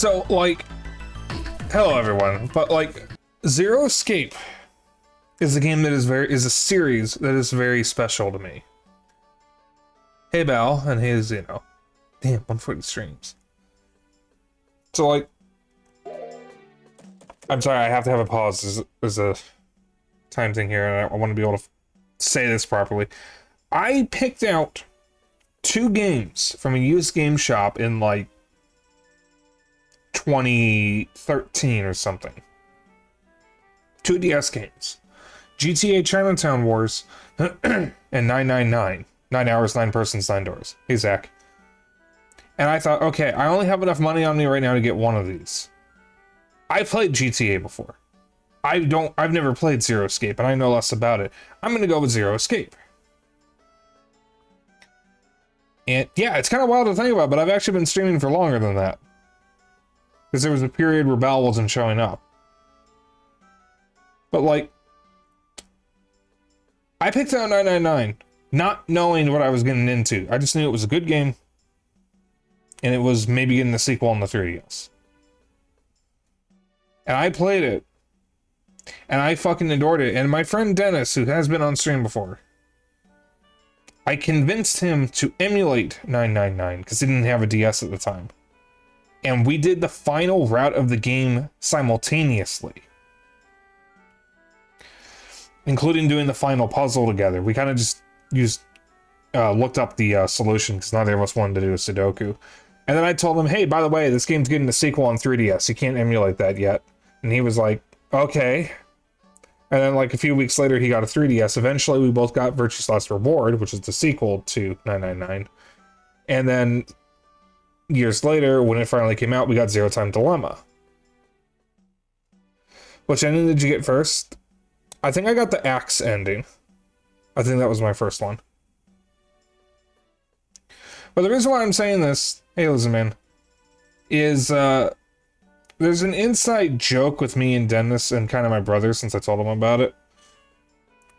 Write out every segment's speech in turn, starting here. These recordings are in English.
So, like, hello everyone, but like, Zero Escape is a game that is a series that is very special to me. Hey Bal, and hey Zeno. Damn, 140 streams. So like, I'm sorry, I have to have a pause. There's a time thing here, and I want to be able to say this properly. I picked out 2 games from a used game shop in like 2013 or something. 2 DS games. GTA Chinatown Wars and 999. 9 hours, 9 persons, 9 doors. Hey Zach. And I thought, okay, I only have enough money on me right now to get one of these. I played GTA before. I've never played Zero Escape, and I know less about it. I'm gonna go with Zero Escape. And yeah, it's kind of wild to think about, but I've actually been streaming for longer than that. Because there was a period where Bal wasn't showing up. But like, I picked out 999, not knowing what I was getting into. I just knew it was a good game, and it was maybe getting the sequel on the 3DS. And I played it, and I fucking adored it. And my friend Dennis, who has been on stream before, I convinced him to emulate 999 because he didn't have a DS at the time. And we did the final route of the game simultaneously, including doing the final puzzle together. We kind of just looked up the solution because neither of us wanted to do a Sudoku. And then I told him, hey, by the way, this game's getting a sequel on 3DS. You can't emulate that yet. And he was like, okay. And then like a few weeks later, he got a 3DS. Eventually, we both got Virtue's Last Reward, which is the sequel to 999. And then years later, when it finally came out, we got Zero Time Dilemma. Which ending did you get first? I think I got the Axe ending. I think that was my first one. But the reason why I'm saying this, hey Lizardman, is there's an inside joke with me and Dennis and kind of my brother since I told him about it.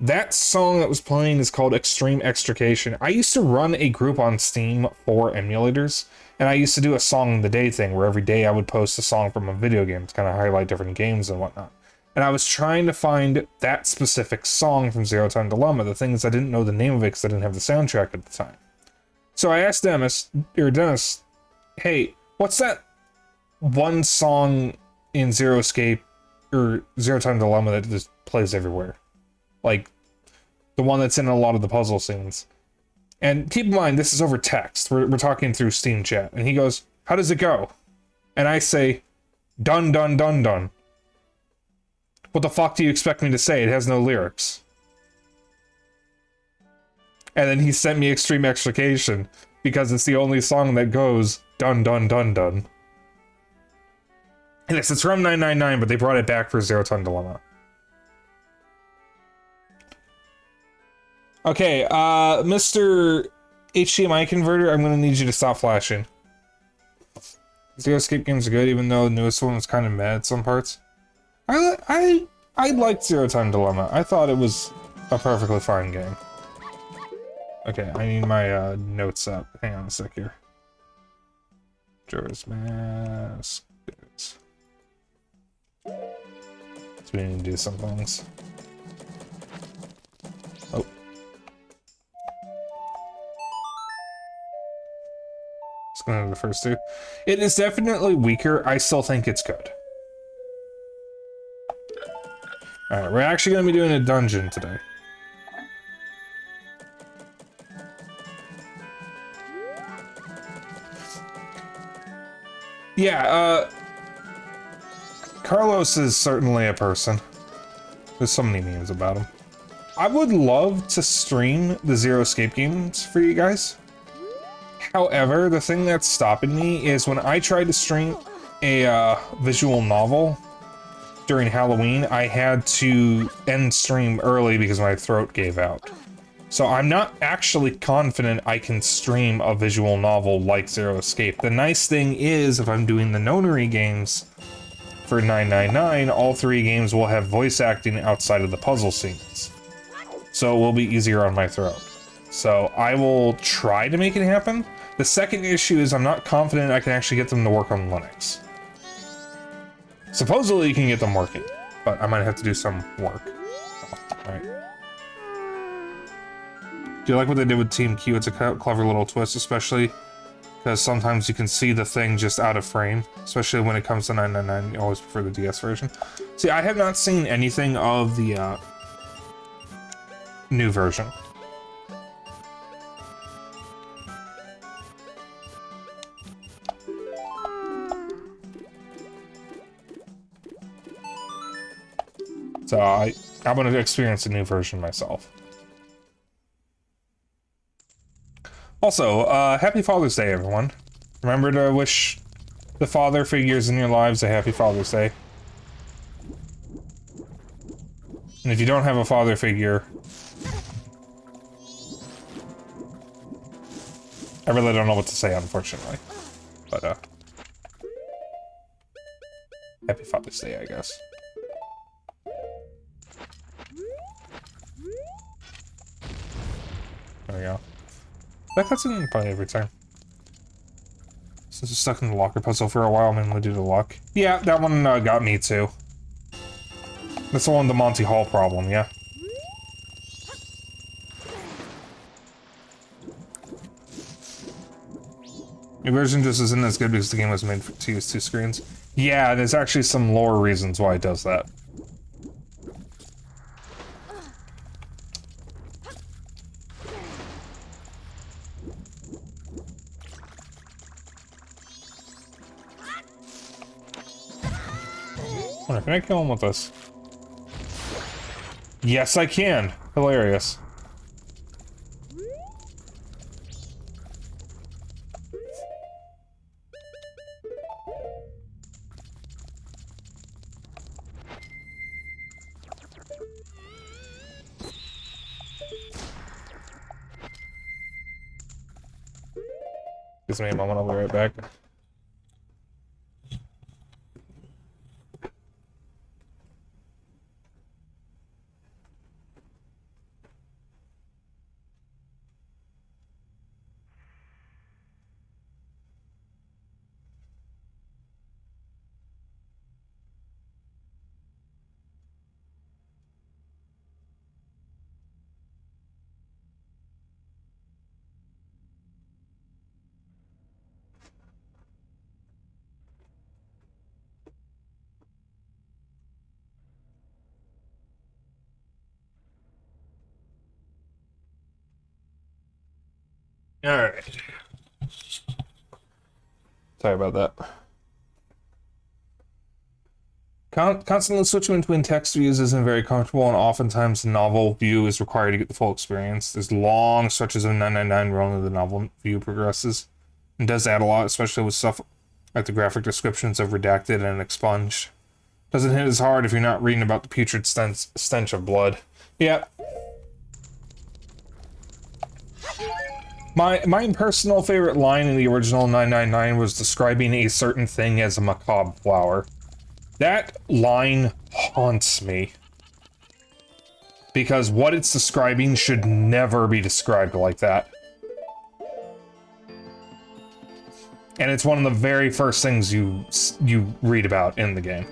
That song that was playing is called Extreme Extrication. I used to run a group on Steam for emulators, and I used to do a song of the day thing where every day I would post a song from a video game to kind of highlight different games and whatnot. And I was trying to find that specific song from Zero Time Dilemma. The thing is, I didn't know the name of it because I didn't have the soundtrack at the time. So I asked Dennis, hey, what's that one song in Zero Escape or Zero Time Dilemma that just plays everywhere? Like, the one that's in a lot of the puzzle scenes. And keep in mind, this is over text. We're talking through Steam chat. And he goes, how does it go? And I say, dun dun dun dun. What the fuck do you expect me to say? It has no lyrics. And then he sent me Extreme Extrication because it's the only song that goes dun dun dun dun. And it's from 999, but they brought it back for Zero Time Dilemma. Okay, Mr. HDMI converter, I'm gonna need you to stop flashing. Zero Escape games are good, even though the newest one was kind of mad at some parts. I liked Zero Time Dilemma. I thought it was a perfectly fine game. Okay, I need my notes up. Hang on a sec here. Majora's Mask. There it is. So we need to do some things. Oh. Just going to the first 2. It is definitely weaker. I still think it's good. Alright, we're actually going to be doing a dungeon today. Yeah, Carlos is certainly a person. There's so many memes about him. I would love to stream the Zero Escape games for you guys. However, the thing that's stopping me is when I tried to stream a visual novel during Halloween, I had to end stream early because my throat gave out. So I'm not actually confident I can stream a visual novel like Zero Escape. The nice thing is, if I'm doing the Nonary games for 999, all 3 games will have voice acting outside of the puzzle scenes. So it will be easier on my throat. So I will try to make it happen. The second issue is I'm not confident I can actually get them to work on Linux. Supposedly you can get them working, but I might have to do some work. Alright. Do you like what they did with Team Q? It's a clever little twist, especially because sometimes you can see the thing just out of frame, especially when it comes to 999. You always prefer the DS version. See, I have not seen anything of the new version. So I'm going to experience a new version myself. Also, happy Father's Day, everyone. Remember to wish the father figures in your lives a happy Father's Day. And if you don't have a father figure, I really don't know what to say, unfortunately. But, happy Father's Day, I guess. There we go. That cutscene probably every time. Since it's stuck in the locker puzzle for a while, mainly due to luck. Yeah, that one got me too. That's the one, the Monty Hall problem, yeah. Your version just isn't as good because the game was made to use 2 screens. Yeah, there's actually some lore reasons why it does that. Can I kill him with this? Yes, I can. Hilarious. Gives me a moment, I'll be right back. Alright. Sorry about that. Constantly switching between text views isn't very comfortable, and oftentimes the novel view is required to get the full experience. There's long stretches of 999 where only the novel view progresses. It does add a lot, especially with stuff like the graphic descriptions of redacted and expunged. Doesn't hit as hard if you're not reading about the putrid stench of blood. Yeah. My personal favorite line in the original 999 was describing a certain thing as a macabre flower. That line haunts me. Because what it's describing should never be described like that. And it's one of the very first things you read about in the game.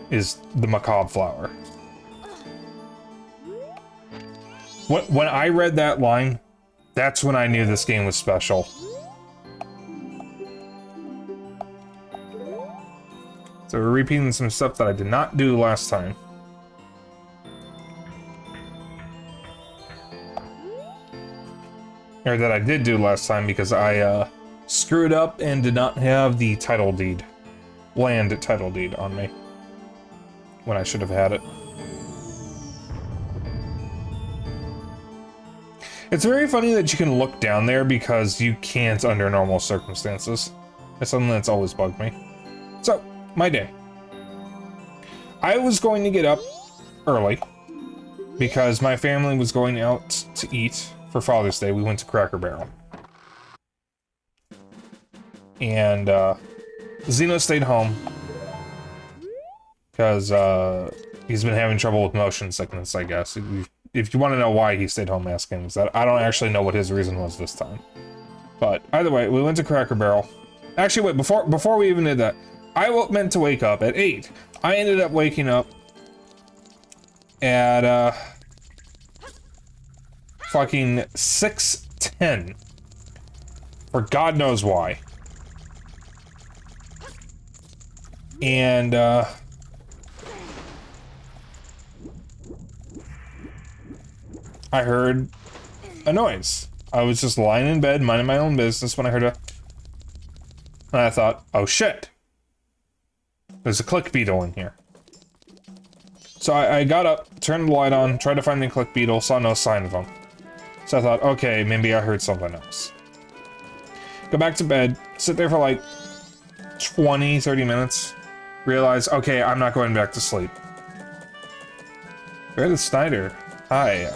Is the macabre flower. When I read that line, that's when I knew this game was special. So we're repeating some stuff that I did not do last time. Or that I did do last time because I screwed up and did not have the title deed. Land title deed on me. When I should have had it. It's very funny that you can look down there because you can't under normal circumstances. That's something that's always bugged me. So, my day. I was going to get up early because my family was going out to eat for Father's Day. We went to Cracker Barrel. And Zeno stayed home because he's been having trouble with motion sickness, I guess. If you want to know why he stayed home, ask him. I don't actually know what his reason was this time. But either way, we went to Cracker Barrel. Actually, wait, before we even did that, meant to wake up at 8. I ended up waking up at, fucking 6:10. For God knows why. And, I heard a noise. I was just lying in bed, minding my own business when I heard a... And I thought, oh shit. There's a click beetle in here. So I got up, turned the light on, tried to find the click beetle, saw no sign of him. So I thought, okay, maybe I heard something else. Go back to bed, sit there for like 20, 30 minutes, realize, okay, I'm not going back to sleep. Meredith Snyder, hi.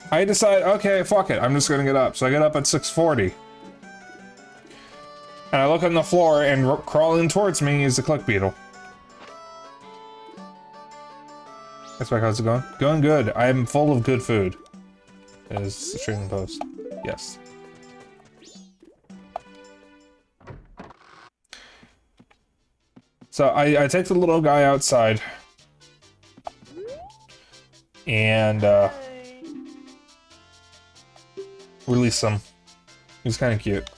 I decide, okay, fuck it, I'm just gonna get up. So I get up at 6:40. And I look on the floor, and crawling towards me is the click beetle. RogueSpyke, how's it going? Going good. I'm full of good food. Is the stream post? Yes. So I take the little guy outside. And, release him. He's kind of cute.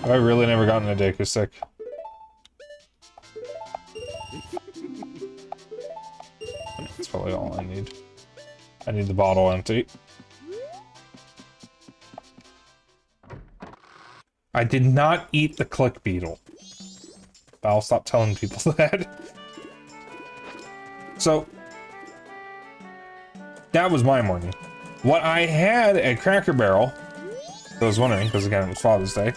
Have I really never gotten a Deku stick? That's probably all I need. I need the bottle empty. I did not eat the click beetle. I'll stop telling people that. So, that was my morning. What I had at Cracker Barrel, I was wondering, because again it was Father's Day,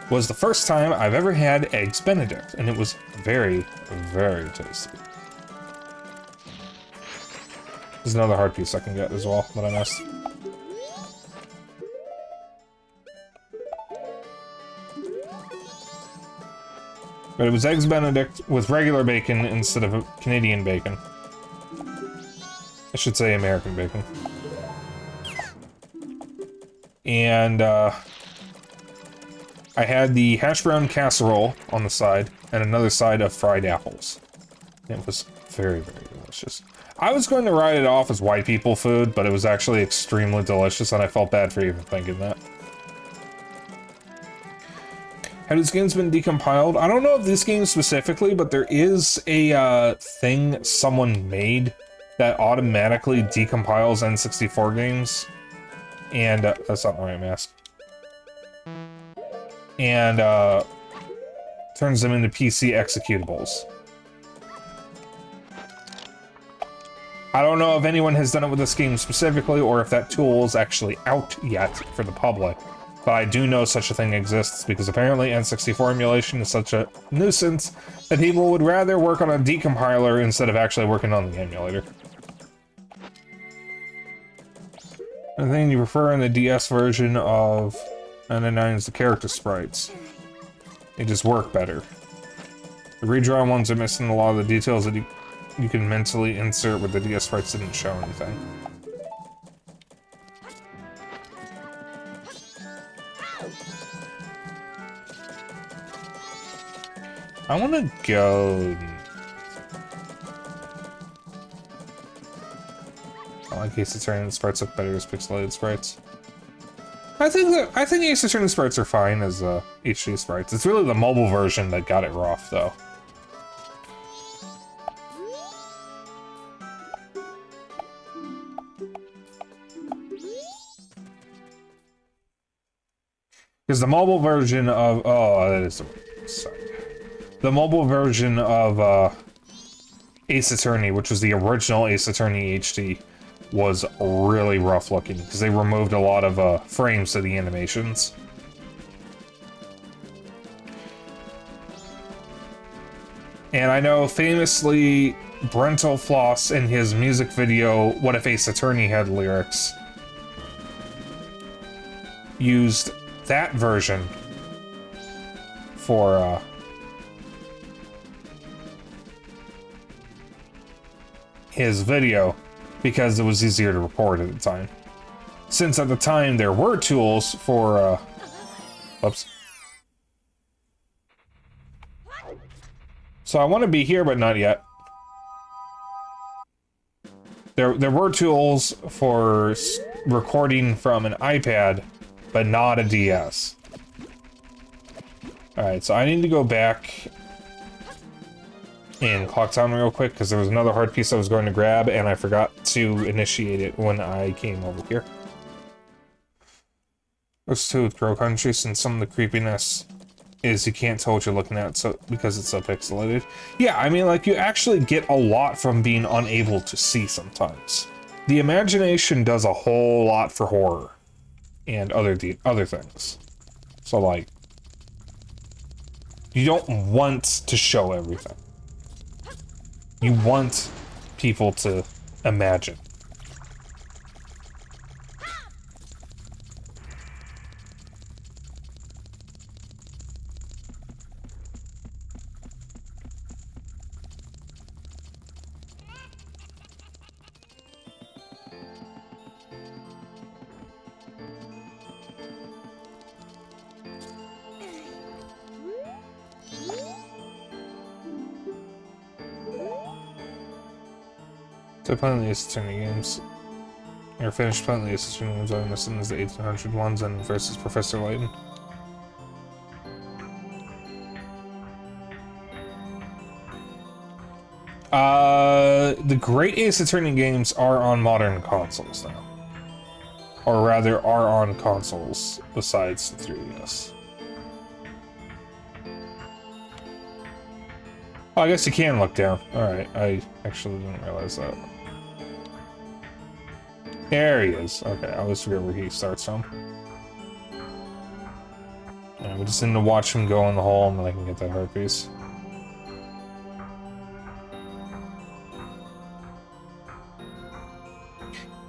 was the first time I've ever had Eggs Benedict, and it was very, very tasty. There's another heart piece I can get as well, that I missed. But it was Eggs Benedict with regular bacon instead of Canadian bacon. I should say American bacon. And, I had the hash brown casserole on the side, and another side of fried apples. It was very, very delicious. I was going to write it off as white people food, but it was actually extremely delicious, and I felt bad for even thinking that. Have these games been decompiled? I don't know if this game specifically, but there is a thing someone made that automatically decompiles N64 games. And, that's not the right mask. And, turns them into PC executables. I don't know if anyone has done it with this game specifically, or if that tool is actually out yet for the public. But I do know such a thing exists, because apparently N64 emulation is such a nuisance that people would rather work on a decompiler instead of actually working on the emulator. The thing you prefer in the DS version of 99 is the character sprites. They just work better. The redrawn ones are missing a lot of the details that you can mentally insert where the DS sprites didn't show anything. I want to go... I like Ace Attorney sprites look better as pixelated sprites. I think Ace Attorney sprites are fine as HD sprites. It's really the mobile version that got it rough, though. Because the mobile version of... Oh, that is the side. The mobile version of Ace Attorney, which was the original Ace Attorney HD, was really rough looking, because they removed a lot of frames to the animations. And I know famously, Brental Floss in his music video, What If Ace Attorney Had Lyrics, used that version for his video because it was easier to record at the time. Since at the time there were tools for, oops. So I want to be here, but not yet. There were tools for recording from an iPad, but not a DS. Alright, so I need to go back and clock time real quick, because there was another hard piece I was going to grab, and I forgot to initiate it when I came over here. Those two with Crow Country, since some of the creepiness is you can't tell what you're looking at so because it's so pixelated. Yeah, I mean, like, you actually get a lot from being unable to see sometimes. The imagination does a whole lot for horror and other things. So, like, you don't want to show everything. You want people to imagine. So playing the Ace Attorney games. Or finished playing the Ace Attorney games, I'm missing is the 1800 ones and versus Professor Layton. The great Ace Attorney games are on modern consoles now. Or rather, are on consoles besides the 3DS. Oh, I guess you can look down. Alright, I actually didn't realize that. There he is. Okay, I always forget where he starts from. And we just need to watch him go in the hole and then I can get that heart piece.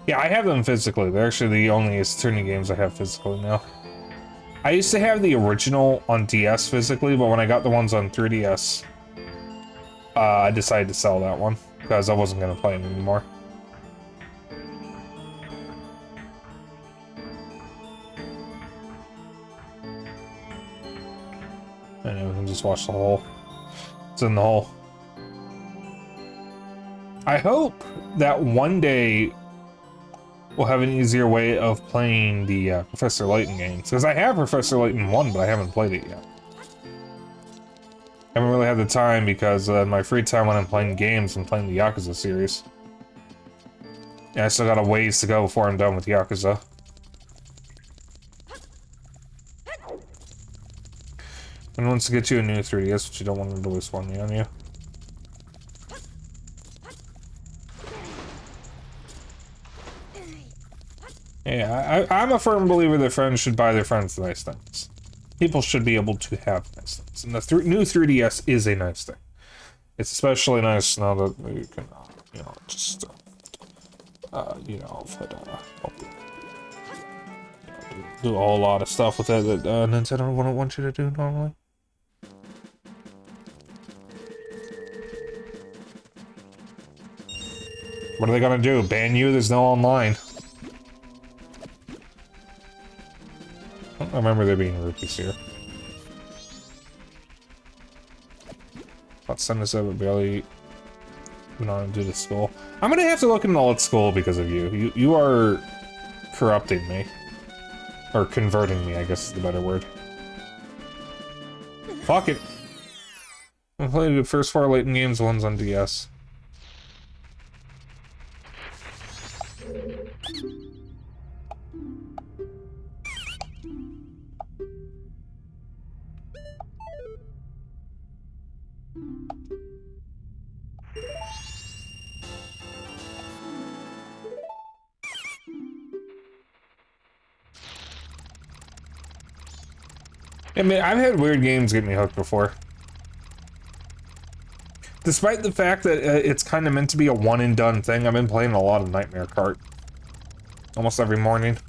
Yeah, I have them physically. They're actually the only Ace Attorney games I have physically now. I used to have the original on DS physically, but when I got the ones on 3DS, I decided to sell that one because I wasn't going to play it anymore. And we can just watch the hole. It's in the hole. I hope that one day we'll have an easier way of playing the Professor Layton games. Because I have Professor Layton 1, but I haven't played it yet. I haven't really had the time because my free time when I'm playing games, I'm playing the Yakuza series. Yeah, I still got a ways to go before I'm done with Yakuza. And wants to get you a new 3DS, but you don't want them to waste money on you. Yeah, I'm a firm believer that friends should buy their friends nice things. People should be able to have nice things. And the new 3DS is a nice thing. It's especially nice now that you can, you know, just, you know, do a whole lot of stuff with it that Nintendo wouldn't want you to do normally. What are they gonna do? Ban you? There's no online. I remember there being rupees here. Let's send this over, barely went on to the school. I'm gonna have to look into Let's School because of you. You are corrupting me. Or converting me, I guess is the better word. Fuck it. I played the first 4 Layton games, one's on DS. I mean, I've had weird games get me hooked before. Despite the fact that it's kind of meant to be a one-and-done thing, I've been playing a lot of Nightmare Kart. Almost every morning.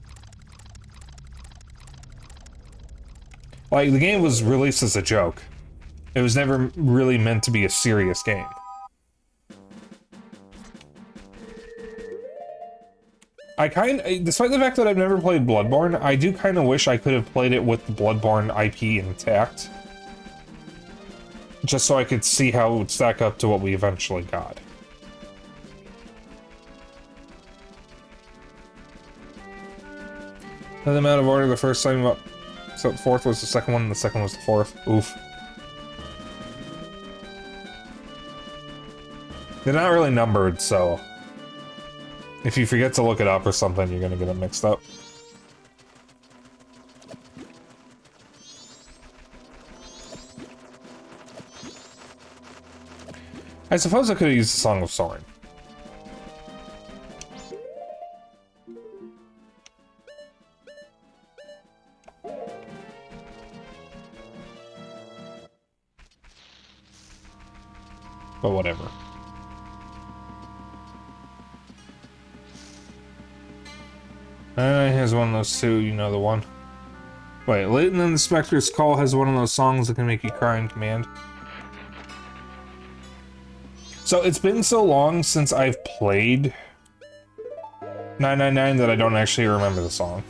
Like, the game was released as a joke. It was never really meant to be a serious game. Despite the fact that I've never played Bloodborne, I do kind of wish I could have played it with the Bloodborne IP intact. Just so I could see how it would stack up to what we eventually got. Nothing out of order. The first time up, so the fourth was the second one, and the second was the fourth. Oof. They're not really numbered, so if you forget to look it up or something, you're gonna get it mixed up. I suppose I could have used the Song of Soaring. But whatever. Here's one of those two, you know the one. Wait, Leighton and the Spectre's Call has one of those songs that can make you cry in command. So it's been so long since I've played 999 that I don't actually remember the song.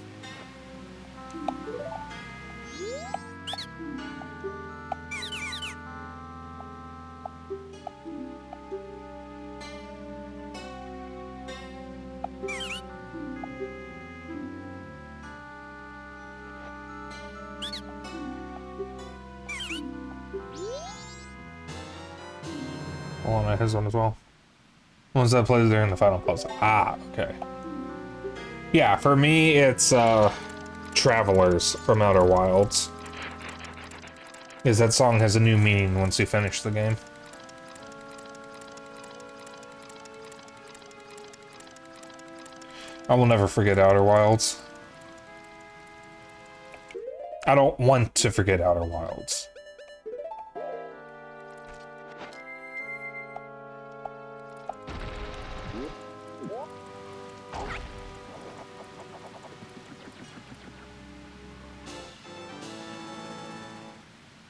Oh, and his one as well. Ones that plays during the final puzzle. Ah, okay. Yeah, for me, it's Travelers from Outer Wilds. Because that song has a new meaning once you finish the game. I will never forget Outer Wilds. I don't want to forget Outer Wilds.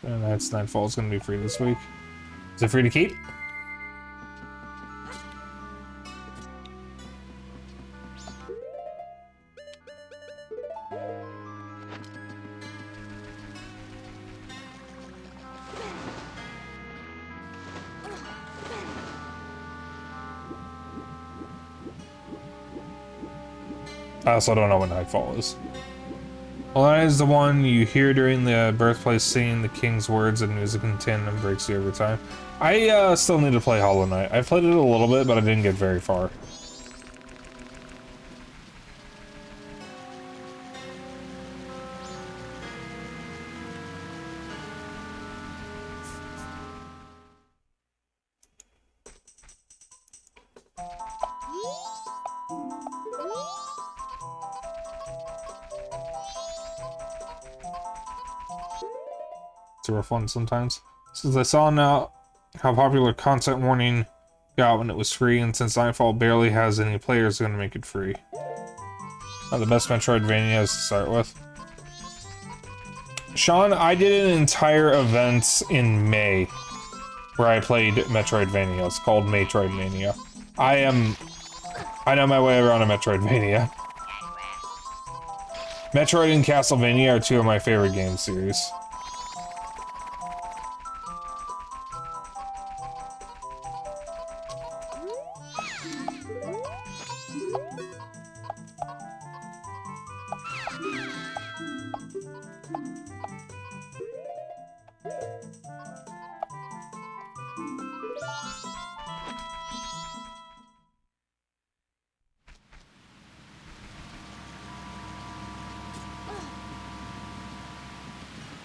And that's Nightfall's gonna be free this week. Is it free to keep? I also don't know what Nightfall is. Well, that is the one you hear during the birthplace scene, the king's words and music in tandem breaks you every time. I still need to play Hollow Knight. I played it a little bit, but I didn't get very far. Super fun sometimes. Since I saw now how popular content warning got when it was free, and since Nightfall barely has any players, going to make it free. Not the best Metroidvania to start with. Sean, I did an entire event in May where I played Metroidvania. It's called Metroidvania. I know my way around a Metroidvania. Metroid and Castlevania are two of my favorite game series.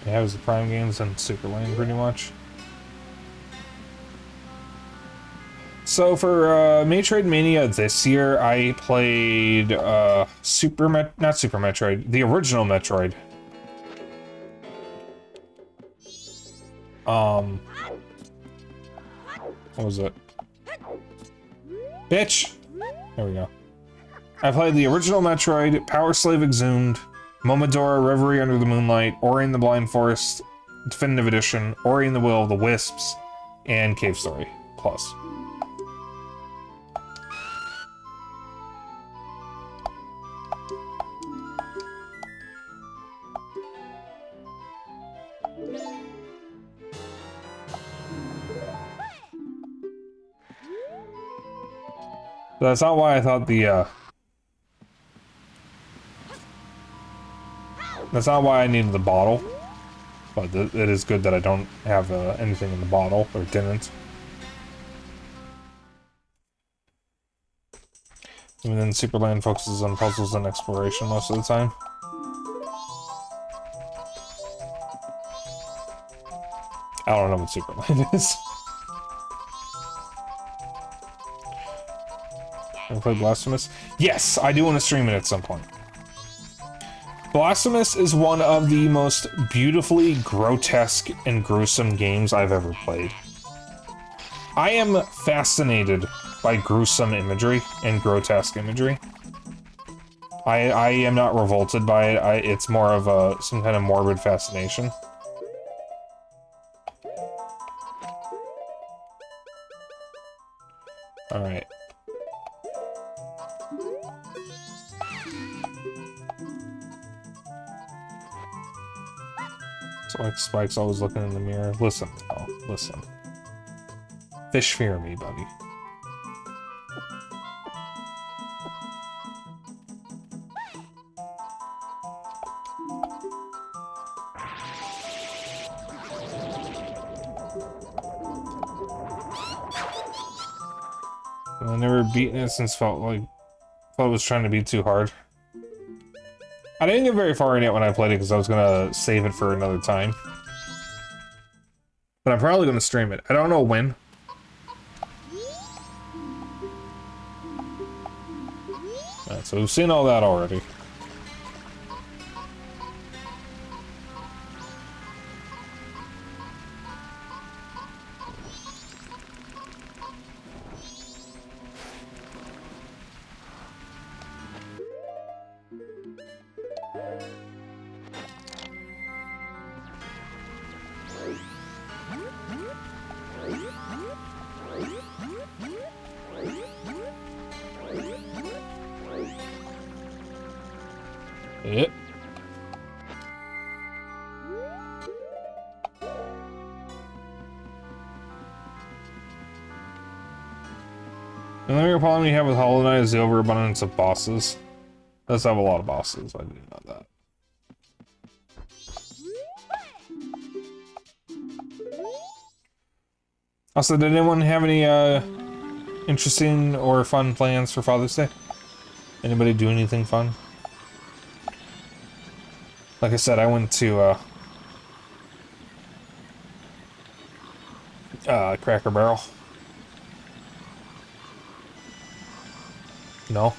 Yeah, it was the Prime games and Super Lane, pretty much. So for Metroidvania this year, I played not Super Metroid, the original Metroid. What was it? Bitch! There we go. I played the original Metroid, Power Slave Exhumed, Momodora Reverie Under the Moonlight, Ori and the Blind Forest Definitive Edition, Ori and the Will of the Wisps, and Cave Story Plus. That's not why I thought the, that's not why I needed the bottle. But it is good that I don't have anything in the bottle, or didn't. And then Superland focuses on puzzles and exploration most of the time. I don't know what Superland is. Wanna play Blasphemous? Yes, I do want to stream it at some point. Blasphemous is one of the most beautifully grotesque and gruesome games I've ever played. I am fascinated by gruesome imagery and grotesque imagery. I am not revolted by it. It's more of a some kind of morbid fascination. All right. So like Spike's always looking in the mirror. Listen, oh, listen. Fish fear me, buddy. I've never beaten it since thought it was trying to be too hard. I didn't get very far in it when I played it because I was gonna save it for another time. But I'm probably gonna stream it. I don't know when. Alright, so we've seen all that already. Yep. The only problem you have with Hollow Knight is the overabundance of bosses. It does have a lot of bosses, I didn't know that. Also, did anyone have any interesting or fun plans for Father's Day? Anybody do anything fun? Like I said, I went to Cracker Barrel. No?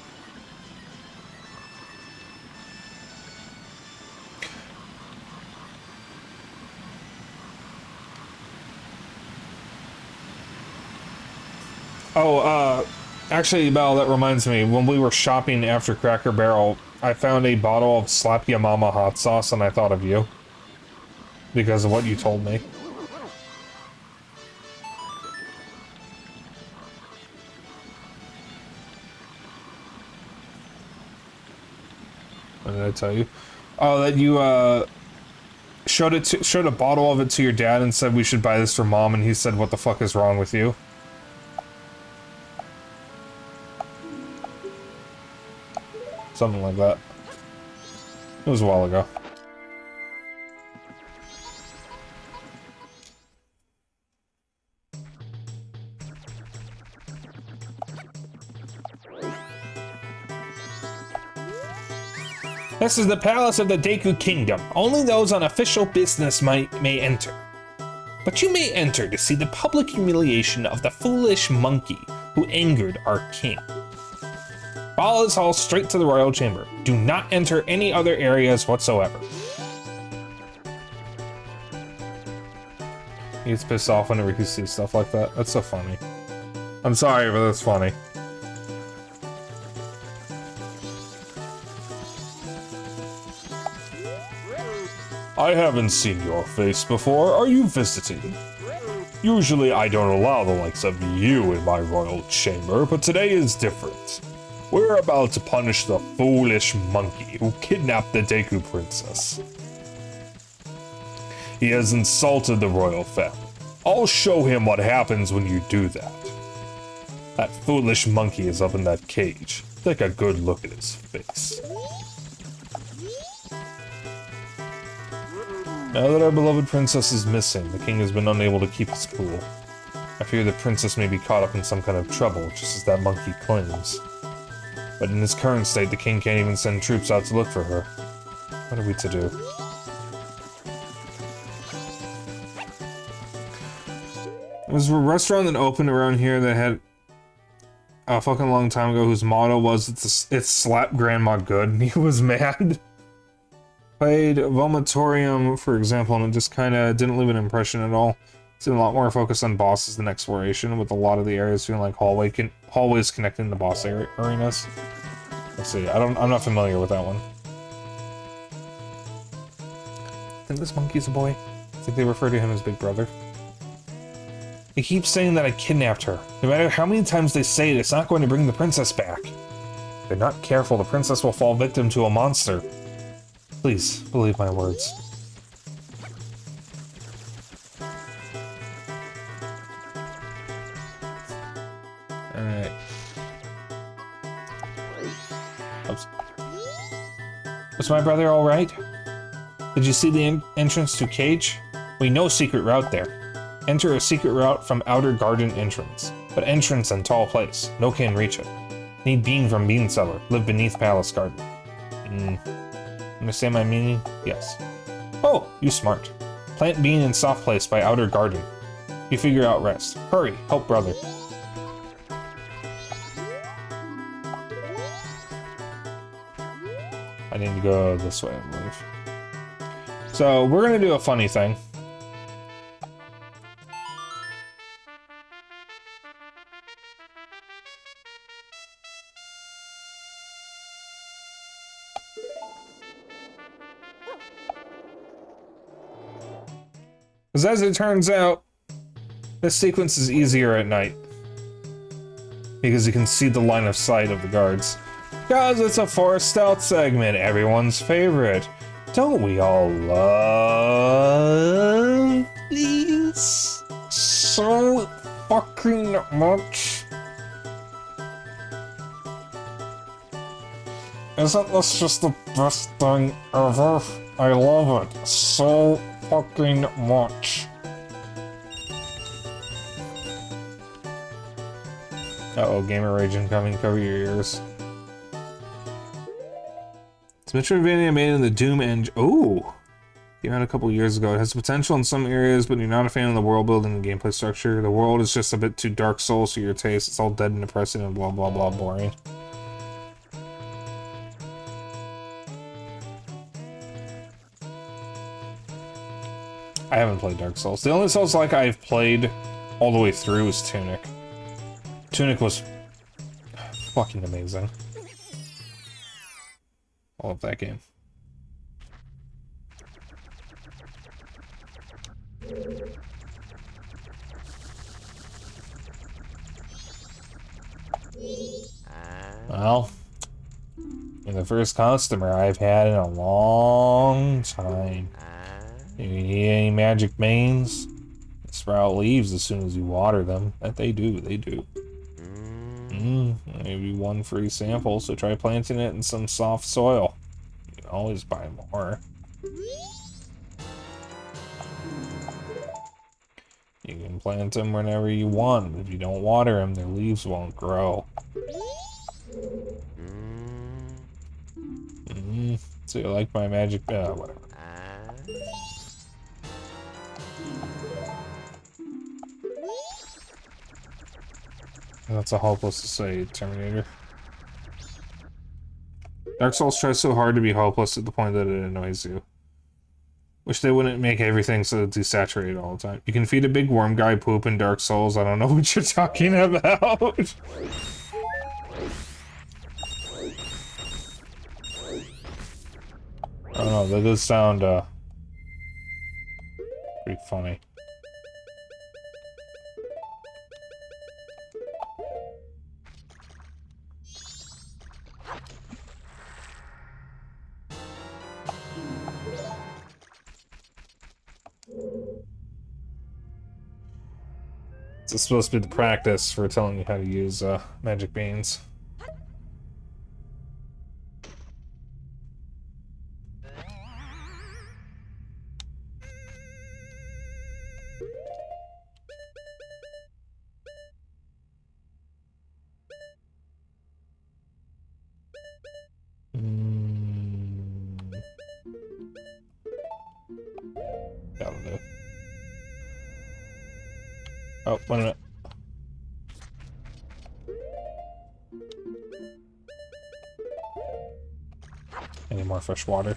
Oh, actually, Belle, that reminds me, when we were shopping after Cracker Barrel, I found a bottle of Slap Ya Mama hot sauce and I thought of you. Because of what you told me. What did I tell you? Oh, that you, showed a bottle of it to your dad and said we should buy this for Mom, and he said, what the fuck is wrong with you? Something like that. It was a while ago. This is the palace of the Deku Kingdom. Only those on official business may enter. But you may enter to see the public humiliation of the foolish monkey who angered our king. Follow this hall straight to the royal chamber. Do not enter any other areas whatsoever. He gets pissed off whenever he sees stuff like that. That's so funny. I'm sorry, but that's funny. I haven't seen your face before. Are you visiting? Usually I don't allow the likes of you in my royal chamber, but today is different. We're about to punish the foolish monkey who kidnapped the Deku princess. He has insulted the royal family. I'll show him what happens when you do that. That foolish monkey is up in that cage. Take a good look at his face. Now that our beloved princess is missing, the king has been unable to keep his cool. I fear the princess may be caught up in some kind of trouble, just as that monkey claims. But in his current state, the king can't even send troops out to look for her. What are we to do? There was a restaurant that opened around here that had a fucking long time ago whose motto was, it's slap grandma good, and he was mad. Played Vomitorium, for example, and it just kinda didn't leave an impression at all. It's a lot more focused on bosses than exploration, with a lot of the areas feeling like hallways connecting the boss arenas. Let's see, I'm not familiar with that one. I think this monkey's a boy. I think they refer to him as Big Brother. They keep saying that I kidnapped her. No matter how many times they say it, it's not going to bring the princess back. If they're not careful, the princess will fall victim to a monster. Please, believe my words. Alright. Oops. Was my brother alright? Did you see the entrance to cage? We know secret route there. Enter a secret route from outer garden entrance. But entrance and tall place. No can reach it. Need bean from bean cellar. Live beneath palace garden. Understand my meaning? Yes. Oh, you smart. Plant bean in soft place by outer garden. You figure out rest. Hurry, help brother. I need to go this way, I believe. So, we're gonna do a funny thing. Because as it turns out, this sequence is easier at night. Because you can see the line of sight of the guards. Because it's a forced stealth segment, everyone's favorite. Don't we all love these so fucking much? Isn't this just the best thing ever? I love it so fucking much. Uh-oh, gamer rage incoming, cover your ears. It's Metroidvania made in the Doom engine. Ooh! Came out a couple years ago. It has potential in some areas, but you're not a fan of the world building and gameplay structure. The world is just a bit too Dark Souls to your taste. It's all dead and depressing and blah blah blah boring. I haven't played Dark Souls. The only Souls-like I've played all the way through is Tunic. Tunic was fucking amazing. I love that game. Well, you're the first customer I've had in a long time. You need any magic beans? They sprout leaves as soon as you water them. That they do, they do. Maybe one free sample, so try planting it in some soft soil. You can always buy more. You can plant them whenever you want, but if you don't water them, their leaves won't grow. So you like my magic... whatever. That's a hopeless to say, Terminator. Dark Souls tries so hard to be hopeless at the point that it annoys you. Wish they wouldn't make everything so desaturated all the time. You can feed a big worm guy poop in Dark Souls. I don't know what you're talking about. I don't know, that does sound, pretty funny. It's is supposed to be the practice for telling you how to use magic beans. That'll do. Oh, wait a minute. Any more fresh water?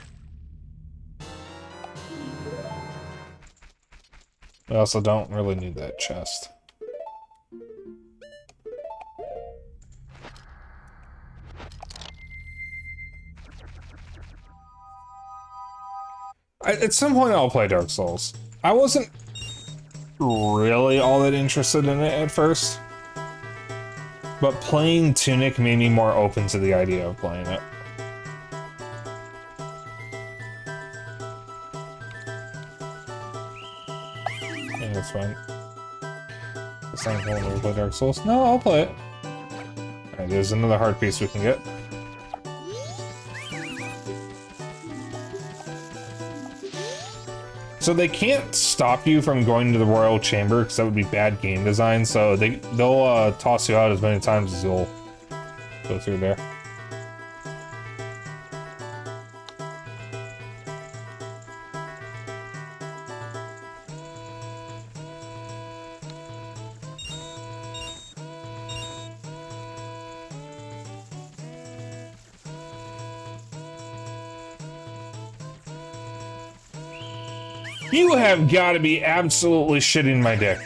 We also don't really need that chest. At some point I'll play Dark Souls. I wasn't really all that interested in it at first, but playing Tunic made me more open to the idea of playing it. Yeah, that's fine. The same thing when we play Dark Souls. No, I'll play it. Alright, there's another heart piece we can get. So they can't stop you from going to the Royal Chamber because that would be bad game design. So they'll toss you out as many times as you'll go through there. You have got to be absolutely shitting my dick.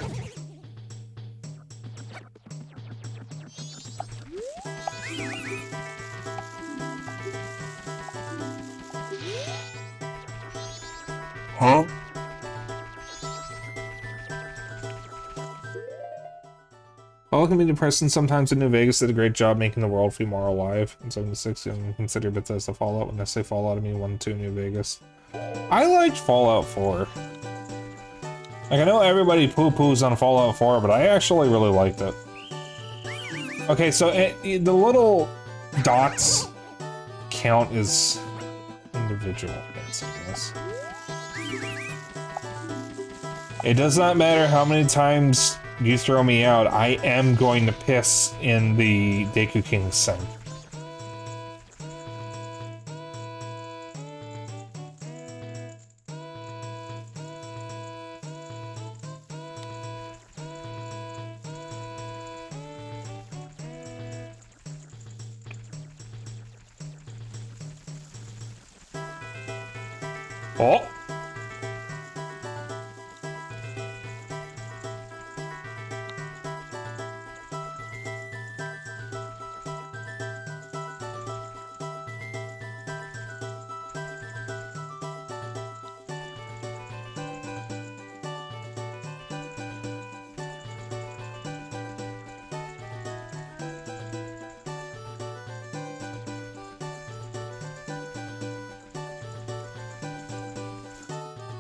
Huh? All can be depressing. Sometimes in New Vegas did a great job making the world feel more alive. In 76, and consider Bethesda Fallout. When I say Fallout, I mean 1 and 2 New Vegas. I liked Fallout 4. Like, I know everybody poo-poos on Fallout 4, but I actually really liked it. Okay, so the little dots count as individual hits, I guess. It does not matter how many times you throw me out, I am going to piss in the Deku King's sink. Oh!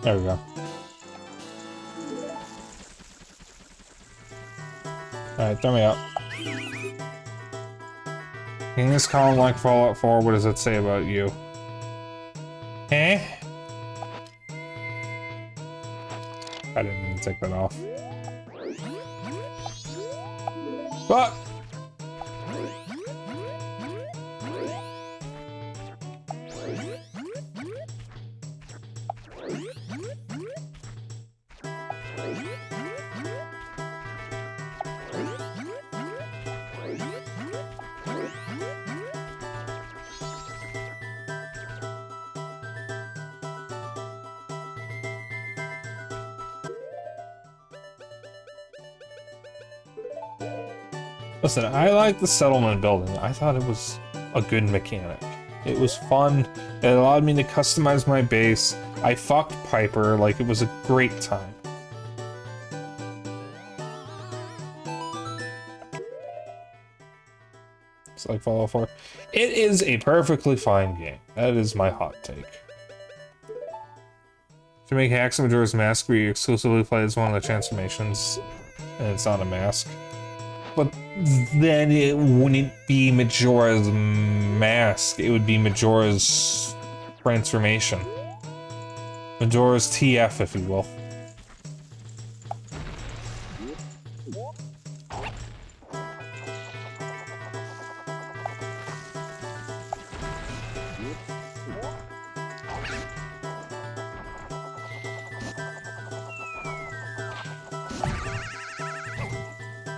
There we go. Alright, throw me out. In this column like Fallout 4, what does it say about you? Eh? I didn't even take that off. But listen, I like the settlement building. I thought it was a good mechanic. It was fun. It allowed me to customize my base. I fucked Piper. Like, it was a great time. It's like Fallout 4. It is a perfectly fine game. That is my hot take. To make Hacks of Majora's Mask where you exclusively play as one of the transformations. and it's not a mask. But then it wouldn't be Majora's mask, it would be Majora's transformation. Majora's TF, if you will.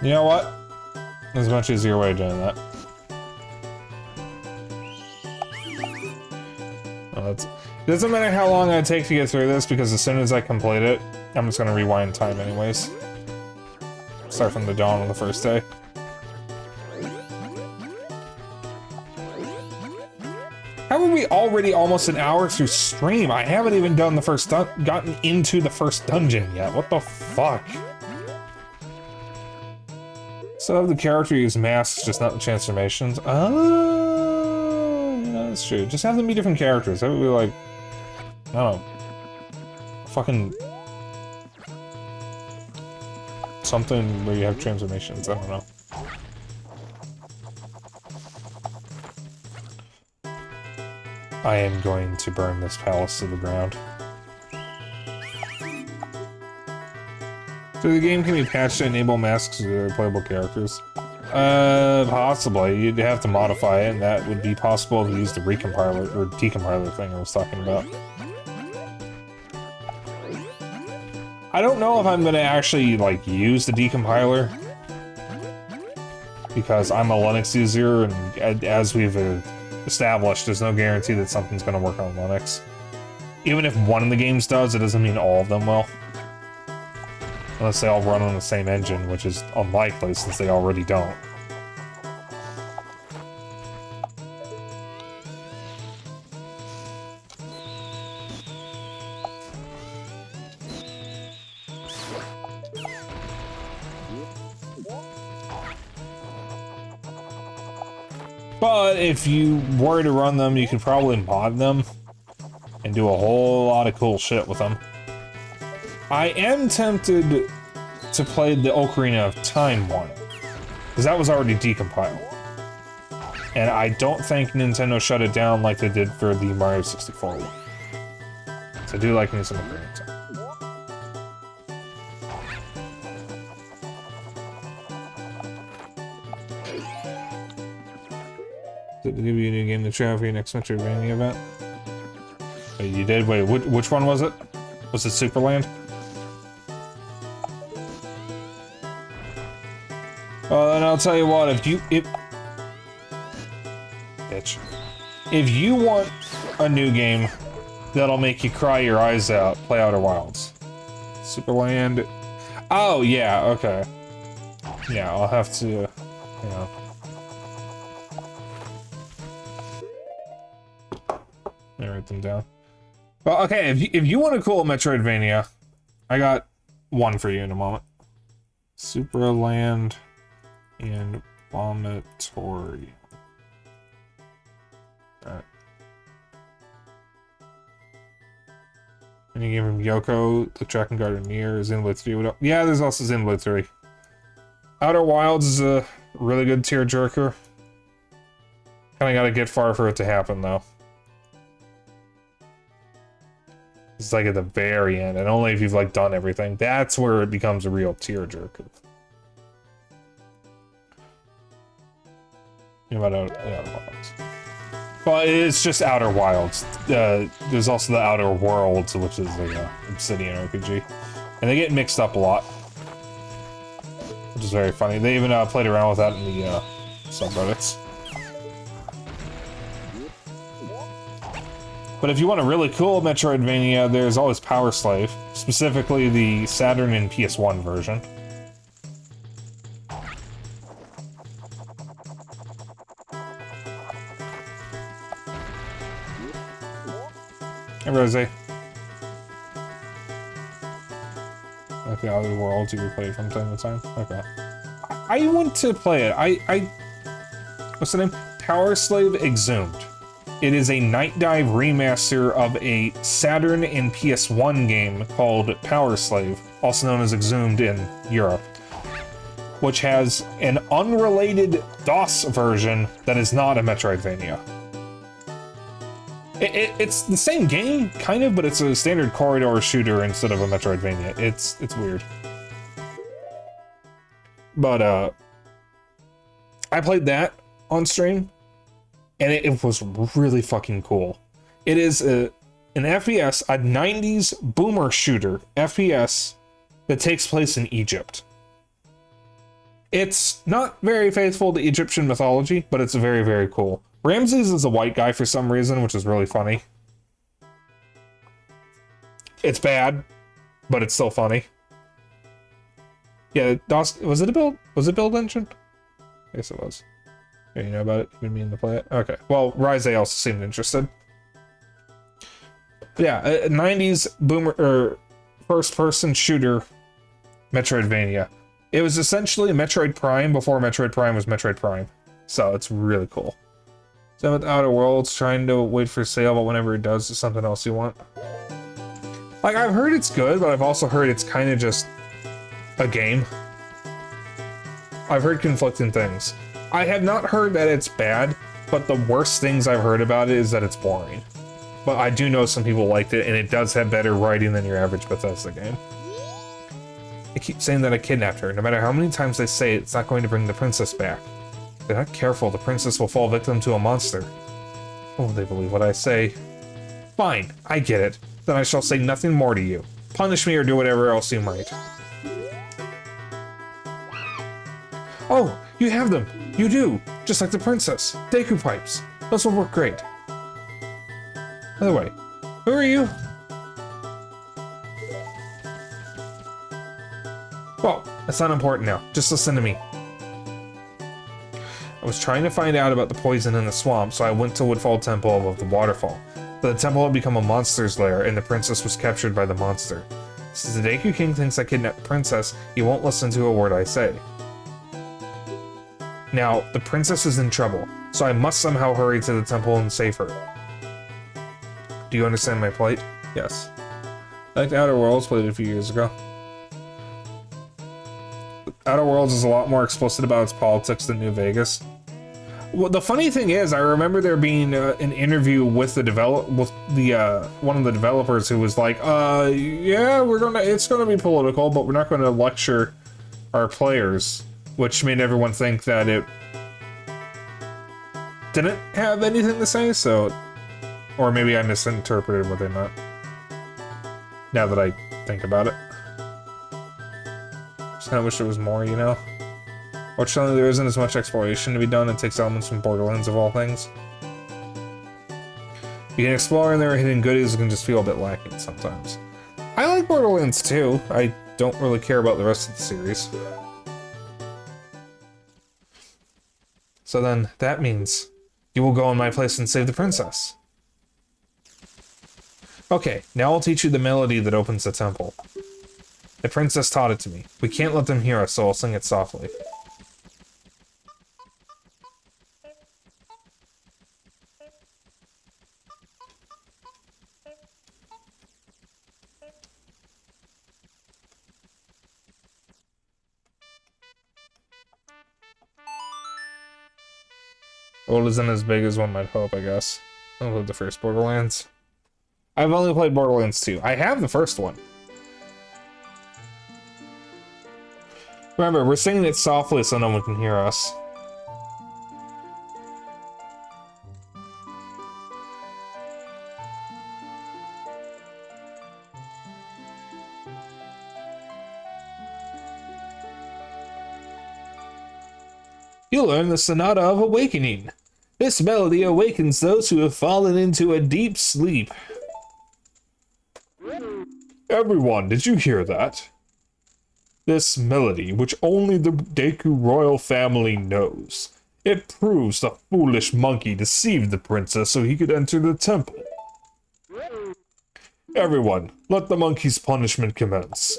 You know what? There's a much easier way of doing that. Well, it doesn't matter how long I take to get through this, because as soon as I complete it, I'm just gonna rewind time anyways. Start from the dawn on the first day. How are we already almost an hour through stream? I haven't even done the first gotten into the first dungeon yet. What the fuck? So have the character use masks, just not the transformations. Oh, yeah, that's true. Just have them be different characters. That would be like, I don't know, fucking something where you have transformations. I don't know. I am going to burn this palace to the ground. So the game can be patched to enable masks to their playable characters. Possibly. You'd have to modify it, and that would be possible if you use the recompiler or decompiler thing I was talking about. I don't know if I'm gonna actually like use the decompiler, because I'm a Linux user, and as we've established, there's no guarantee that something's gonna work on Linux. Even if one of the games does, it doesn't mean all of them will. Unless they all run on the same engine, which is unlikely since they already don't. But if you were to run them, you could probably mod them and do a whole lot of cool shit with them. I am tempted to play the Ocarina of Time one, because that was already decompiled. And I don't think Nintendo shut it down like they did for the Mario 64 one. So I do like me some Ocarina of Time. Did they give you a new game to try for your next Metroidvania event? Oh, you did? Wait, which one was it? Was it Superland? Well, then I'll tell you what, if you want a new game that'll make you cry your eyes out, play Outer Wilds. Superland. Oh, yeah, okay. Yeah, I'll have to, yeah. Let me write them down. Well, okay, if you want a cool Metroidvania, I got one for you in a moment. Superland and Vomitory. Alright. Any game from Yoko, the Tracking Gardener, Xenoblade 3. Yeah, there's also Xenoblade 3. Outer Wilds is a really good tearjerker. Kinda gotta get far for it to happen, though. It's like at the very end, and only if you've like done everything. That's where it becomes a real tearjerker. About Outer Wilds. But it's just Outer Wilds. There's also the Outer Worlds, which is the Obsidian RPG. And they get mixed up a lot. Which is very funny. They even played around with that in the subreddits. But if you want a really cool Metroidvania, there's always Power Slave. Specifically the Saturn and PS1 version. Hey, Rosie. Like the Outer Worlds you can play from time to time? Okay. I want to play it. What's the name? Power Slave Exhumed. It is a Night Dive remaster of a Saturn and PS1 game called Power Slave, also known as Exhumed in Europe. which has an unrelated DOS version that is not a Metroidvania. It's the same game, kind of, but it's a standard corridor shooter instead of a Metroidvania. It's weird. But, I played that on stream, and it was really fucking cool. It is an FPS, a 90s boomer shooter FPS that takes place in Egypt. It's not very faithful to Egyptian mythology, but it's very, very cool. Ramses is a white guy for some reason, which is really funny. It's bad, but it's still funny. Yeah, DOS, was it build engine? I guess it was. Yeah, you know about it? You've been meaning to play it? Okay. Well, Rise also seemed interested. But yeah, a 90s boomer, or first-person shooter Metroidvania. It was essentially Metroid Prime before Metroid Prime was Metroid Prime. So it's really cool. So with Outer Worlds, trying to wait for sale, but whenever it does, there's something else you want. Like, I've heard it's good, but I've also heard it's kind of just a game. I've heard conflicting things. I have not heard that it's bad, but the worst things I've heard about it is that it's boring. But I do know some people liked it, and it does have better writing than your average Bethesda game. They keep saying that I kidnapped her. No matter how many times they say it, it's not going to bring the princess back. If they're not careful, the princess will fall victim to a monster. Oh, they believe what I say. Fine, I get it. Then I shall say nothing more to you. Punish me or do whatever else you might. Oh, you have them. You do. Just like the princess. Deku pipes. Those will work great. By the way, who are you? Well, that's not important now. Just listen to me. I was trying to find out about the poison in the swamp, so I went to Woodfall Temple above the waterfall. But the temple had become a monster's lair, and the princess was captured by the monster. Since the Deku King thinks I kidnapped the princess, he won't listen to a word I say. Now, the princess is in trouble, so I must somehow hurry to the temple and save her. Do you understand my plight? Yes. I liked Outer Worlds, played it a few years ago. Outer Worlds is a lot more explicit about its politics than New Vegas. Well, the funny thing is, I remember there being an interview with one of the developers who was like, yeah, it's gonna be political, but we're not gonna lecture our players," which made everyone think that it didn't have anything to say. So, or maybe I misinterpreted what they meant. Now that I think about it, just kind of wish there was more, you know. Fortunately, there isn't as much exploration to be done. It takes elements from Borderlands of all things. You can explore and there are hidden goodies that can just feel a bit lacking sometimes. I like Borderlands too. I don't really care about the rest of the series. So then, that means you will go in my place and save the princess. Okay, now I'll teach you the melody that opens the temple. The princess taught it to me. We can't let them hear us, so I'll sing it softly. World isn't as big as one might hope, I guess. I played the first Borderlands. I've only played Borderlands 2. I have the first one. Remember, we're singing it softly so no one can hear us. You learn the Sonata of Awakening. This melody awakens those who have fallen into a deep sleep. Everyone, did you hear that? This melody, which only the Deku royal family knows. It proves the foolish monkey deceived the princess so he could enter the temple. Everyone, let the monkey's punishment commence.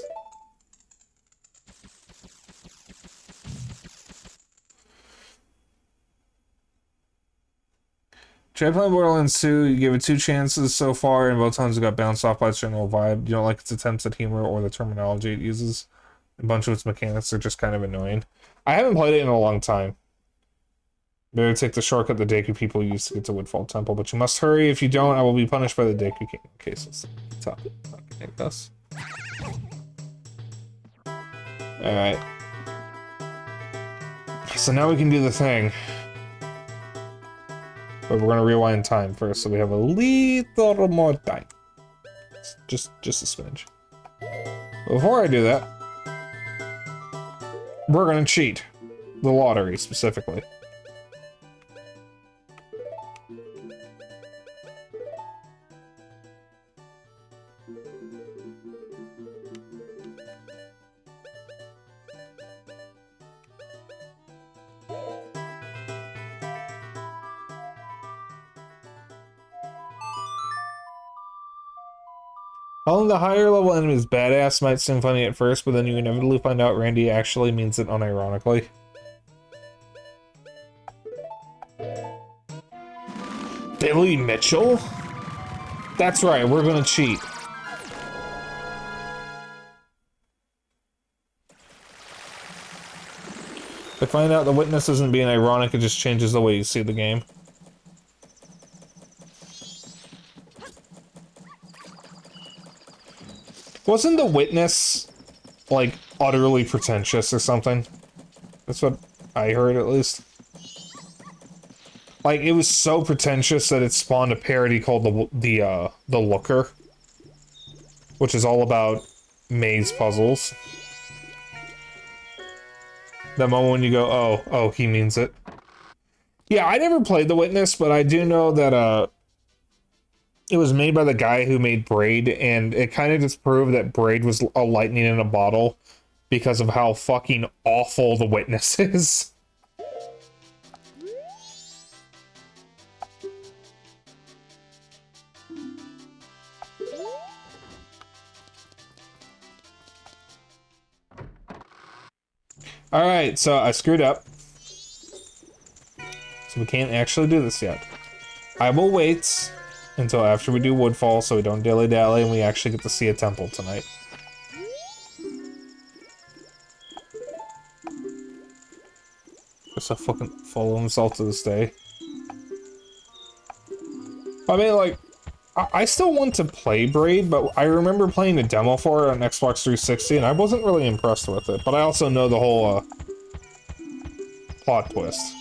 Try playing Borderlands 2, you gave it 2 chances so far, and both times it got bounced off by its general vibe. You don't like its attempts at humor or the terminology it uses. A bunch of its mechanics are just kind of annoying. I haven't played it in a long time. Better take the shortcut the Deku people use to get to Woodfall Temple, but you must hurry. If you don't, I will be punished by the Deku King. Okay, so it's top. Okay, us. Alright. So now we can do the thing. But we're gonna rewind time first, so we have a little more time. Just a smidge. Before I do that, we're gonna cheat. The lottery, specifically. Calling the higher level enemies badass might seem funny at first, but then you inevitably find out Randy actually means it unironically. Billy Mitchell? That's right, we're gonna cheat. To find out the witness isn't being ironic, it just changes the way you see the game. Wasn't the witness, like, utterly pretentious or something? That's what I heard, at least. Like, it was so pretentious that it spawned a parody called the Looker, which is all about maze puzzles. That moment when you go, oh, he means it. Yeah, I never played The Witness, but I do know that, it was made by the guy who made Braid, and it kind of just proved that Braid was a lightning in a bottle because of how fucking awful The Witness is. Alright, so I screwed up. So we can't actually do this yet. I will wait until after we do Woodfall so we don't dilly-dally and we actually get to see a temple tonight. Guess I fucking follow himself to this day. I mean, like, I still want to play Braid, but I remember playing the demo for it on Xbox 360 and I wasn't really impressed with it. But I also know the whole, plot twist.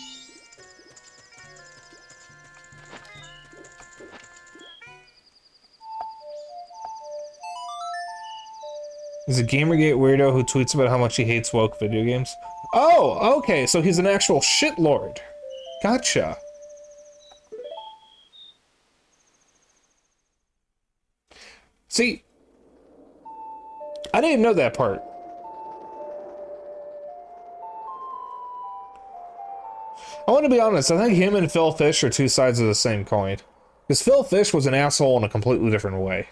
He's a Gamergate weirdo who tweets about how much he hates woke video games. Oh, okay, so he's an actual shitlord. Gotcha. See, I didn't know that part. I want to be honest, I think him and Phil Fish are two sides of the same coin. Because Phil Fish was an asshole in a completely different way.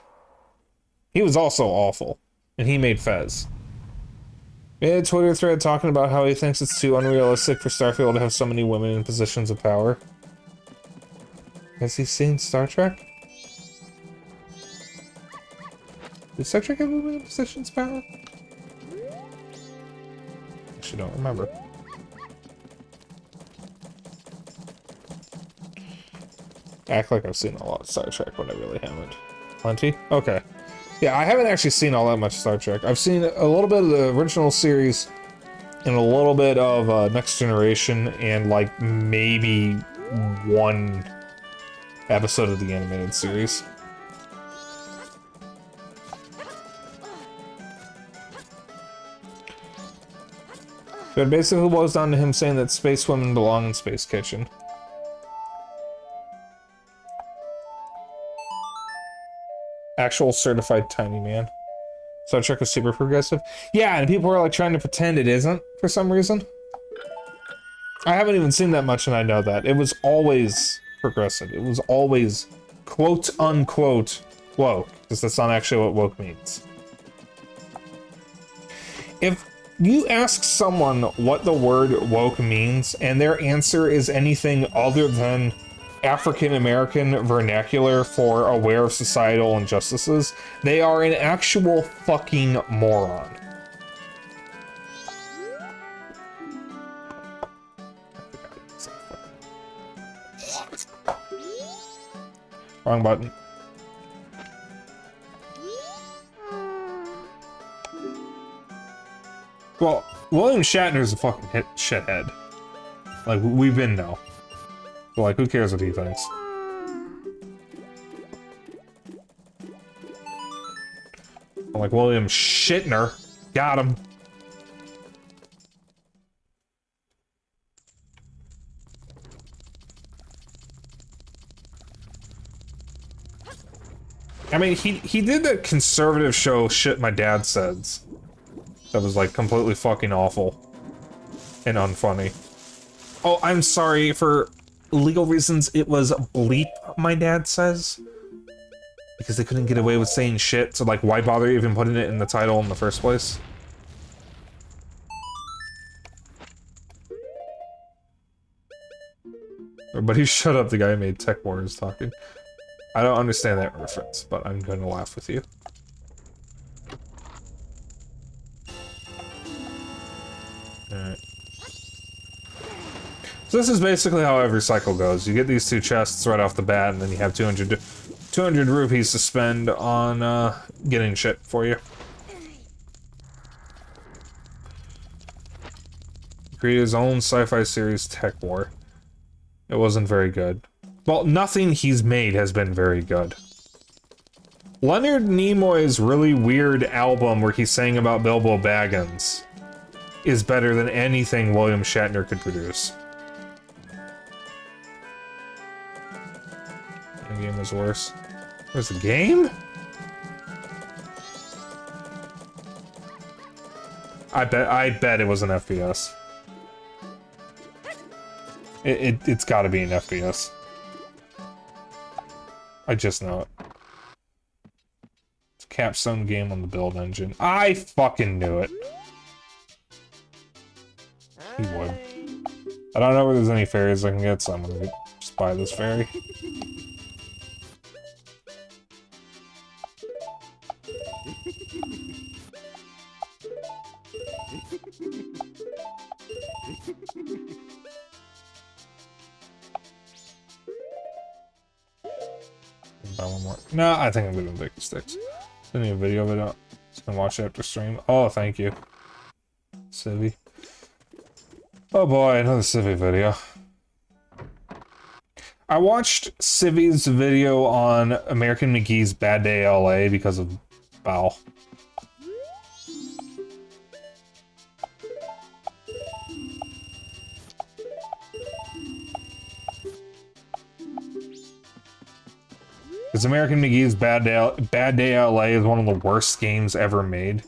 He was also awful. And he made Fez. He had a Twitter thread talking about how he thinks it's too unrealistic for Starfield to have so many women in positions of power. Has he seen Star Trek? Did Star Trek have women in positions of power? Actually, don't remember. Act like I've seen a lot of Star Trek when I really haven't. Plenty? Okay. Yeah, I haven't actually seen all that much Star Trek. I've seen a little bit of the original series and a little bit of Next Generation and like maybe one episode of the animated series. But it basically boils down to him saying that space women belong in Space Kitchen. Actual certified tiny man. Star Trek was super progressive. Yeah, and people are like trying to pretend it isn't for some reason. I haven't even seen that much and I know that. It was always progressive. It was always quote unquote woke. Because that's not actually what woke means. If you ask someone what the word woke means and their answer is anything other than African-American vernacular for aware of societal injustices, they are an actual fucking moron. Wrong button. Well, William Shatner's a fucking shithead. Like, we've been know. So, like, who cares what he thinks? I'm like, William Shatner. Got him. I mean, he did that conservative show Shit My Dad Says. That was, like, completely fucking awful. And unfunny. Oh, I'm sorry, for legal reasons, it was Bleep My Dad Says. Because they couldn't get away with saying shit, so, like, why bother even putting it in the title in the first place? Everybody shut up, the guy who made Tech War is talking. I don't understand that reference, but I'm going to laugh with you. Alright. So this is basically how every cycle goes. You get these 2 chests right off the bat, and then you have 200 rupees to spend on, getting shit for you. Created his own sci-fi series, Tech War. It wasn't very good. Well, nothing he's made has been very good. Leonard Nimoy's really weird album where he sang about Bilbo Baggins is better than anything William Shatner could produce. The game was worse. Where's the game? I bet it was an FPS. It's gotta be an FPS. I just know it. It's a capstone game on the build engine. I fucking knew it. He would. I don't know where there's any fairies I can get, so I'm gonna just buy this fairy. Buy one more. No, I think I'm gonna take the sticks. Send me a video of it. Just gonna watch it after stream. Oh, thank you. Civvy. Oh boy, another Civvy video. I watched Civvy's video on American McGee's Bad Day LA because of Bow. Because American McGee's Bad Day LA is one of the worst games ever made.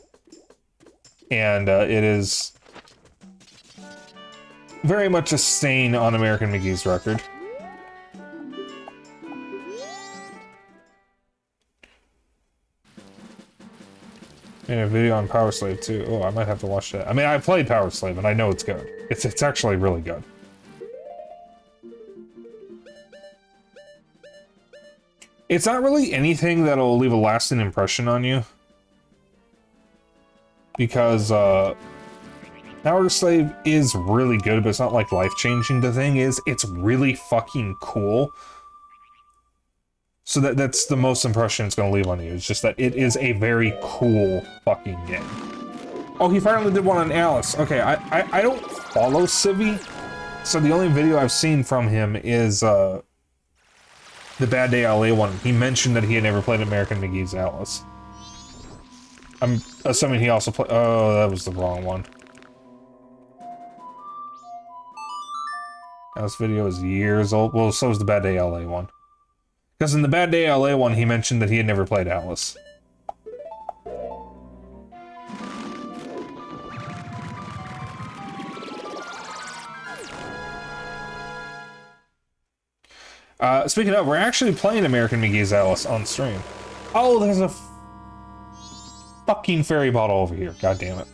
And it is very much a stain on American McGee's record. Made a video on Power Slave too. Oh, I might have to watch that. I mean, I played Power Slave and I know it's good. It's actually really good. It's not really anything that'll leave a lasting impression on you. Because, Power Slave is really good, but it's not, like, life-changing. The thing is, it's really fucking cool. So that's the most impression it's gonna leave on you. It's just that it is a very cool fucking game. Oh, he finally did one on Alice. Okay, I don't follow Civvy, so the only video I've seen from him is, the Bad Day LA one. He mentioned that he had never played American McGee's Alice. I'm assuming he also played... Oh, that was the wrong one. This video is years old. Well, so is the Bad Day LA one. Because in the Bad Day LA one, he mentioned that he had never played Alice. Speaking of, we're actually playing American McGee's Alice on stream. Oh, there's a fucking fairy bottle over here. God damn it.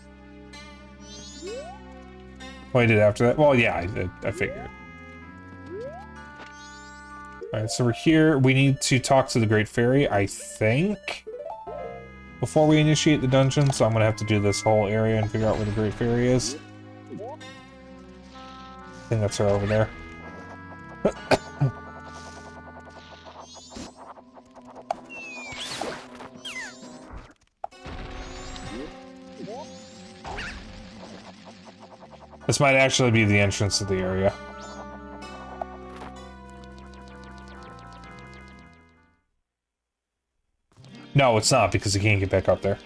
Waited after that? Well, yeah, I figured. Alright, so we're here. We need to talk to the Great Fairy, I think, before we initiate the dungeon, so I'm gonna have to do this whole area and figure out where the Great Fairy is. I think that's her over there. This might actually be the entrance to the area. No, it's not, because you can't get back up there.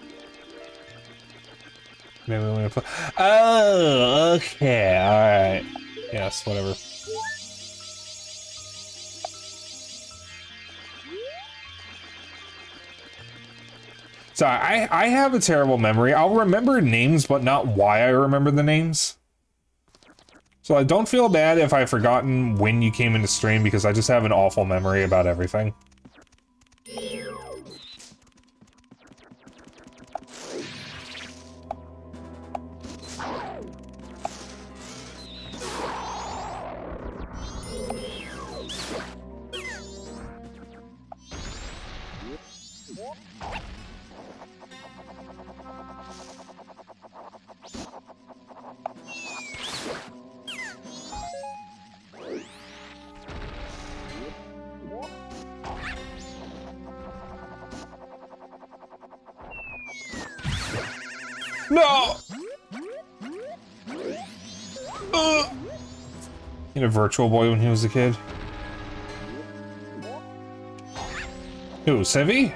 Maybe we want to play. Oh, okay, alright. Yes, whatever. Sorry, I have a terrible memory. I'll remember names, but not why I remember the names. So I don't feel bad if I've forgotten when you came into stream, because I just have an awful memory about everything. No! He had a Virtual Boy when he was a kid. Who, Civi?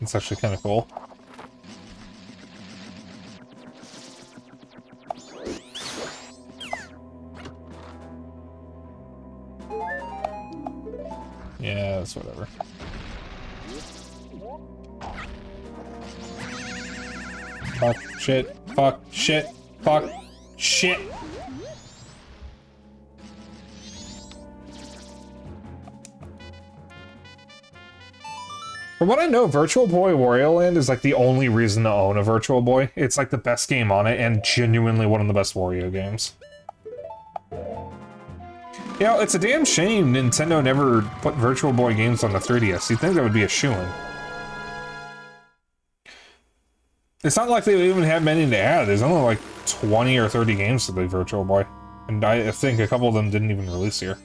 That's actually kind of cool. Yeah, that's whatever. Fuck, shit, fuck, shit, fuck, shit. From what I know, Virtual Boy Wario Land is like the only reason to own a Virtual Boy. It's like the best game on it and genuinely one of the best Wario games. You know, it's a damn shame Nintendo never put Virtual Boy games on the 3DS. You'd think that would be a shoo-in. It's not like they even have many to add. There's only like 20 or 30 games to the Virtual Boy. And I think a couple of them didn't even release here.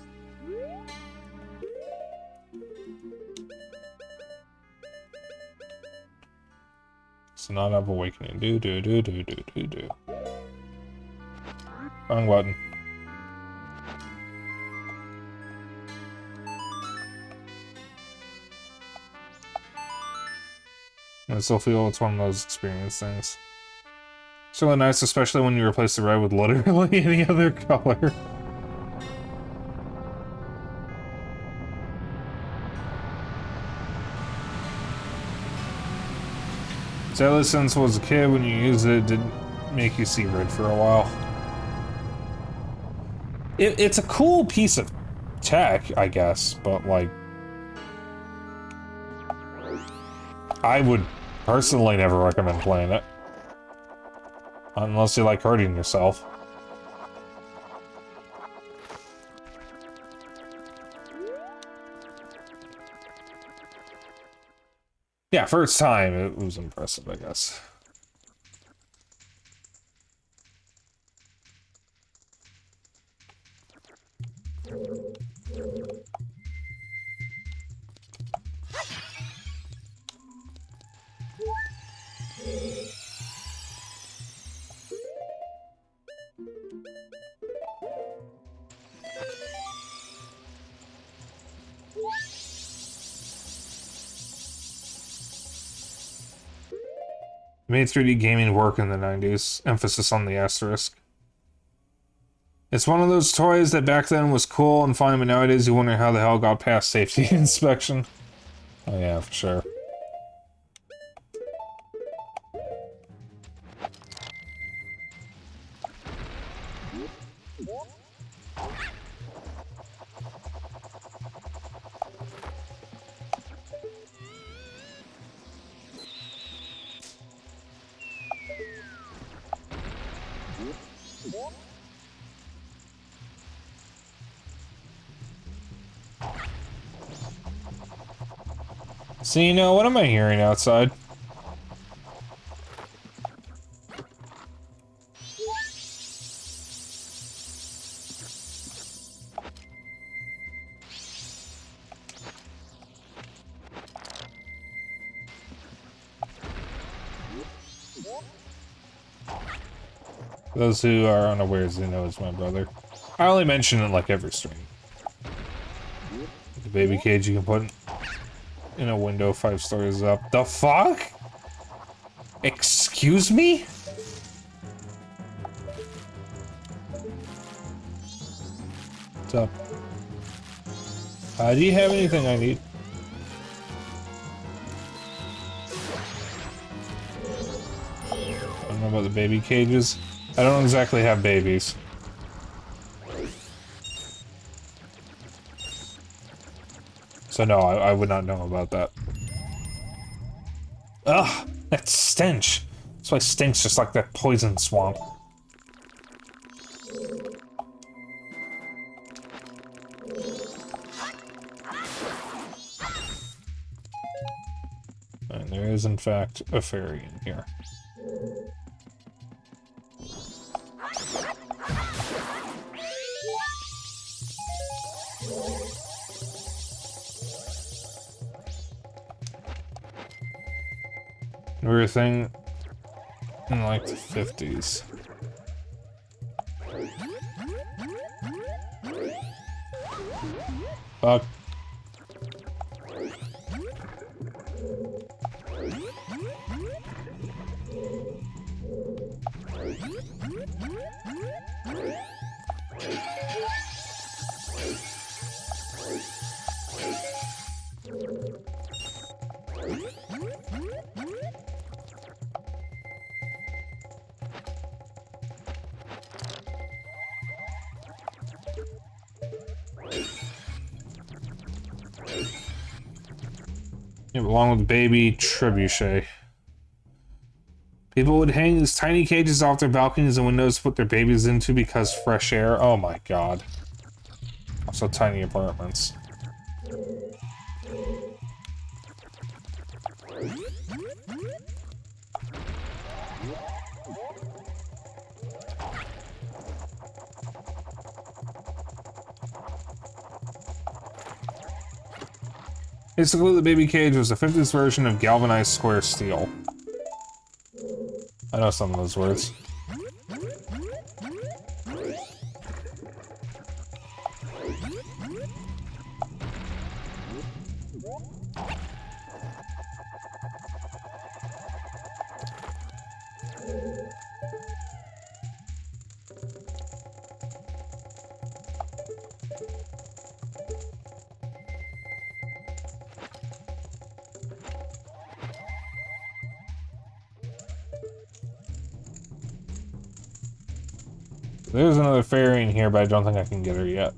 Sonata of Awakening. Do. Wrong button. I still feel it's one of those experience things. It's really nice, especially when you replace the red with literally any other color. Zelda since was a kid, when you used it, it didn't make you see red for a while. It's a cool piece of tech, I guess, but like... I would personally never recommend playing it. Unless you like hurting yourself. Yeah, first time, it was impressive, I guess. Made 3D gaming work in the 90s. Emphasis on the asterisk. It's one of those toys that back then was cool and fine, but nowadays you wonder how the hell it got past safety inspection. Oh yeah, for sure. So, you know, what am I hearing outside? Those who are unaware, Zeno is my brother. I only mention it like every stream. The baby cage you can put in a window 5 stories up. The fuck? Excuse me? What's up? Do you have anything I need? I don't know about the baby cages. I don't exactly have babies. So no, I would not know about that. Ugh, that stench. That's why it stinks just like that poison swamp. And there is in fact a fairy in here. Weird thing in like the 50s. Fuck. Along with baby trebuchet. People would hang these tiny cages off their balconies and windows to put their babies into because fresh air. Oh my god. Also tiny apartments. Basically, the baby cage was the 50s version of galvanized square steel. I know some of those words. There's another fairy in here, but I don't think I can get her yet.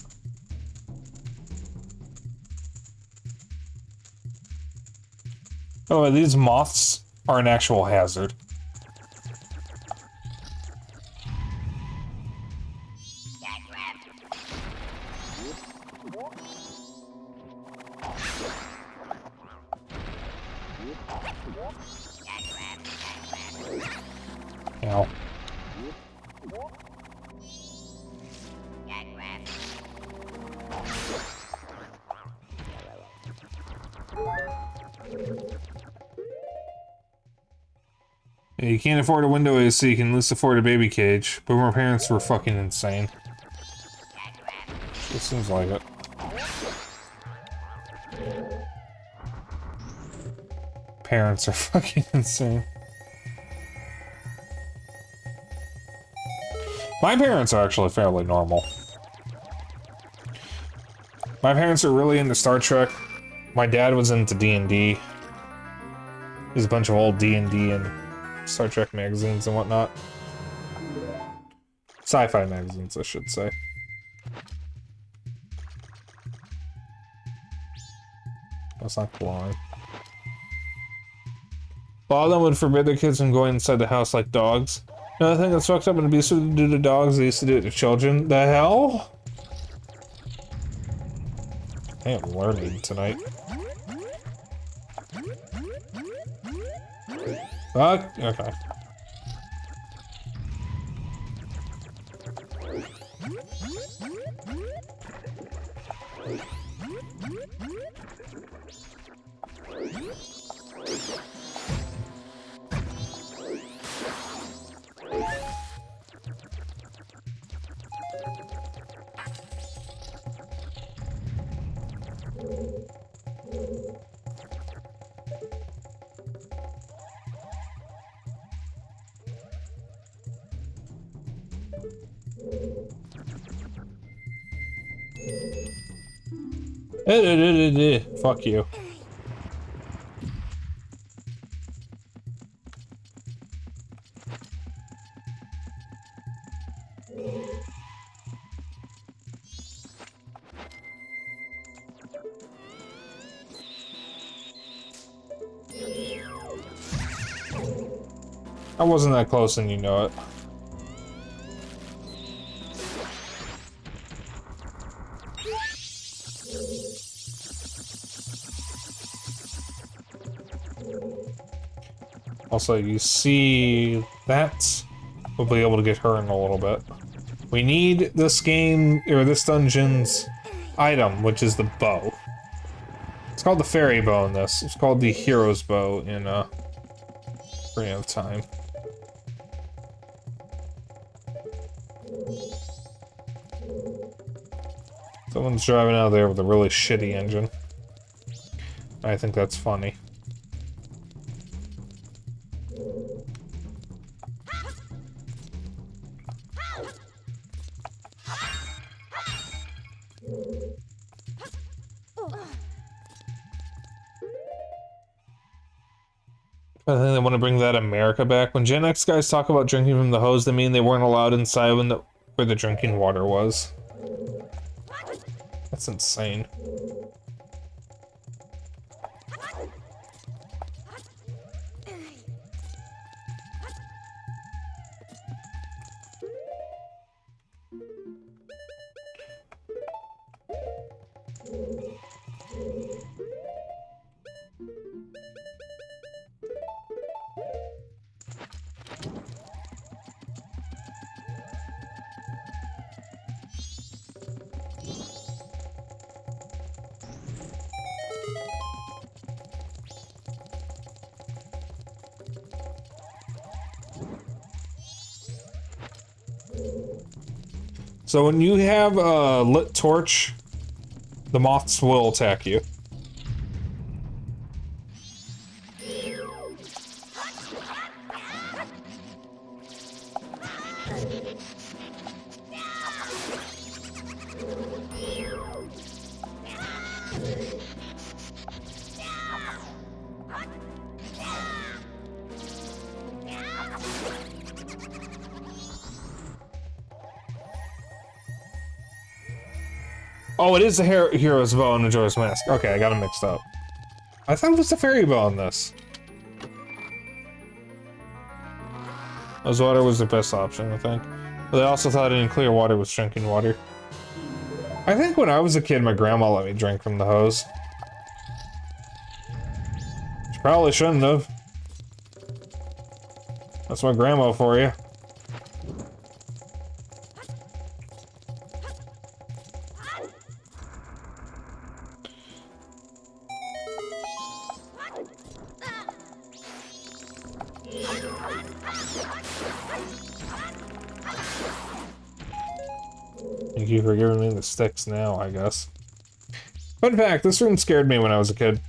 Oh, these moths are an actual hazard. Ow. Yeah, you can't afford a window AC, you can at least afford a baby cage. But my parents were fucking insane. It seems like it. Parents are fucking insane. My parents are actually fairly normal. My parents are really into Star Trek. My dad was into D&D. There's a bunch of old D&D and Star Trek magazines and whatnot. Sci-fi magazines, I should say. That's not glowing. A lot of them would forbid their kids from going inside the house like dogs. Another thing that's fucked up and abusive to do to dogs, they used to do it to children. The hell? I am learning tonight. Fuck? Okay. Fuck you. I wasn't that close and you know it. Also, you see that? We'll be able to get her in a little bit. We need this game, or this dungeon's item, which is the bow. It's called the fairy bow in this. It's called the hero's bow in Ocarina of Time. Someone's driving out there with a really shitty engine. I think that's funny. I think they want to bring that America back. When Gen X guys talk about drinking from the hose, they mean they weren't allowed inside where the drinking water was. That's insane. So when you have a lit torch, the moths will attack you. Oh, it is the hero's bow and Majora's Mask. Okay, I got them mixed up. I thought it was the fairy bow on this. Rose water was the best option, I think. But they also thought in clear water was drinking water. I think when I was a kid, my grandma let me drink from the hose. She probably shouldn't have. That's my grandma for you. Thank you for giving me the sticks now, I guess. Fun fact, this room scared me when I was a kid.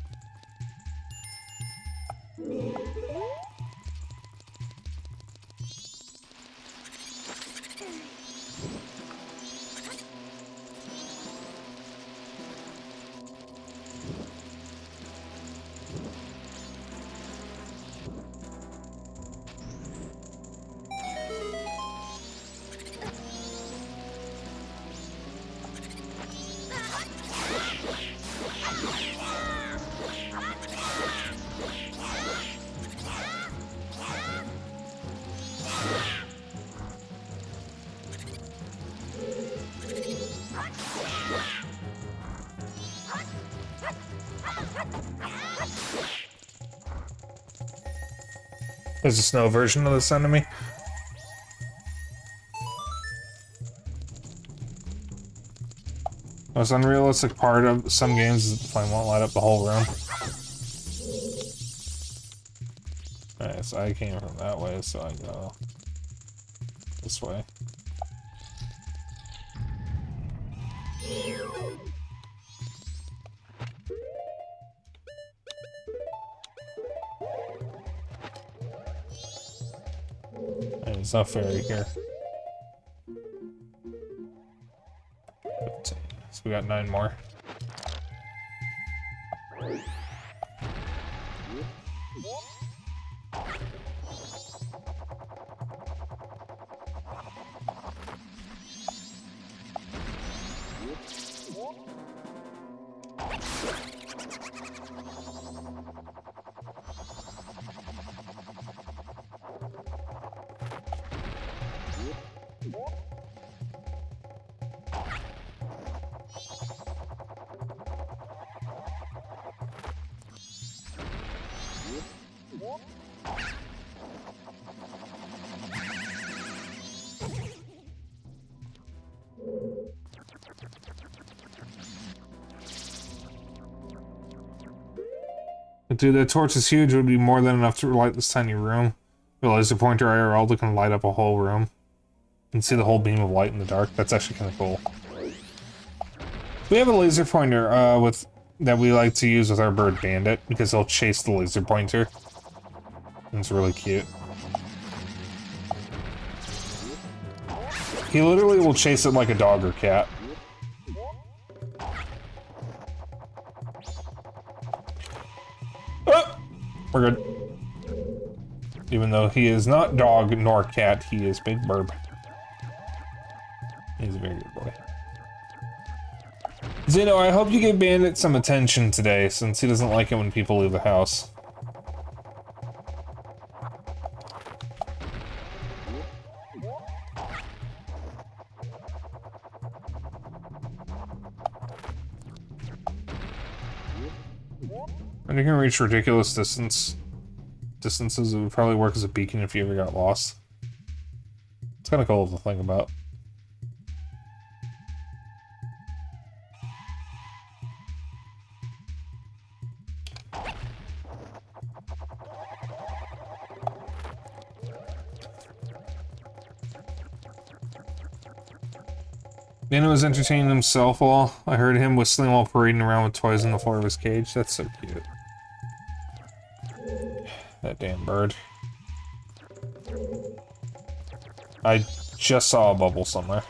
There's a snow version of this enemy. The most unrealistic part of some games is the flame won't light up the whole room. Alright, so I came from that way, so I go this way. There's no fairy here. 15. So we got 9 more. Dude, that torch is huge. It would be more than enough to light this tiny room. The laser pointer IRL that can light up a whole room. You can see the whole beam of light in the dark. That's actually kind of cool. We have a laser pointer that we like to use with our bird Bandit because he'll chase the laser pointer. And it's really cute. He literally will chase it like a dog or cat. We're good. Even though he is not dog nor cat, he is Big Burb. He's a very good boy. Zeno, I hope you give Bandit some attention today, since he doesn't like it when people leave the house. And you can reach ridiculous distances. It would probably work as a beacon if you ever got lost. It's kind of cool to think about. Nana was entertaining himself while I heard him whistling while parading around with toys on the floor of his cage. That's so cute. That damn bird. I just saw a bubble somewhere.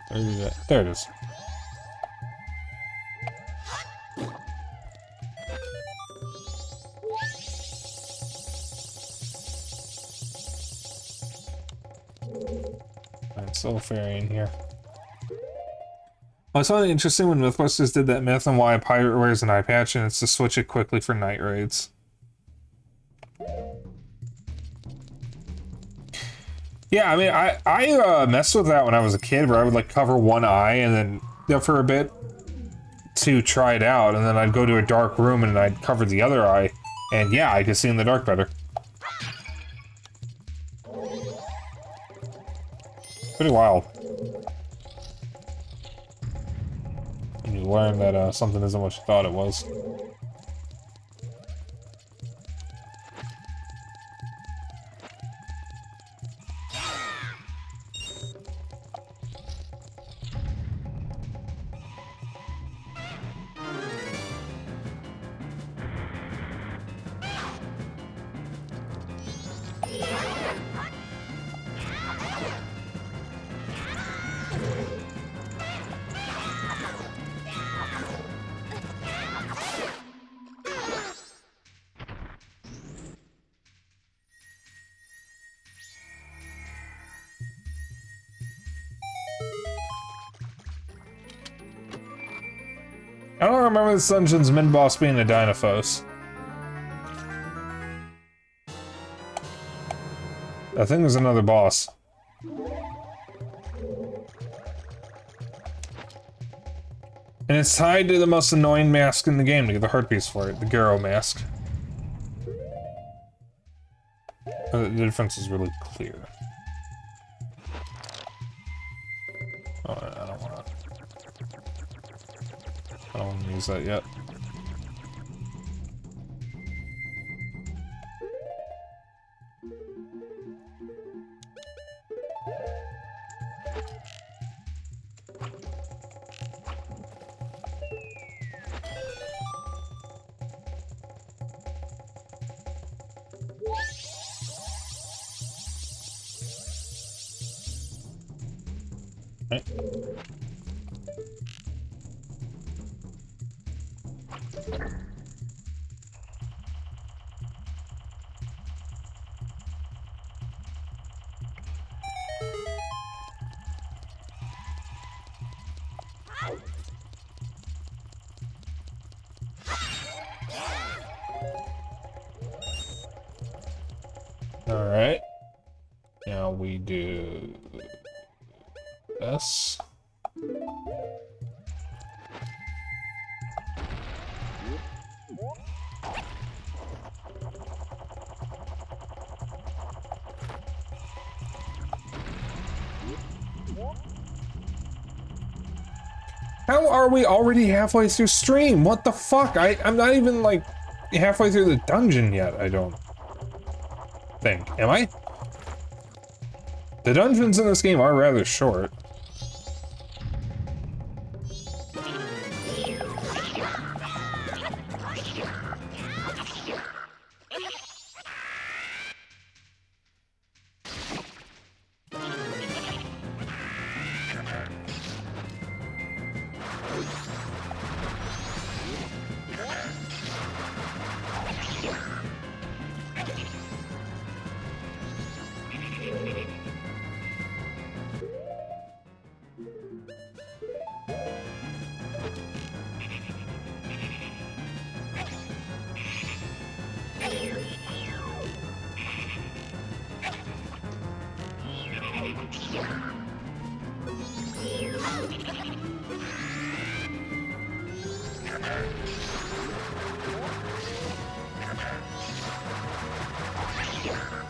Where is it? There it is. It's still a fairy in here. I saw it interesting when Mythbusters did that myth on why a pirate wears an eye patch, and it's to switch it quickly for night raids. Yeah, I mean, I messed with that when I was a kid, where I would like cover one eye and then for a bit to try it out, and then I'd go to a dark room and I'd cover the other eye, and yeah, I could see in the dark better. Pretty wild. And you learn that something isn't what you thought it was. I don't remember this dungeon's mid-boss being a Dynaphos. I think there's another boss. And it's tied to the most annoying mask in the game to get the heart piece for it, the Garo mask. The difference is really clear. Oh, I don't want to use that yet. Right. Alright. Now we do this. How are we already halfway through stream? What the fuck? I'm not even, like, halfway through the dungeon yet, I don't think. Am I? The dungeons in this game are rather short.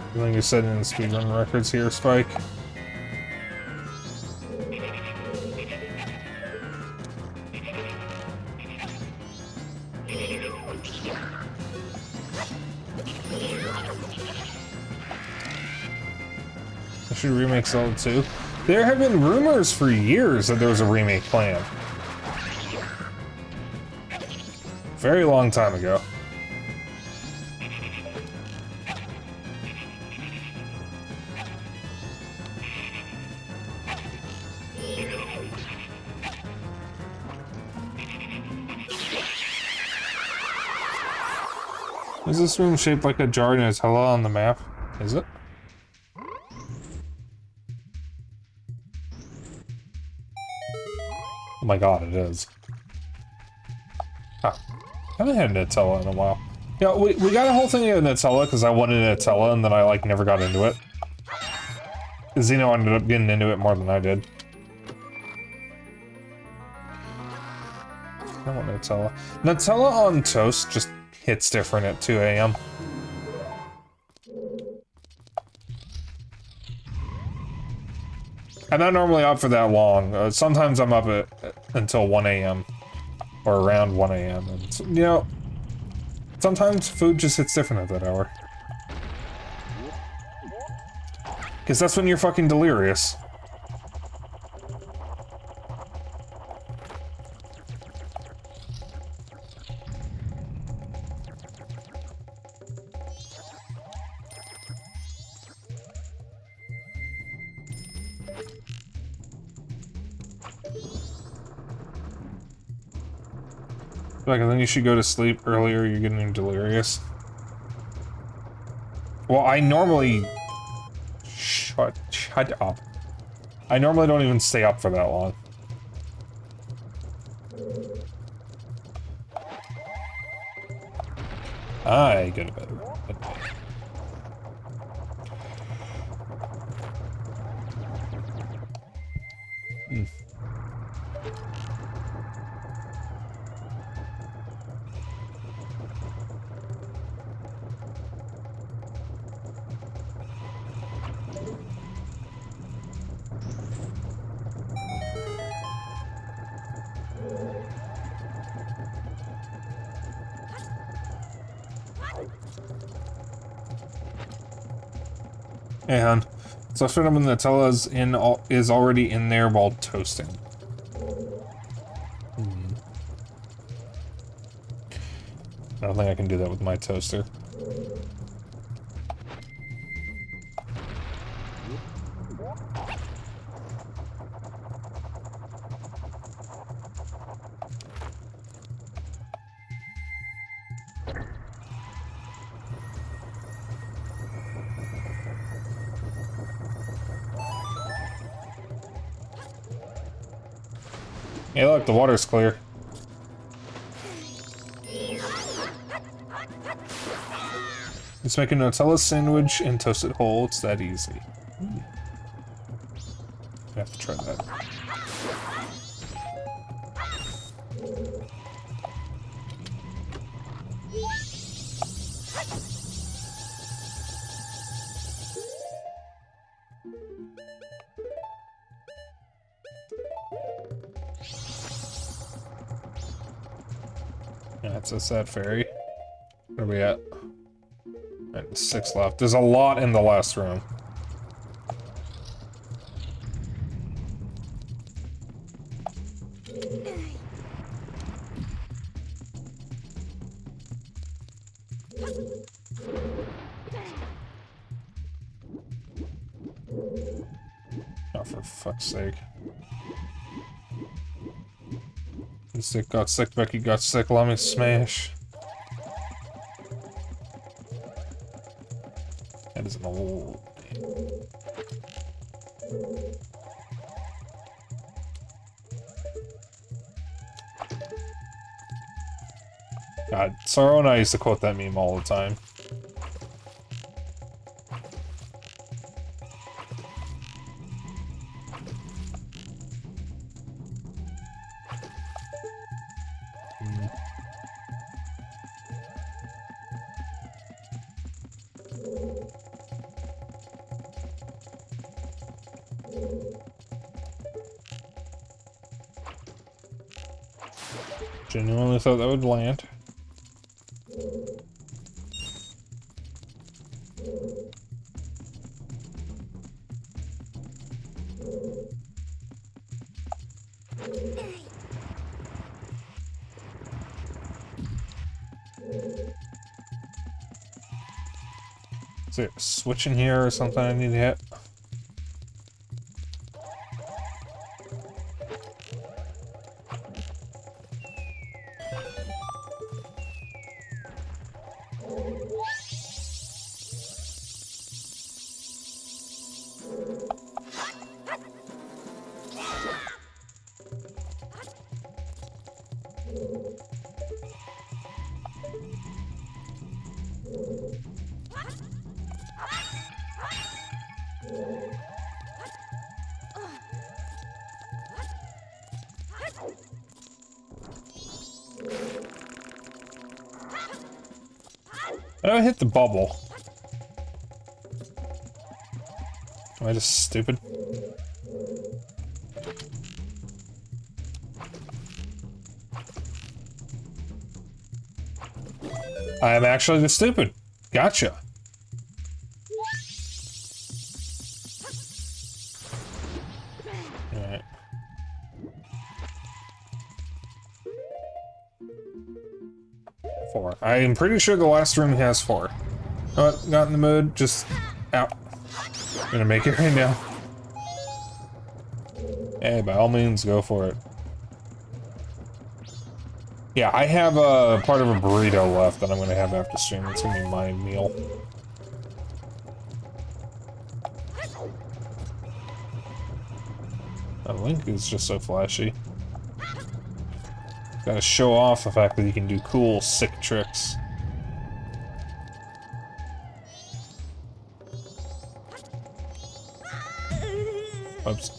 I think you're setting the speedrun records here, Spike. I should remake Zelda 2. There have been rumors for years that there was a remake planned. Very long time ago. Is this room shaped like a jar Nutella on the map? Is it? Oh my god, it is. Huh. I haven't had Nutella in a while. Yeah, we got a whole thing of Nutella because I wanted Nutella and then I, like, never got into it. Zeno ended up getting into it more than I did. I want Nutella. Nutella on toast just hits different at 2 a.m. I'm not normally up for that long. Sometimes I'm up until 1 a.m. or around 1 a.m. And, you know, sometimes food just hits different at that hour. Because that's when you're fucking delirious. Like, and then you should go to sleep earlier, you're getting delirious. Well, I normally... Shut up. I normally don't even stay up for that long. I go to bed at night. Hey, hon. So I showed him when the Nutella is already in there while toasting. I don't think I can do that with my toaster. Hey, look, the water's clear. Let's make a Nutella sandwich and toast it whole. It's that easy. I have to try that. Yeah, it's a sad fairy. Where are we at? Right, 6 left. There's a lot in the last room. Oh, for fuck's sake. Sick got sick, Becky got sick, let me smash. That is an old... God, Sorrow and I used to quote that meme all the time. Genuinely thought that would land. Is there a switch in here or something I need to hit? I hit the bubble. Am I just stupid? I am actually just stupid. Gotcha. Alright. Four. I am pretty sure the last room has 4. Oh, not in the mood. Just out. I'm gonna make it right now. Hey, by all means, go for it. Yeah, I have a part of a burrito left that I'm gonna have after stream. It's gonna be my meal. Link is just so flashy. Gotta show off the fact that you can do cool, sick tricks. Oops.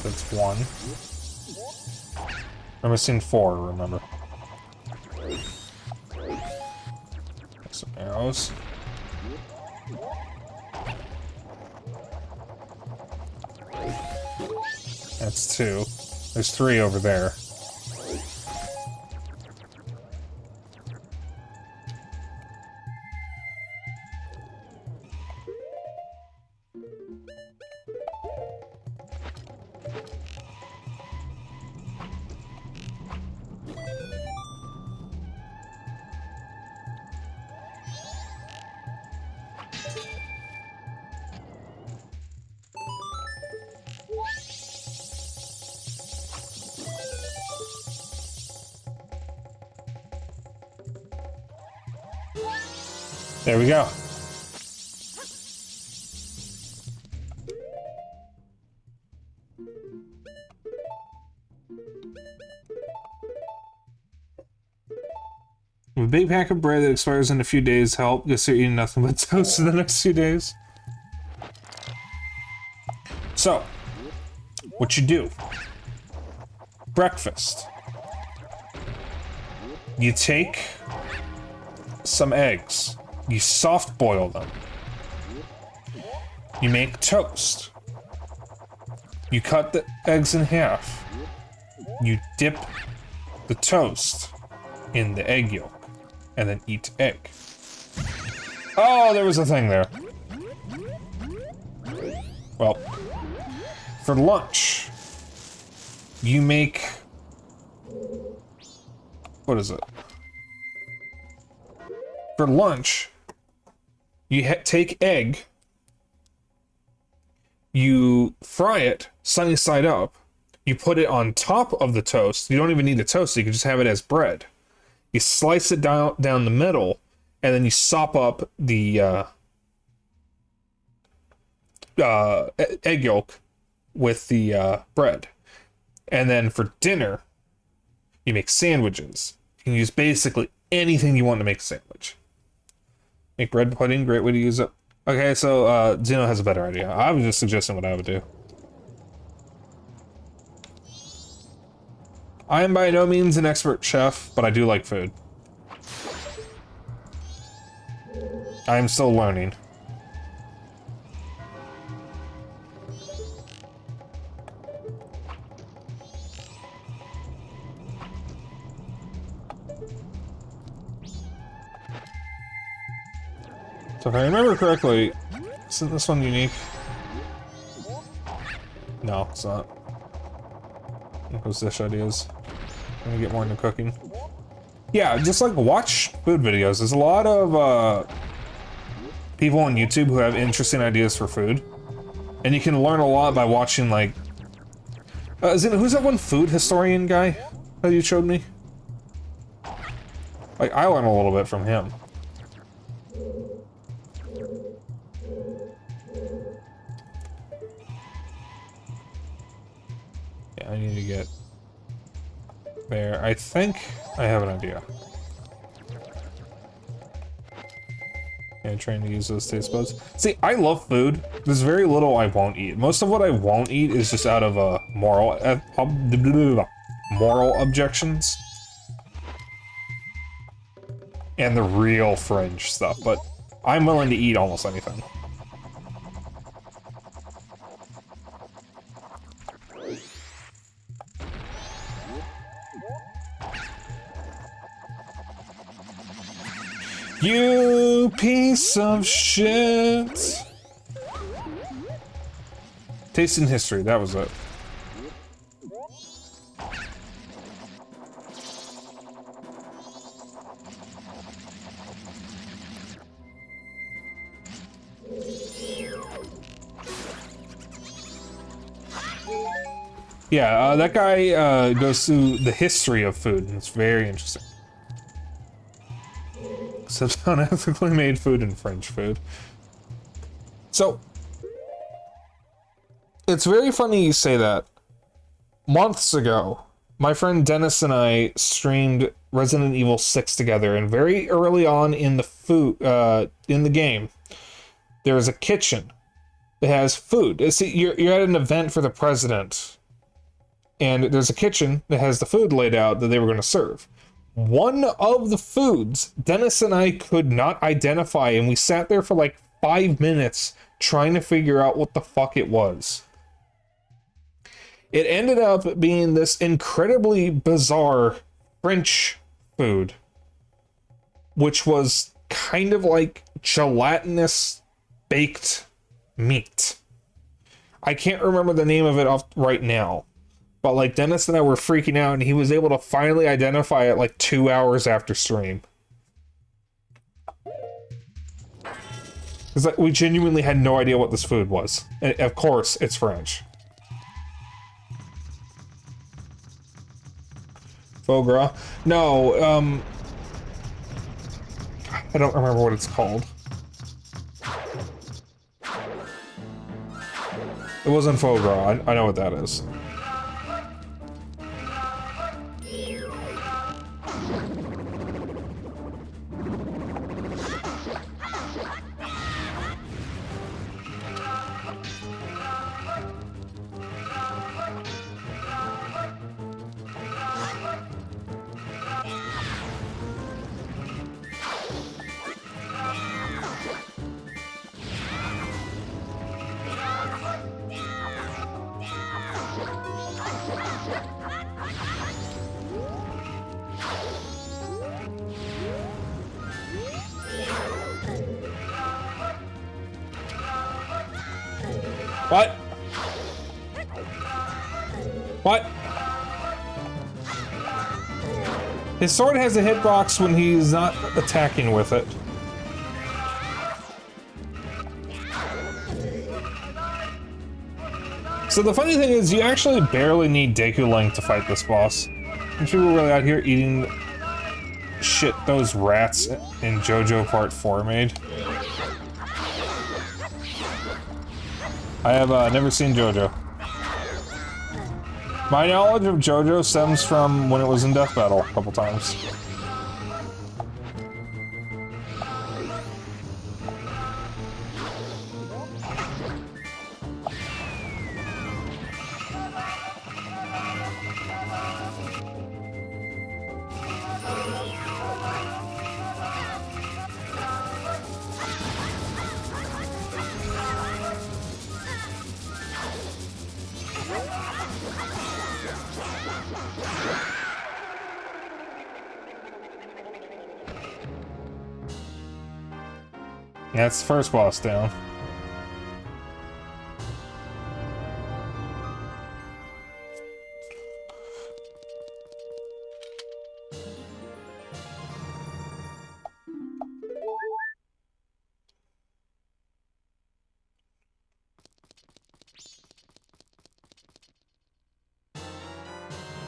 That's 1. I'm missing 4, remember. Some arrows. That's 2. There's 3 over there. There we go. A big pack of bread that expires in a few days help. Guess you're eating nothing but toast in the next few days. So, what you do? Breakfast. You take some eggs. You soft boil them. You make toast. You cut the eggs in half. You dip the toast in the egg yolk. And then eat egg. Oh, there was a thing there. Well, for lunch, you make... What is it? For lunch, you take egg, you fry it sunny side up, you put it on top of the toast. You don't even need the toast, you can just have it as bread. You slice it down the middle, and then you sop up the egg yolk with the bread. And then for dinner, you make sandwiches. You can use basically anything you want to make a sandwich. Make bread pudding, great way to use it. Okay, so Zeno has a better idea. I was just suggesting what I would do. I am by no means an expert chef, but I do like food. I am still learning. So if I remember correctly, isn't this one unique? No, it's not. Those dish ideas. I'm gonna get more into cooking. Yeah, just like watch food videos. There's a lot of people on YouTube who have interesting ideas for food, and you can learn a lot by watching like. Who's that one food historian guy that you showed me? Like I learned a little bit from him. Yeah, I need to get there. I think I have an idea. Yeah, trying to use those taste buds. See, I love food. There's very little I won't eat. Most of what I won't eat is just out of moral objections. And the real fringe stuff, but I'm willing to eat almost anything. You piece of shit! Taste in history, that was it. Yeah, that guy goes through the history of food, and it's very interesting. Except unethically made food and French food. So, it's very funny you say that. Months ago, my friend Dennis and I streamed Resident Evil 6 together, and very early on in the in the game, there's a kitchen that has food. See, you're at an event for the president, and there's a kitchen that has the food laid out that they were going to serve. One of the foods Dennis and I could not identify, and we sat there for like 5 minutes trying to figure out what the fuck it was. It ended up being this incredibly bizarre French food, which was kind of like gelatinous baked meat. I can't remember the name of it off right now. But like Dennis and I were freaking out, and he was able to finally identify it like 2 hours after stream. Because like, we genuinely had no idea what this food was. And of course, it's French. Foie gras? No, I don't remember what it's called. It wasn't foie gras. I know what that is. What? What? His sword has a hitbox when he's not attacking with it. So the funny thing is, you actually barely need Deku Link to fight this boss. And people are really out here eating shit those rats in JoJo Part 4 made. I have never seen JoJo. My knowledge of JoJo stems from when it was in Death Battle a couple times. That's the first boss down.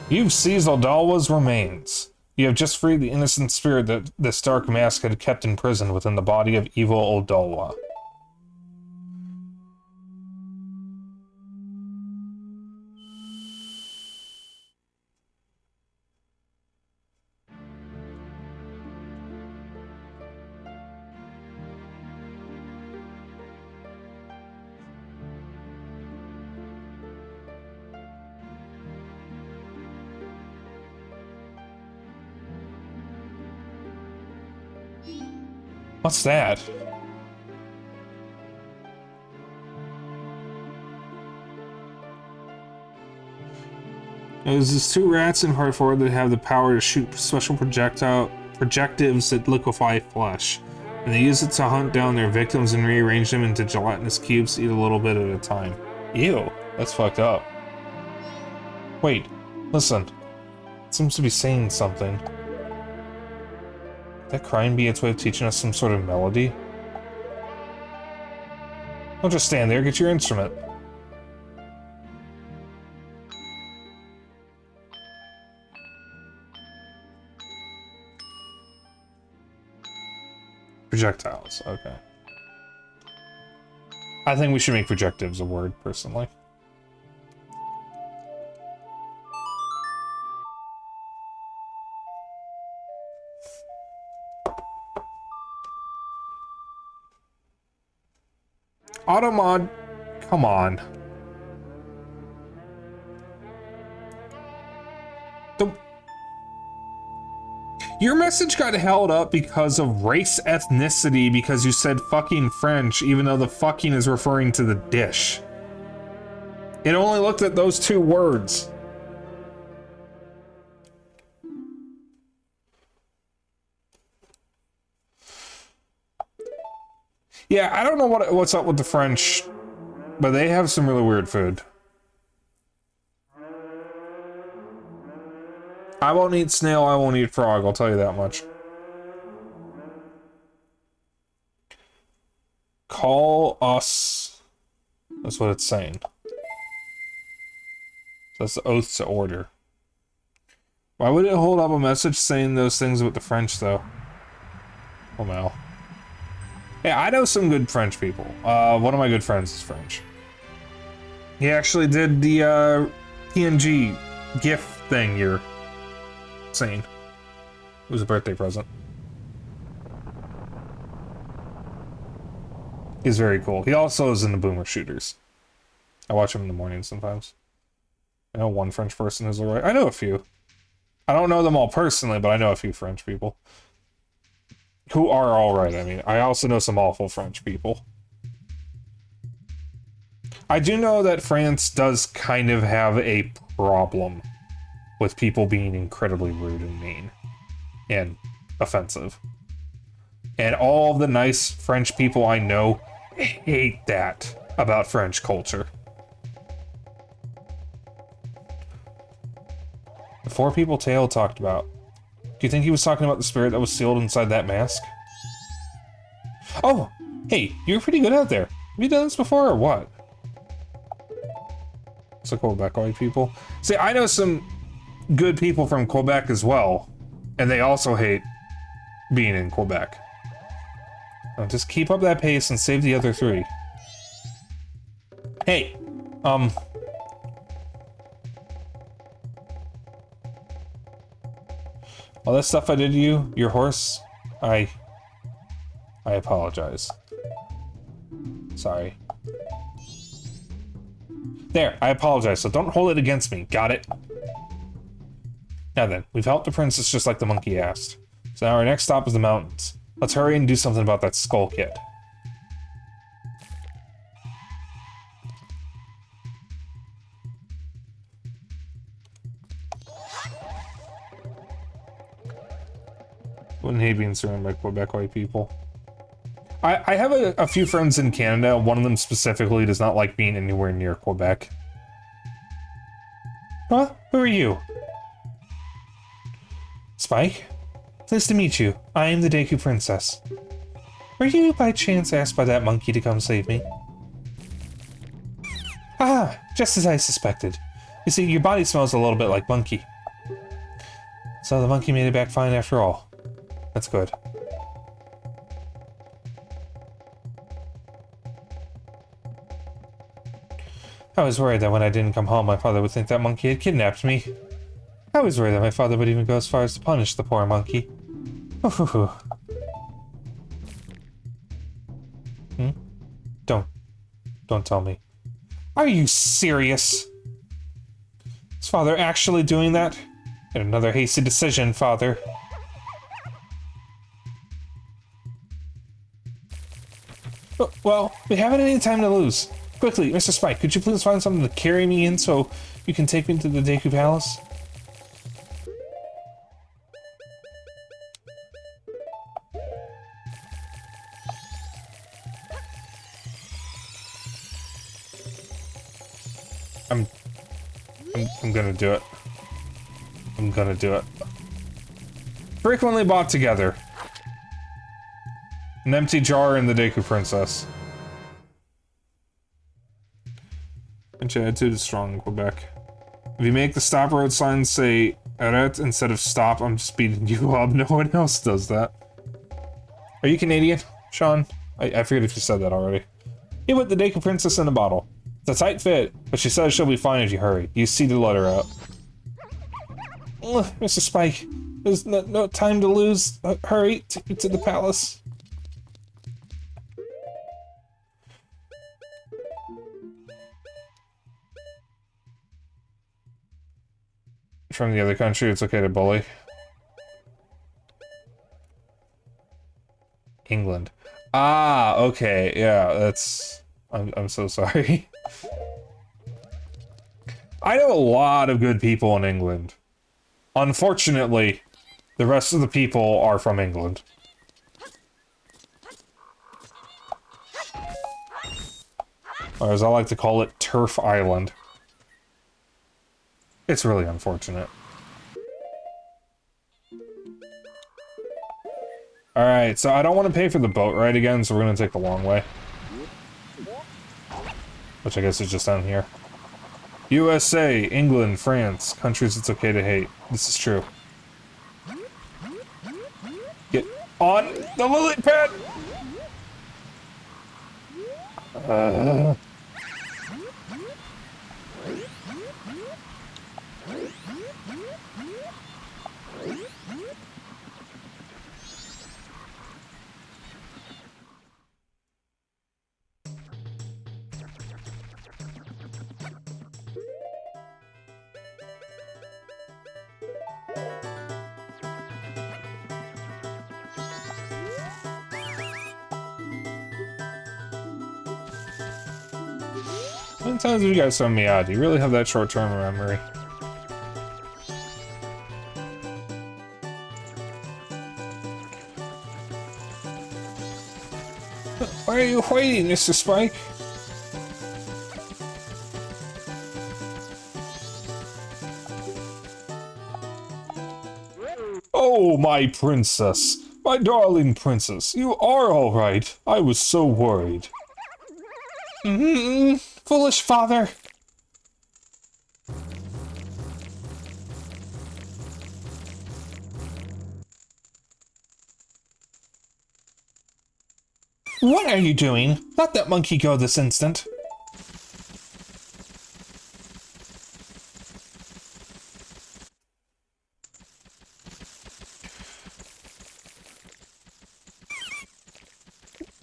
You've seized Aldalwa's remains. You have just freed the innocent spirit that this dark mask had kept imprisoned within the body of evil Aldalwa. What's that? There's these two rats in Part 4 that have the power to shoot special projectives that liquefy flesh. And they use it to hunt down their victims and rearrange them into gelatinous cubes to eat a little bit at a time. Ew, that's fucked up. Wait, listen. It seems to be saying something. That crying be its way of teaching us some sort of melody? Don't just stand there, get your instrument. Projectiles, okay. I think we should make projectives a word, personally. Automod, come on. Your message got held up because of race ethnicity because you said fucking French, even though the fucking is referring to the dish. It only looked at those two words. Yeah, I don't know what's up with the French, but they have some really weird food. I won't eat snail, I won't eat frog, I'll tell you that much. Call us. That's what it's saying. That's the oath to order. Why would it hold up a message saying those things about the French, though? Oh, Mal. Yeah, I know some good French people. One of my good friends is French. He actually did the PNG GIF thing you're saying. It was a birthday present. He's very cool. He also is in the boomer shooters. I watch him in the morning sometimes. I know one French person who's alright. I know a few. I don't know them all personally, but I know a few French people. Who are alright, I mean. I also know some awful French people. I do know that France does kind of have a problem with people being incredibly rude and mean. And offensive. And all the nice French people I know hate that about French culture. The 4 people Tail talked about. Do you think he was talking about the spirit that was sealed inside that mask? Oh, hey, you were pretty good out there. Have you done this before or what? It's like Quebec white people. See, I know some good people from Quebec as well, and they also hate being in Quebec. Now just keep up that pace and save the other 3. Hey, all that stuff I did to you, your horse, I apologize. Sorry. There, I apologize, so don't hold it against me, got it? Now then, we've helped the princess just like the monkey asked. So now our next stop is the mountains. Let's hurry and do something about that skull kid. Wouldn't hate being surrounded by Quebec white people. I have a few friends in Canada. One of them specifically does not like being anywhere near Quebec. Huh? Who are you? Spike? Pleased to meet you. I am the Deku Princess. Were you by chance asked by that monkey to come save me? Ah, just as I suspected. You see, your body smells a little bit like monkey. So the monkey made it back fine after all. That's good. I was worried that when I didn't come home, my father would think that monkey had kidnapped me. I was worried that my father would even go as far as to punish the poor monkey. Hmm? Don't tell me. Are you serious? Is father actually doing that? And another hasty decision, father. Well, we haven't any time to lose. Quickly, Mr. Spike, could you please find something to carry me in so you can take me to the Deku Palace? I'm gonna do it. I'm gonna do it. Frequently bought together. An empty jar and the Deku Princess. And attitude is strong in Quebec. If you make the stop road sign say arrête instead of stop, I'm just beating you up. No one else does that. Are you Canadian, Sean? I forget if you said that already. You put the Deku Princess in a bottle. It's a tight fit, but she says she'll be fine if you hurry. You see to let her out. Ugh, Mr. Spike, there's no time to lose. Hurry, take me to the palace. From the other country, it's okay to bully. England. Ah, okay, yeah, that's... I'm so sorry. I know a lot of good people in England. Unfortunately, the rest of the people are from England. Or as I like to call it, Turf Island. It's really unfortunate. Alright, so I don't want to pay for the boat ride again, so we're going to take the long way. Which I guess is just down here. USA, England, France, countries it's okay to hate. This is true. Get on the lily pad! many times have you guys thrown me out? Do you really have that short-term memory? Why are you waiting, Mr. Spike? Oh, my princess. My darling princess. You are all right. I was so worried. Foolish father. What are you doing? Let that monkey go this instant.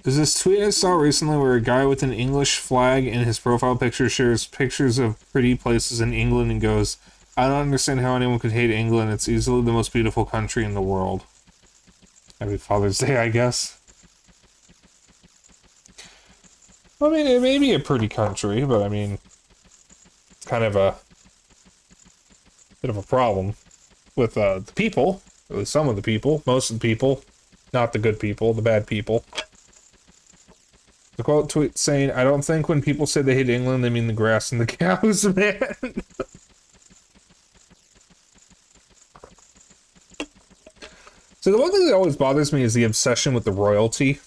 There's this tweet I saw recently where a guy with an English flag in his profile picture shares pictures of pretty places in England and goes, I don't understand how anyone could hate England. It's easily the most beautiful country in the world. Happy Father's Day, I guess. I mean, it may be a pretty country, but I mean, it's kind of a bit of a problem with the people. At least some of the people. Most of the people. Not the good people, the bad people. The quote tweet saying, I don't think when people say they hate England, they mean the grass and the cows, man. So the one thing that always bothers me is the obsession with the royalty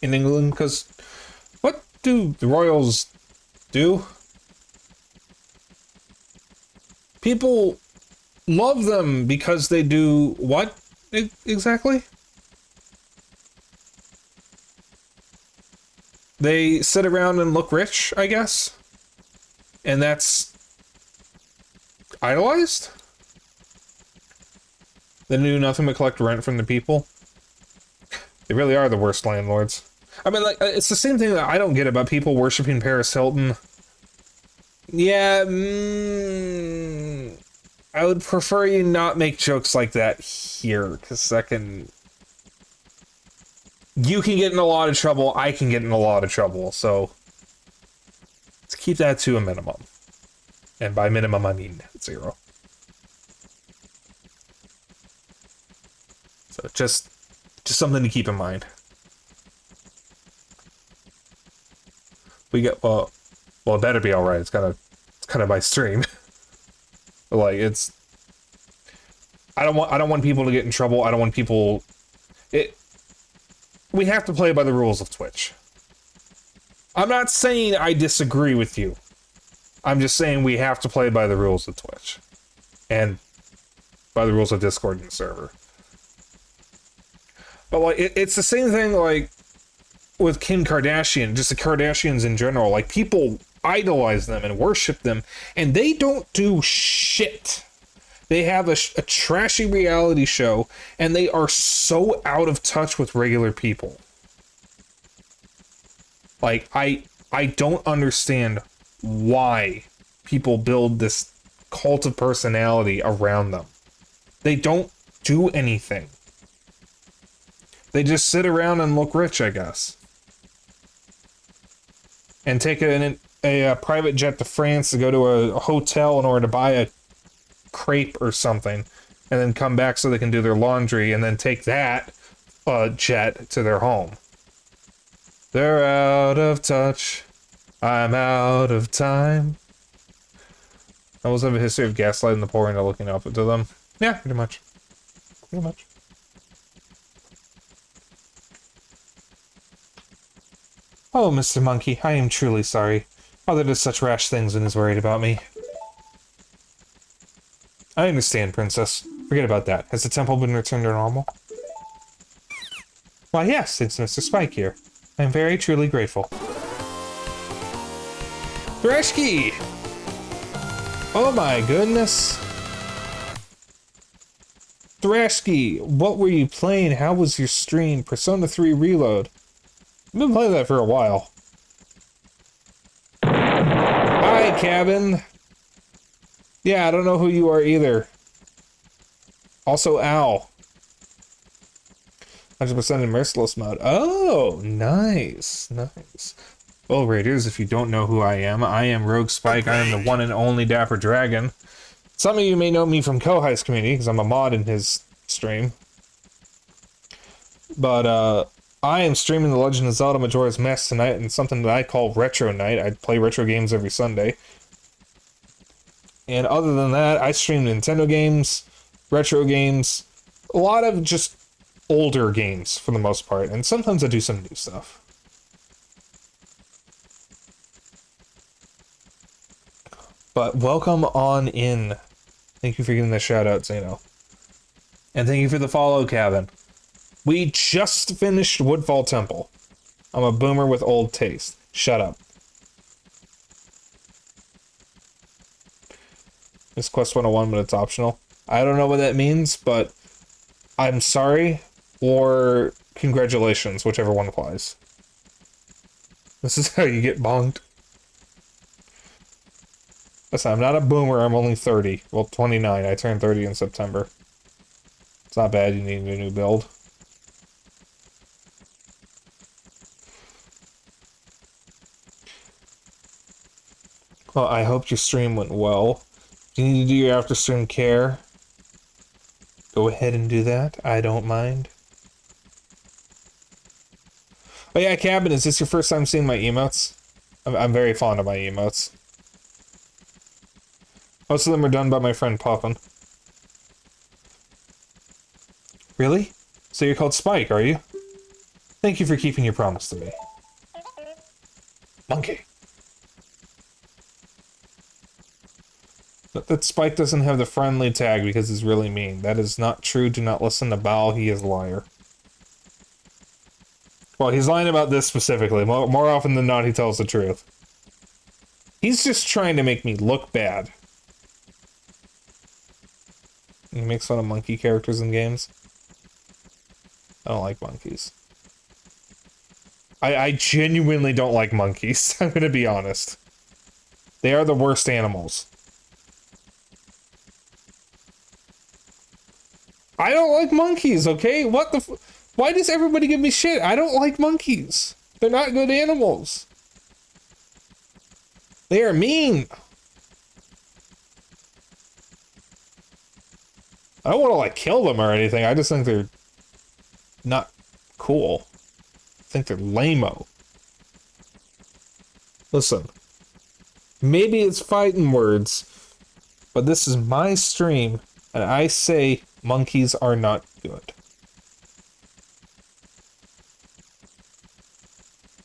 in England, because what do the royals do? People love them because they do what exactly? They sit around and look rich, I guess. And that's idolized? They do nothing but collect rent from the people. They really are the worst landlords. I mean, like, it's the same thing that I don't get about people worshiping Paris Hilton. Yeah, I would prefer you not make jokes like that here, because that can... You can get in a lot of trouble, I can get in a lot of trouble, so... Let's keep that to a minimum. And by minimum, I mean 0. So just something to keep in mind. We get, well, it better be alright, it's kind of my stream. Like, it's... I don't want people to get in trouble, I don't want people... We have to play by the rules of Twitch. I'm not saying I disagree with you. I'm just saying we have to play by the rules of Twitch. And by the rules of Discord and the server. But, like, it's the same thing, like, with Kim Kardashian, just the Kardashians in general. Like, people idolize them and worship them, and they don't do shit. They have a trashy reality show, and they are so out of touch with regular people. Like, I don't understand why people build this cult of personality around them. They don't do anything. They just sit around and look rich, I guess. And take a private jet to France to go to a hotel in order to buy a crepe or something, and then come back so they can do their laundry, and then take that jet to their home. They're out of touch. I'm out of time. I also have a history of gaslighting the poor into looking up to them. Yeah, pretty much. Pretty much. Oh, Mr. Monkey, I am truly sorry. Father does such rash things when he's worried about me. I understand, Princess. Forget about that. Has the temple been returned to normal? Why, yes, it's Mr. Spike here. I'm very truly grateful. Threshkey! Oh my goodness. Threshkey, what were you playing? How was your stream? Persona 3 Reload. I've been playing that for a while. Hi, Cabin. Yeah, I don't know who you are either. Also, Ow. 100% in merciless mode. Oh, nice. Nice. Well, Raiders, if you don't know who I am RogueSpyke. I am the one and only Dapper Dragon. Some of you may know me from Kohai's community, because I'm a mod in his stream. But, I am streaming the Legend of Zelda Majora's Mask tonight in something that I call Retro Night. I play retro games every Sunday. And other than that, I stream Nintendo games, retro games, a lot of just older games for the most part, and sometimes I do some new stuff. But welcome on in. Thank you for giving the shout out, Zeno. And thank you for the follow, Cabin. We just finished Woodfall Temple. I'm a boomer with old taste. Shut up. It's Quest 101, but it's optional. I don't know what that means, but I'm sorry or congratulations, whichever one applies. This is how you get bonked. Listen, I'm not a boomer, I'm only 30. Well, 29. I turned 30 in September. It's not bad, you need a new build. Well, I hope your stream went well. If you need to do your after-stream care, go ahead and do that. I don't mind. Oh yeah, Cabin, is this your first time seeing my emotes? I'm very fond of my emotes. Most of them are done by my friend Poppin. Really? So you're called Spike, are you? Thank you for keeping your promise to me. Monkey. That Spike doesn't have the friendly tag because he's really mean. That is not true. Do not listen to Bao. He is a liar. Well, he's lying about this specifically. More often than not, he tells the truth. He's just trying to make me look bad. He makes fun of monkey characters in games. I don't like monkeys. I genuinely don't like monkeys. I'm gonna be honest. They are the worst animals. I don't like monkeys, okay? What the why does everybody give me shit? I don't like monkeys. They're not good animals. They are mean. I don't want to, like, kill them or anything. I just think they're not cool. I think they're lame-o. Listen. Maybe it's fighting words, but this is my stream, and I say monkeys are not good.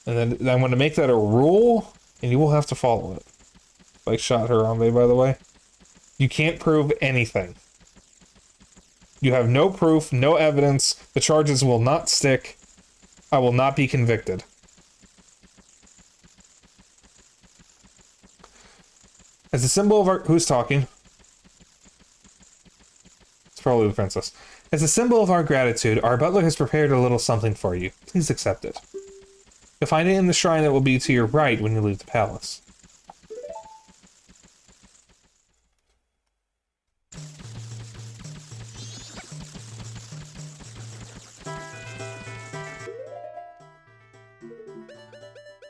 And then I'm going to make that a rule, and you will have to follow it. Like shot Harambe, by the way. You can't prove anything. You have no proof, no evidence. The charges will not stick. I will not be convicted. As a symbol of our... Who's talking? It's probably the princess. As a symbol of our gratitude, our butler has prepared a little something for you. Please accept it. You'll find it in the shrine that will be to your right when you leave the palace.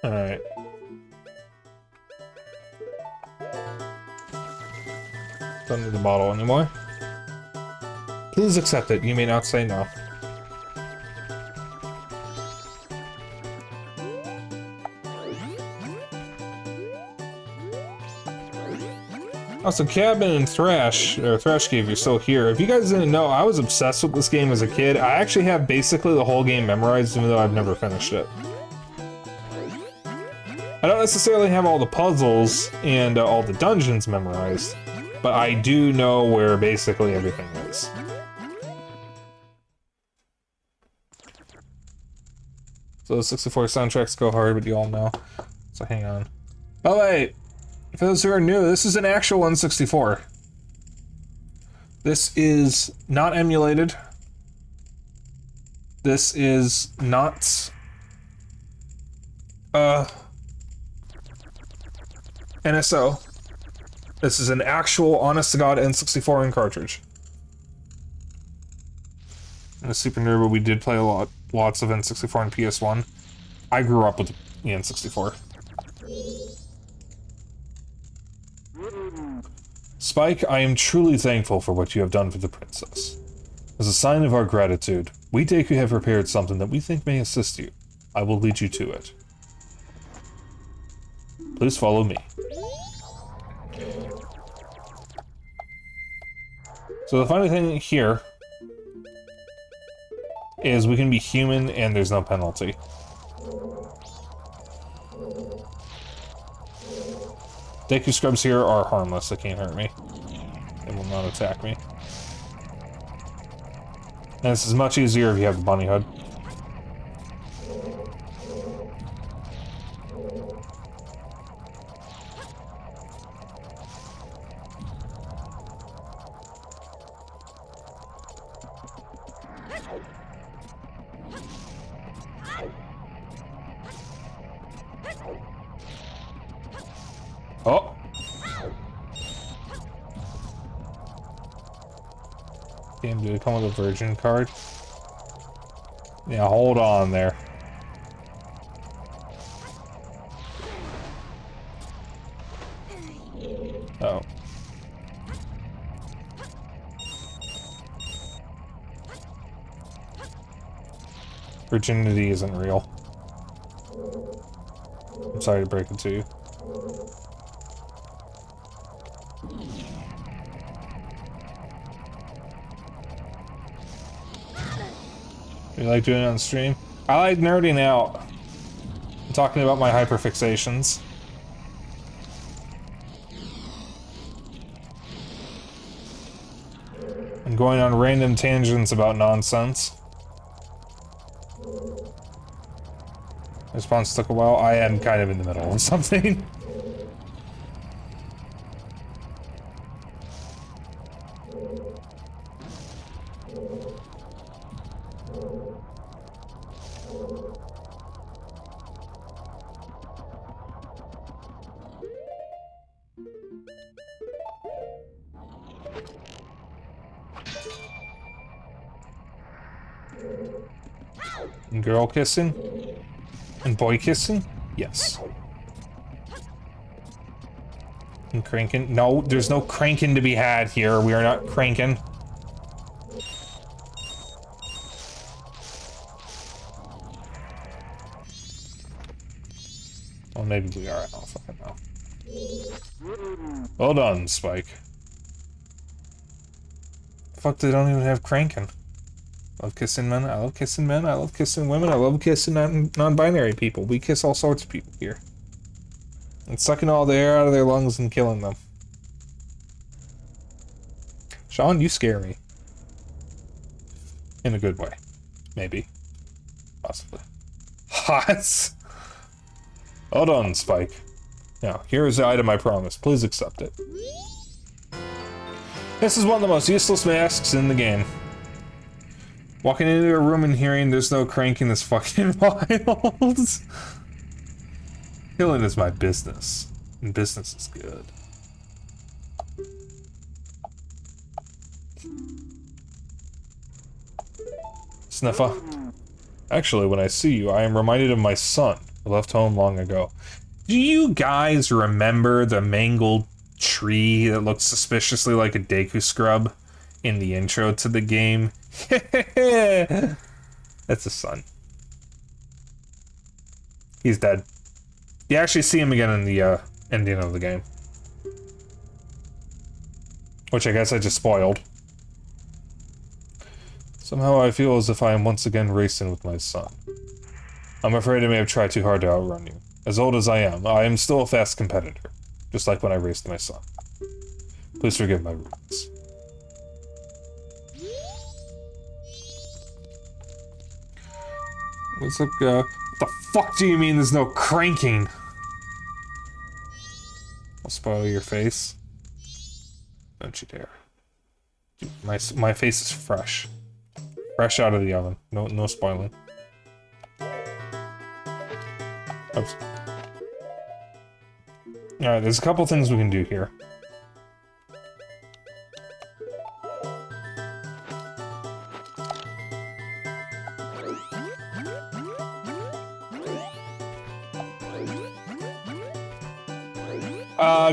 Alright. Don't need the bottle anymore. Please accept it. You may not say no. Also, Cabin and Thrash, or Thrash Cave, you're still here. If you guys didn't know, I was obsessed with this game as a kid. I actually have basically the whole game memorized, even though I've never finished it. I don't necessarily have all the puzzles and all the dungeons memorized, but I do know where basically everything is. So the 64 soundtracks go hard, but you all know. So hang on. Oh wait! For those who are new, this is an actual N64. This is not emulated. This is not... NSO. This is an actual, honest-to-God N64 in cartridge. In a Super Nerd, we did play lots of N64 and PS1. I grew up with the N64. Spike, I am truly thankful for what you have done for the princess. As a sign of our gratitude, we Deku have prepared something that we think may assist you. I will lead you to it. Please follow me. So the funny thing here is we can be human and there's no penalty. Deku scrubs here are harmless, they can't hurt me. They will not attack me. And this is much easier if you have the bunny hood. Oh! Damn, did it come with a virgin card? Yeah, hold on there. Oh. Virginity isn't real. I'm sorry to break it to you. You like doing it on stream? I like nerding out. I'm talking about my hyperfixations. I'm going on random tangents about nonsense. Response took a while. I am kind of in the middle of something. And girl kissing? And boy kissing? Yes. And cranking? No, there's no cranking to be had here. We are not cranking. Well, maybe we are. I don't fucking know. Well done, Spike. Fuck, they don't even have cranking. Love kissing men, I love kissing men, I love kissing women, I love kissing non-binary people. We kiss all sorts of people here. And sucking all the air out of their lungs and killing them. Sean, you scare me. In a good way. Maybe. Possibly. Hot! Hold on, Spike. Now, here is the item I promised. Please accept it. This is one of the most useless masks in the game. Walking into a room and hearing there's no cranking is fucking wild. Killing is my business. And business is good. Sniffer. Actually, when I see you, I am reminded of my son, who left home long ago. Do you guys remember the mangled tree that looks suspiciously like a Deku scrub in the intro to the game? That's his son. He's dead. You actually see him again in the ending of the game. Which I guess I just spoiled. Somehow I feel as if I am once again racing with my son. I'm afraid I may have tried too hard to outrun you. As old as I am still a fast competitor. Just like when I raced my son. Please forgive my rudeness. What's up, what the fuck do you mean there's no cranking? I'll spoil your face. Don't you dare. Dude, my face is fresh. Fresh out of the oven. No spoiling. Oops. Alright, there's a couple things we can do here.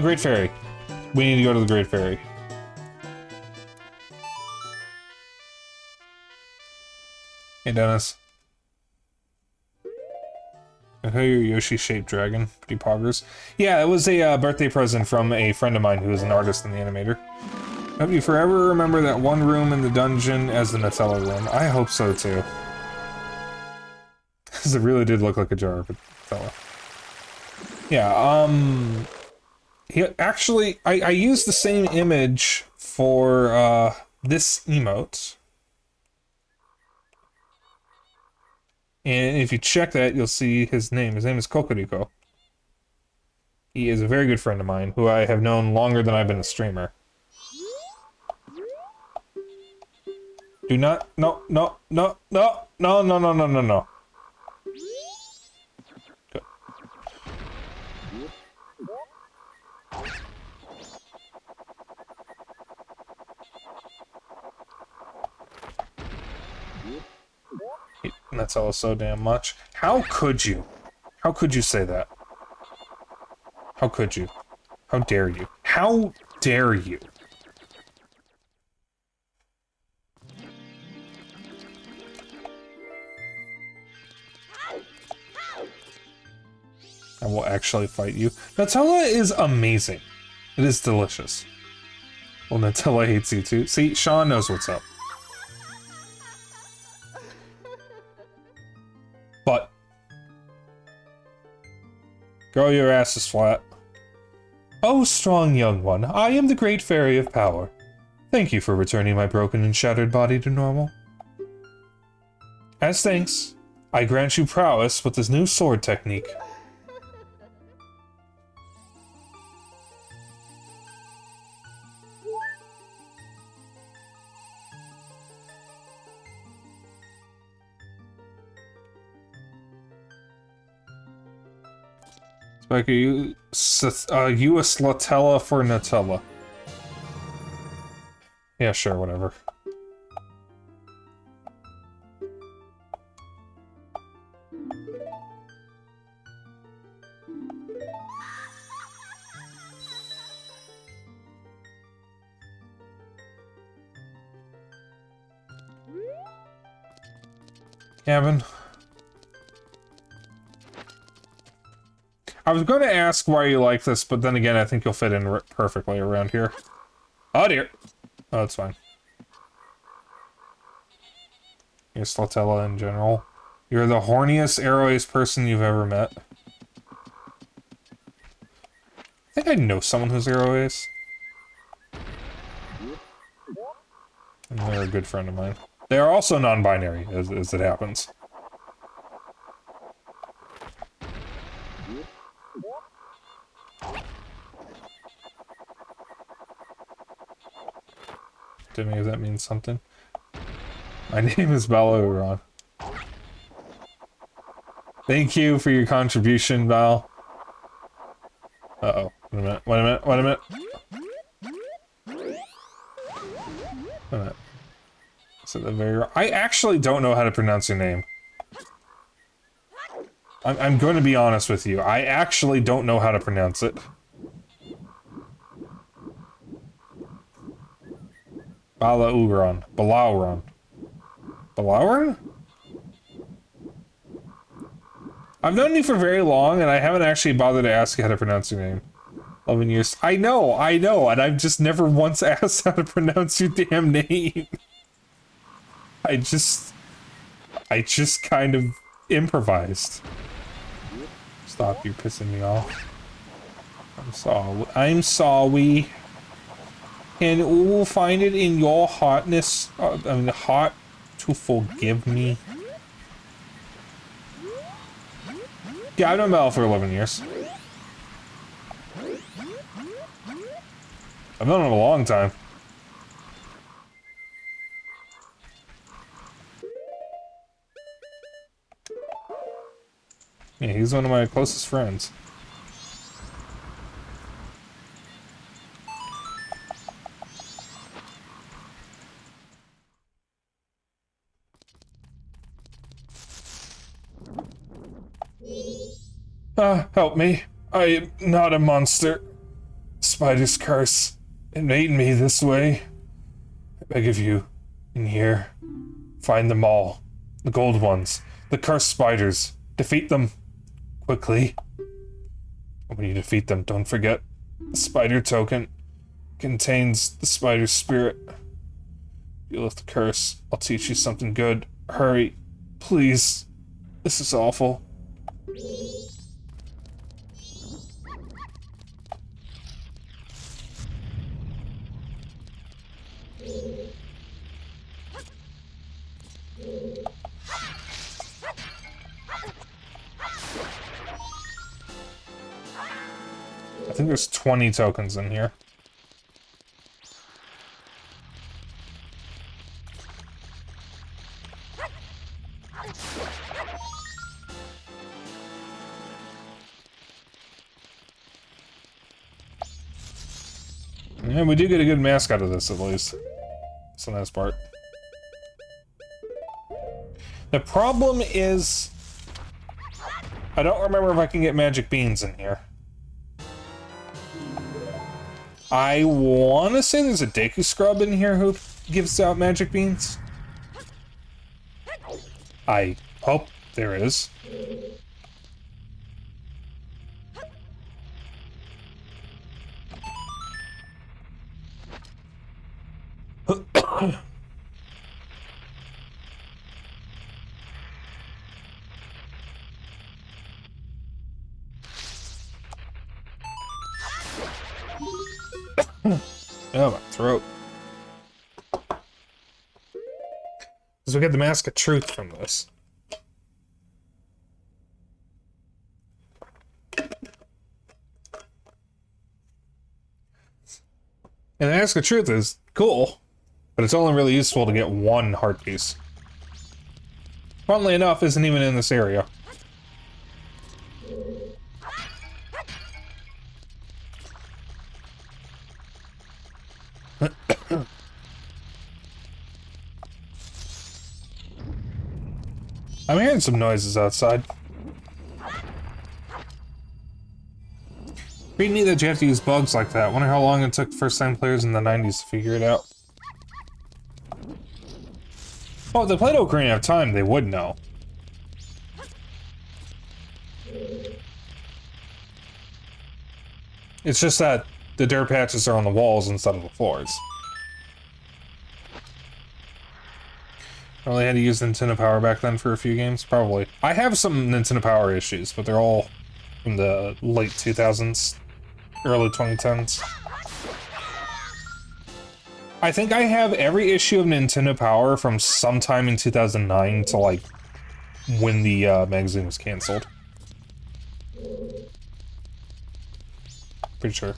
Great Fairy. We need to go to the Great Fairy. Hey, Dennis. I hear your Yoshi-shaped dragon. Pretty poggers. Yeah, it was a birthday present from a friend of mine who is an artist and animator. Hope you forever remember that one room in the dungeon as the Nutella room. I hope so, too. Because it really did look like a jar of Nutella. Yeah, actually, I used the same image for, this emote. And if you check that, you'll see his name. His name is Kokoriko. He is a very good friend of mine, who I have known longer than I've been a streamer. Do not... No. Good. That's all so damn much. How could you? How could you say that? How could you? How dare you? How dare you? I will actually fight you. Nutella is amazing. It is delicious. Well, Nutella hates you too. See, Sean knows what's up. But girl, your ass is flat. Oh, strong young one, I am the Great Fairy of Power. Thank you for returning my broken and shattered body to normal. As thanks, I grant you prowess with this new sword technique. Spike, are you a Slatella for Nutella? Yeah, sure, whatever. Gavin. I was going to ask why you like this, but then again, I think you'll fit in perfectly around here. Oh dear. Oh, that's fine. You're Slatella in general. You're the horniest, arrowiest person you've ever met. I think I know someone who's arrowiest. And they're a good friend of mine. They are also non-binary, as it happens. To me, if that means something. My name is Balahuron. Thank you for your contribution, Val. Uh-oh. Wait a minute, wait a minute, wait a minute. Wait a minute. Is it the very... I actually don't know how to pronounce your name. I'm going to be honest with you. I actually don't know how to pronounce it. Balauron. Balauron. Balauron? I've known you for very long, and I haven't actually bothered to ask you how to pronounce your name. 11 years. I know, and I've just never once asked how to pronounce your damn name. I just kind of improvised. Stop, you're pissing me off. I'm sorry. And we'll find it in your heartness, heart to forgive me. Yeah, I've known Mel for 11 years. I've known him a long time. Yeah, he's one of my closest friends. Help me. I am not a monster. Spider's curse. It made me this way. I beg of you, in here, find them all. The gold ones. The cursed spiders. Defeat them. Quickly. When you defeat them, don't forget, the spider token contains the spider spirit. If you lift the curse, I'll teach you something good. Hurry. Please. This is awful. I think there's 20 tokens in here. Yeah, we do get a good mask out of this, at least. That's the nice part. The problem is, I don't remember if I can get magic beans in here. I want to say there's a Deku Scrub in here who gives out magic beans. I hope there is. Oh, my throat. Because we get the Mask of Truth from this. And the Mask of Truth is cool, but it's only really useful to get one heart piece. Funnily enough, isn't even in this area. I'm hearing some noises outside. Pretty neat that you have to use bugs like that. Wonder how long it took first-time players in the 90s to figure it out. Oh, if they played Ocarina of Time, they would know. It's just that the dirt patches are on the walls instead of the floors. Probably had to use Nintendo Power back then for a few games, probably. I have some Nintendo Power issues, but they're all from the late 2000s, early 2010s. I think I have every issue of Nintendo Power from sometime in 2009 to, like, when the magazine was canceled. Pretty sure.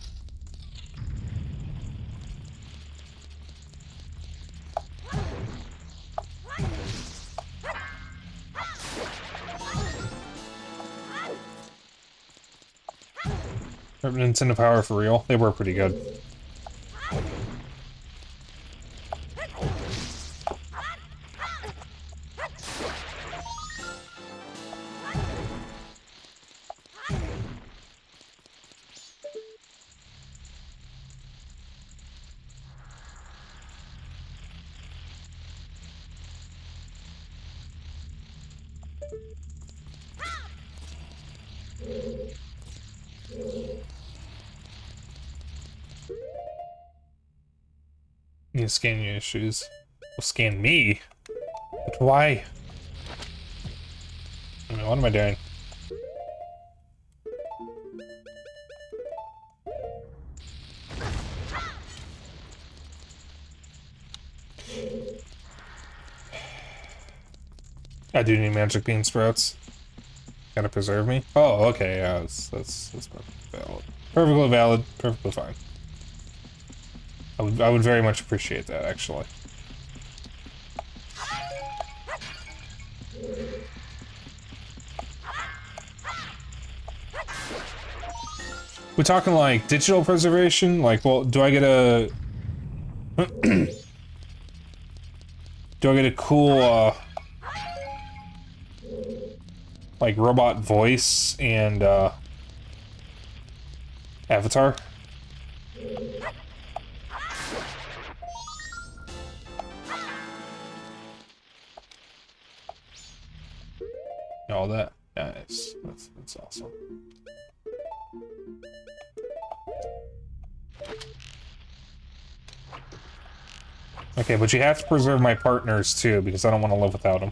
Nintendo Power for real. They were pretty good. You can scan your issues. Well, scan me? But why? I mean, what am I doing? I do need magic bean sprouts. Gotta preserve me. Oh, okay, yeah, that's perfectly valid. Perfectly valid, perfectly fine. I would very much appreciate that, actually. We're talking like digital preservation? Like, well, do I get a... do I get a cool, like, robot voice and, avatar? All that. Nice. That's awesome. Okay, but you have to preserve my partners too, because I don't want to live without them.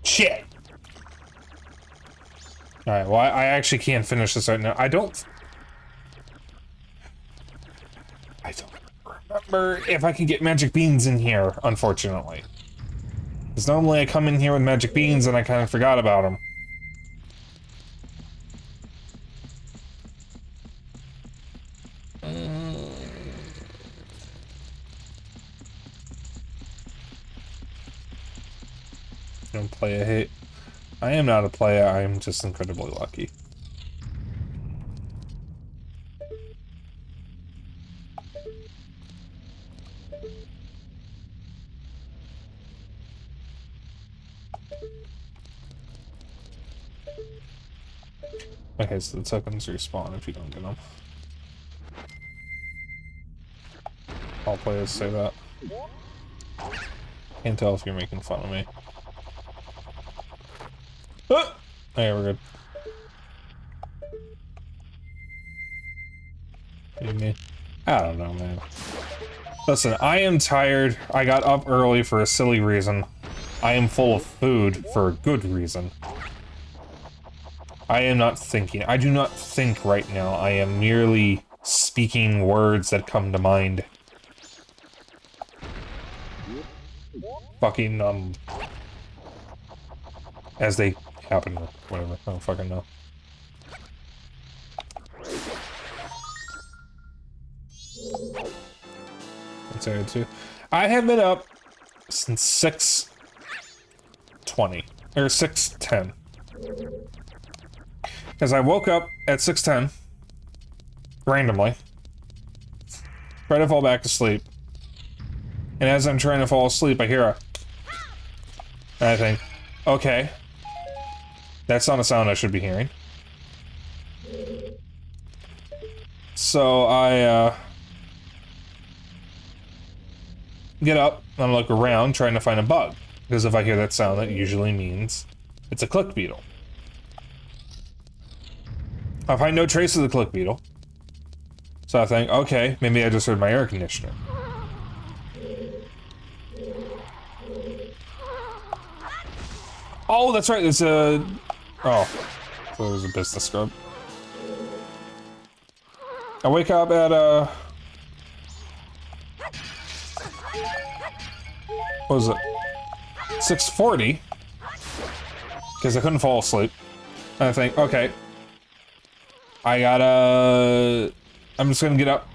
Shit! Alright, well, I actually can't finish this right now. I don't remember if I can get magic beans in here, unfortunately. Because normally I come in here with magic beans and I kind of forgot about them. Don't play a hit. I am not a player, I am just incredibly lucky. Okay, so the tokens respawn if you don't get them. All players say that. Can't tell if you're making fun of me. Ah! Okay, we're good. You mean? I don't know, man. Listen, I am tired. I got up early for a silly reason. I am full of food for a good reason. I am not thinking. I do not think right now. I am merely speaking words that come to mind. Fucking, as they happen, or whatever. I don't fucking know. What's there too? I have been up since 6:20 or 6:10. Because I woke up at 6:10 randomly, try to fall back to sleep, and as I'm trying to fall asleep, I hear a, and I think, okay, that's not a sound I should be hearing. So I get up and look around, trying to find a bug, because if I hear that sound, that usually means it's a click beetle. I find no trace of the click beetle. So I think, okay, maybe I just heard my air conditioner. Oh, that's right, there's a... Oh, so there's a business scrub. I wake up at, what was it? 6:40. Because I couldn't fall asleep. And I think, okay. I'm just gonna get up.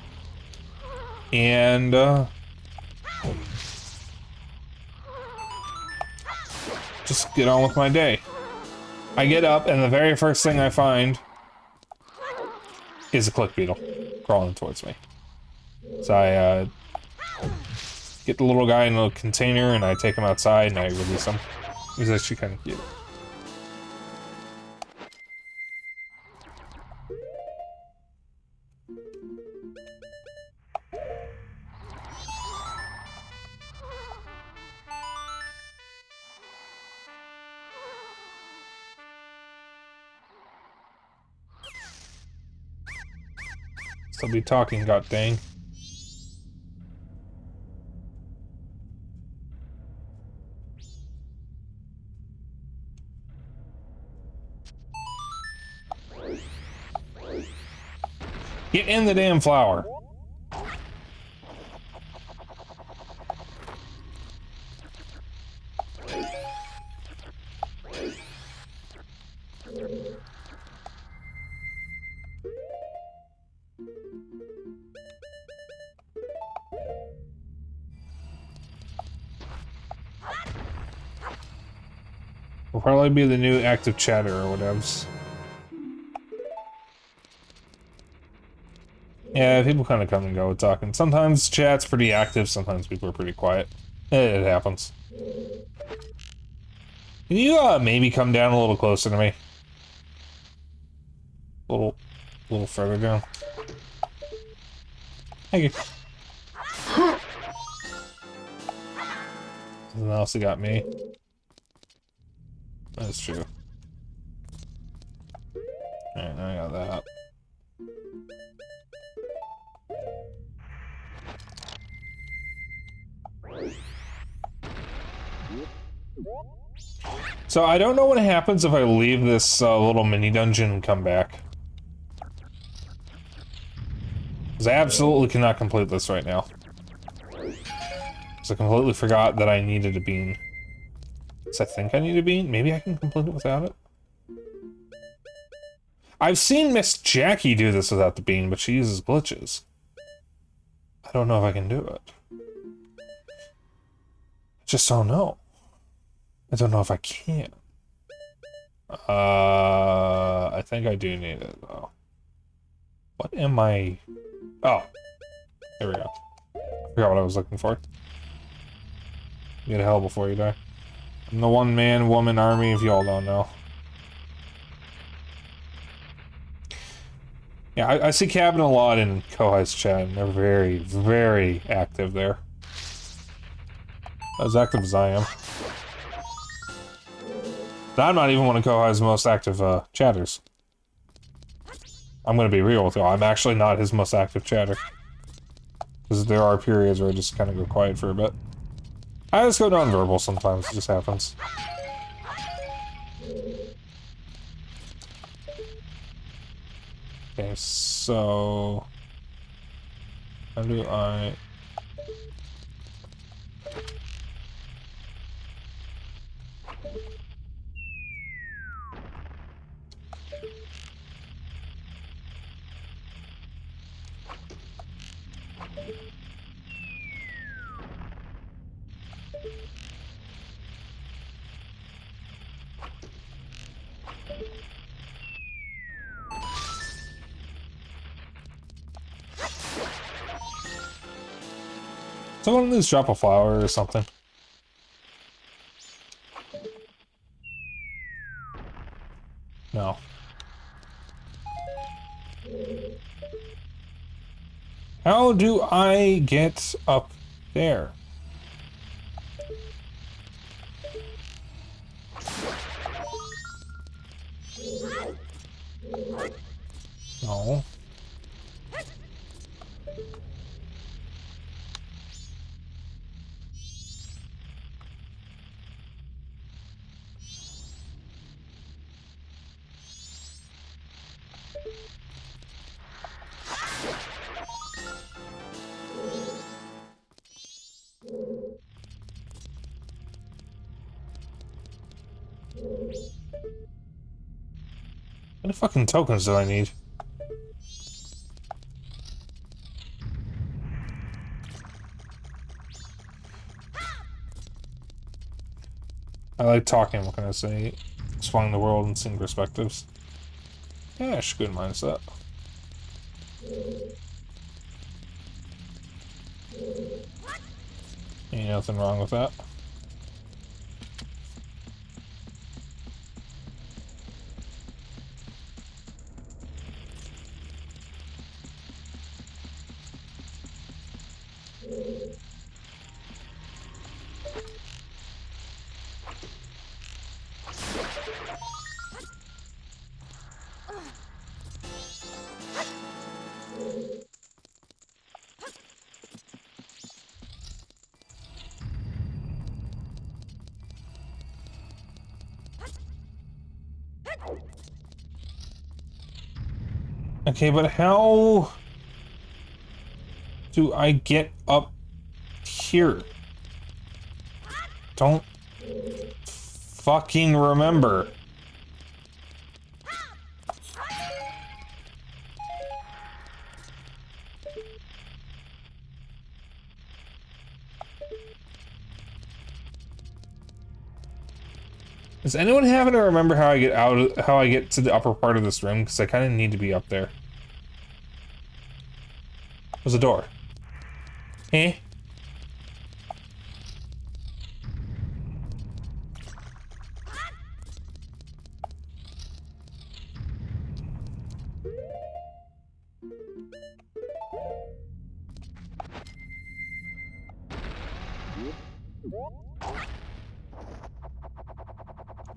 And, just get on with my day. I get up, and the very first thing I find is a click beetle crawling towards me. So I, get the little guy in a little container, and I take him outside, and I release him. He's actually kind of cute. Still be talking, god dang. Get in the damn flower. Will probably be the new active chatter or whatevs. Yeah, people kind of come and go with talking. Sometimes chat's pretty active, sometimes people are pretty quiet. It happens. Can you maybe come down a little closer to me? A little further down. Thank you. Something else he got me. That's true. Alright, now I got that. So I don't know what happens if I leave this little mini dungeon and come back. Because I absolutely cannot complete this right now. Because I completely forgot that I needed a bean. Because I think I need a bean? Maybe I can complete it without it? I've seen Miss Jackie do this without the bean, but she uses glitches. I don't know if I can do it. I just don't know. I don't know if I can. I think I do need it, though. What am I... Oh. There we go. Forgot what I was looking for. Get hell before you die. I'm the one-man, woman army, if y'all don't know. Yeah, I see Cabin a lot in Kohai's chat, and they're very, very active there. As active as I am. I'm not even one of Kohai's most active chatters. I'm gonna be real with you. I'm actually not his most active chatter. Because there are periods where I just kind of go quiet for a bit. I just go nonverbal sometimes, it just happens. Okay, so... How do I... Someone needs to drop a flower or something. No. How do I get up there? No. What fucking tokens do I need? I like talking, what can I say? Exploring the world and seeing perspectives. Yeah, I should go and minus that. Ain't nothing wrong with that. Okay, but how do I get up here? Don't fucking remember. Does anyone happen to remember how I get how I get to the upper part of this room? Because I kind of need to be up there. There's a door. Eh?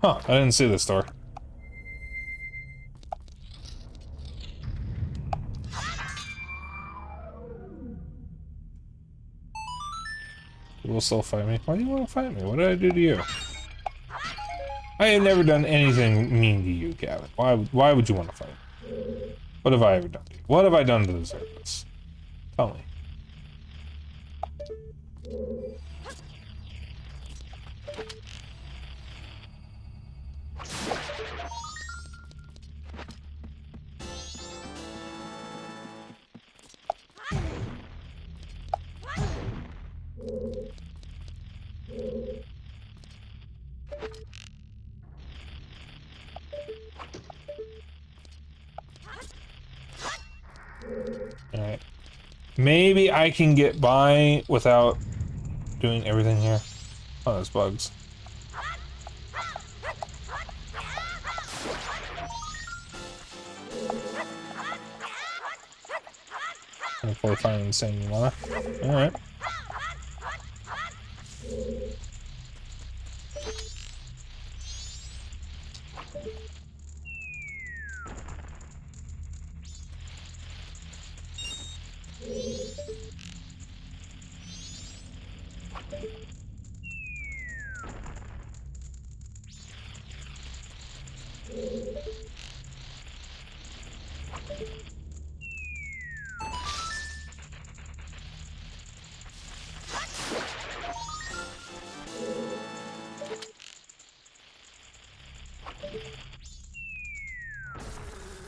Huh, I didn't see this door. You will still fight me? Why do you want to fight me? What did I do to you? I have never done anything mean to you, Gavin. Why would you want to fight me? What have I ever done to you? What have I done to deserve this? Tell me. Alright. Maybe I can get by without doing everything here. Oh, there's bugs. I'm probably finding the same one. Alright.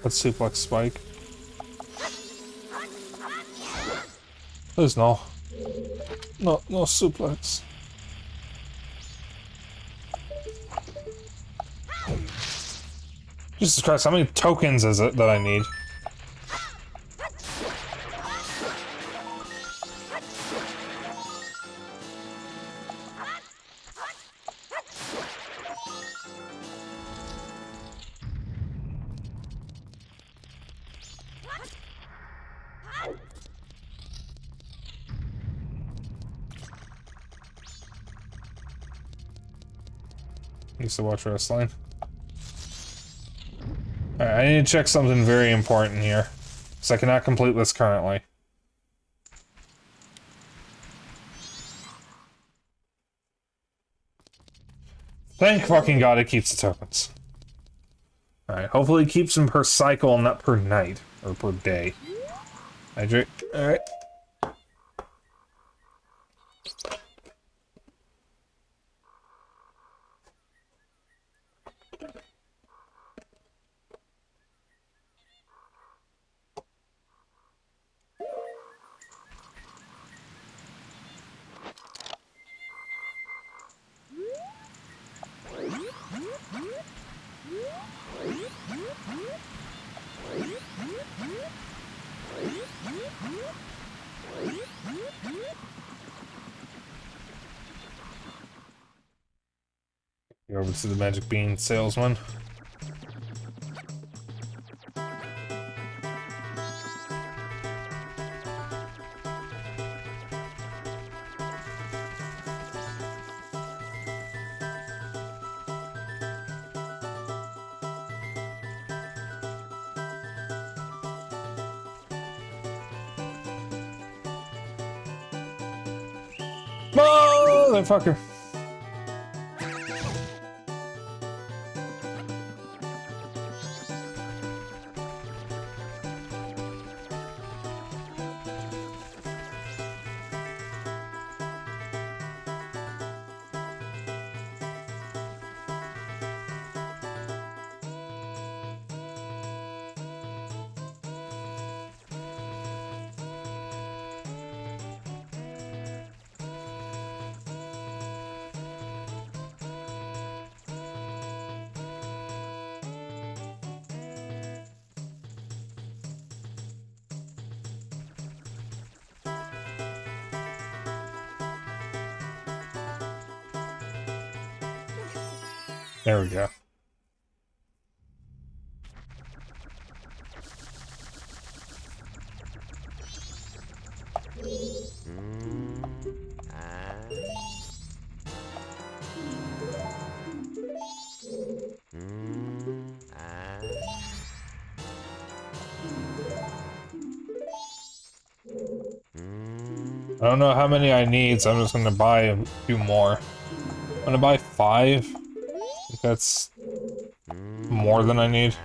Let's suplex Spike. There's no suplex. Jesus Christ, how many tokens is it that I need? Used to watch wrestling. Alright, I need to check something very important here. Because I cannot complete this currently. Thank fucking God it keeps the tokens. Alright, hopefully it keeps them per cycle, not per night. Or per day. Hydrate. Alright. Go over to the Magic Bean salesman. Motherfucker. There we go. I don't know how many I need, so I'm just gonna buy a few more. I'm gonna buy 5. I think that's more than I need.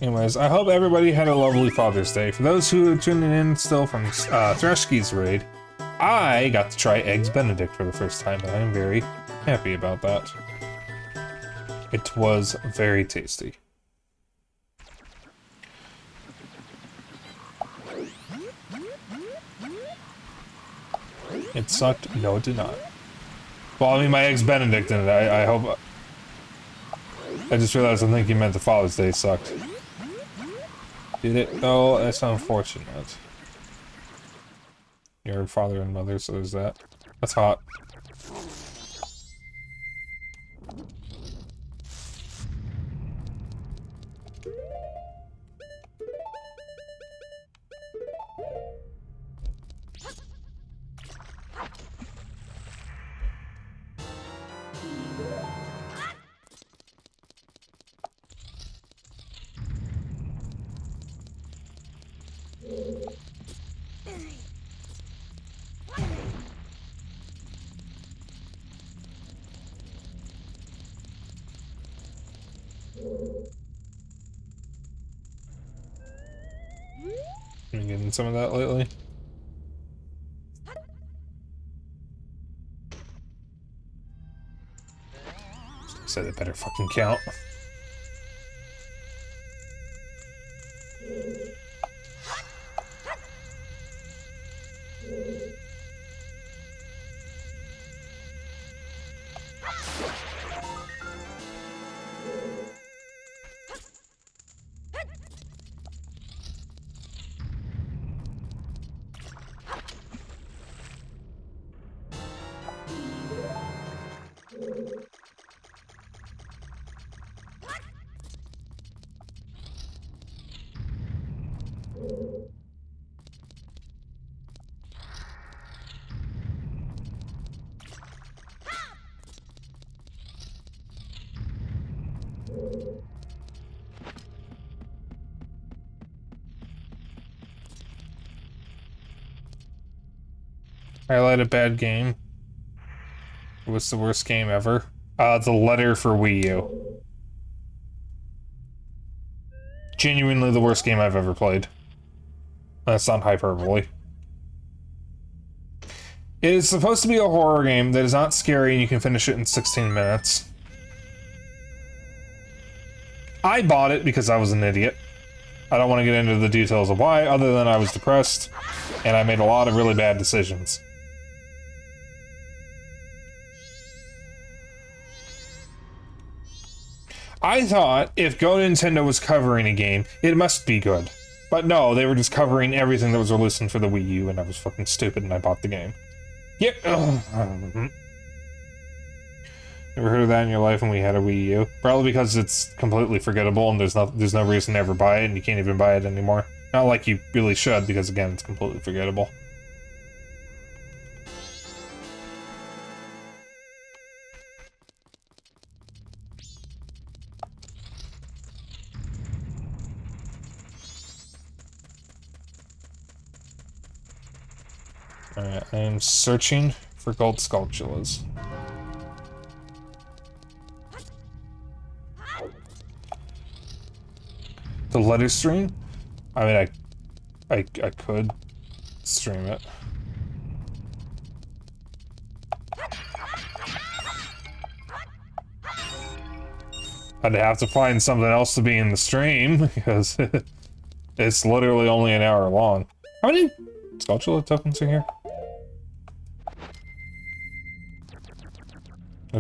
Anyways, I hope everybody had a lovely Father's Day. For those who are tuning in still from Threshkey's raid, I got to try Eggs Benedict for the first time, and I'm very happy about that. It was very tasty. It sucked? No, it did not. Well, I mean, my Eggs Benedict in it, I hope... I just realized I think you meant the Father's Day sucked. Did it? Oh, that's unfortunate. You're a father and mother, so there's that. That's hot. Been getting some of that lately. Said it better fucking count. Highlight a bad game. What's the worst game ever? The Letter for Wii U. Genuinely the worst game I've ever played. That's not hyperbole. It is supposed to be a horror game that is not scary and you can finish it in 16 minutes. I bought it because I was an idiot. I don't want to get into the details of why, other than I was depressed, and I made a lot of really bad decisions. I thought if Go Nintendo was covering a game, it must be good. But no, they were just covering everything that was releasing for the Wii U, and I was fucking stupid and I bought the game. Yep. Ever heard of that in your life when we had a Wii U? Probably because it's completely forgettable and there's no reason to ever buy it, and you can't even buy it anymore. Not like you really should, because again, it's completely forgettable. Alright, I am searching for gold sculptulas. The letter stream? I mean, I could stream it. I'd have to find something else to be in the stream, because it's literally only an hour long. How many Skulltula tokens are here?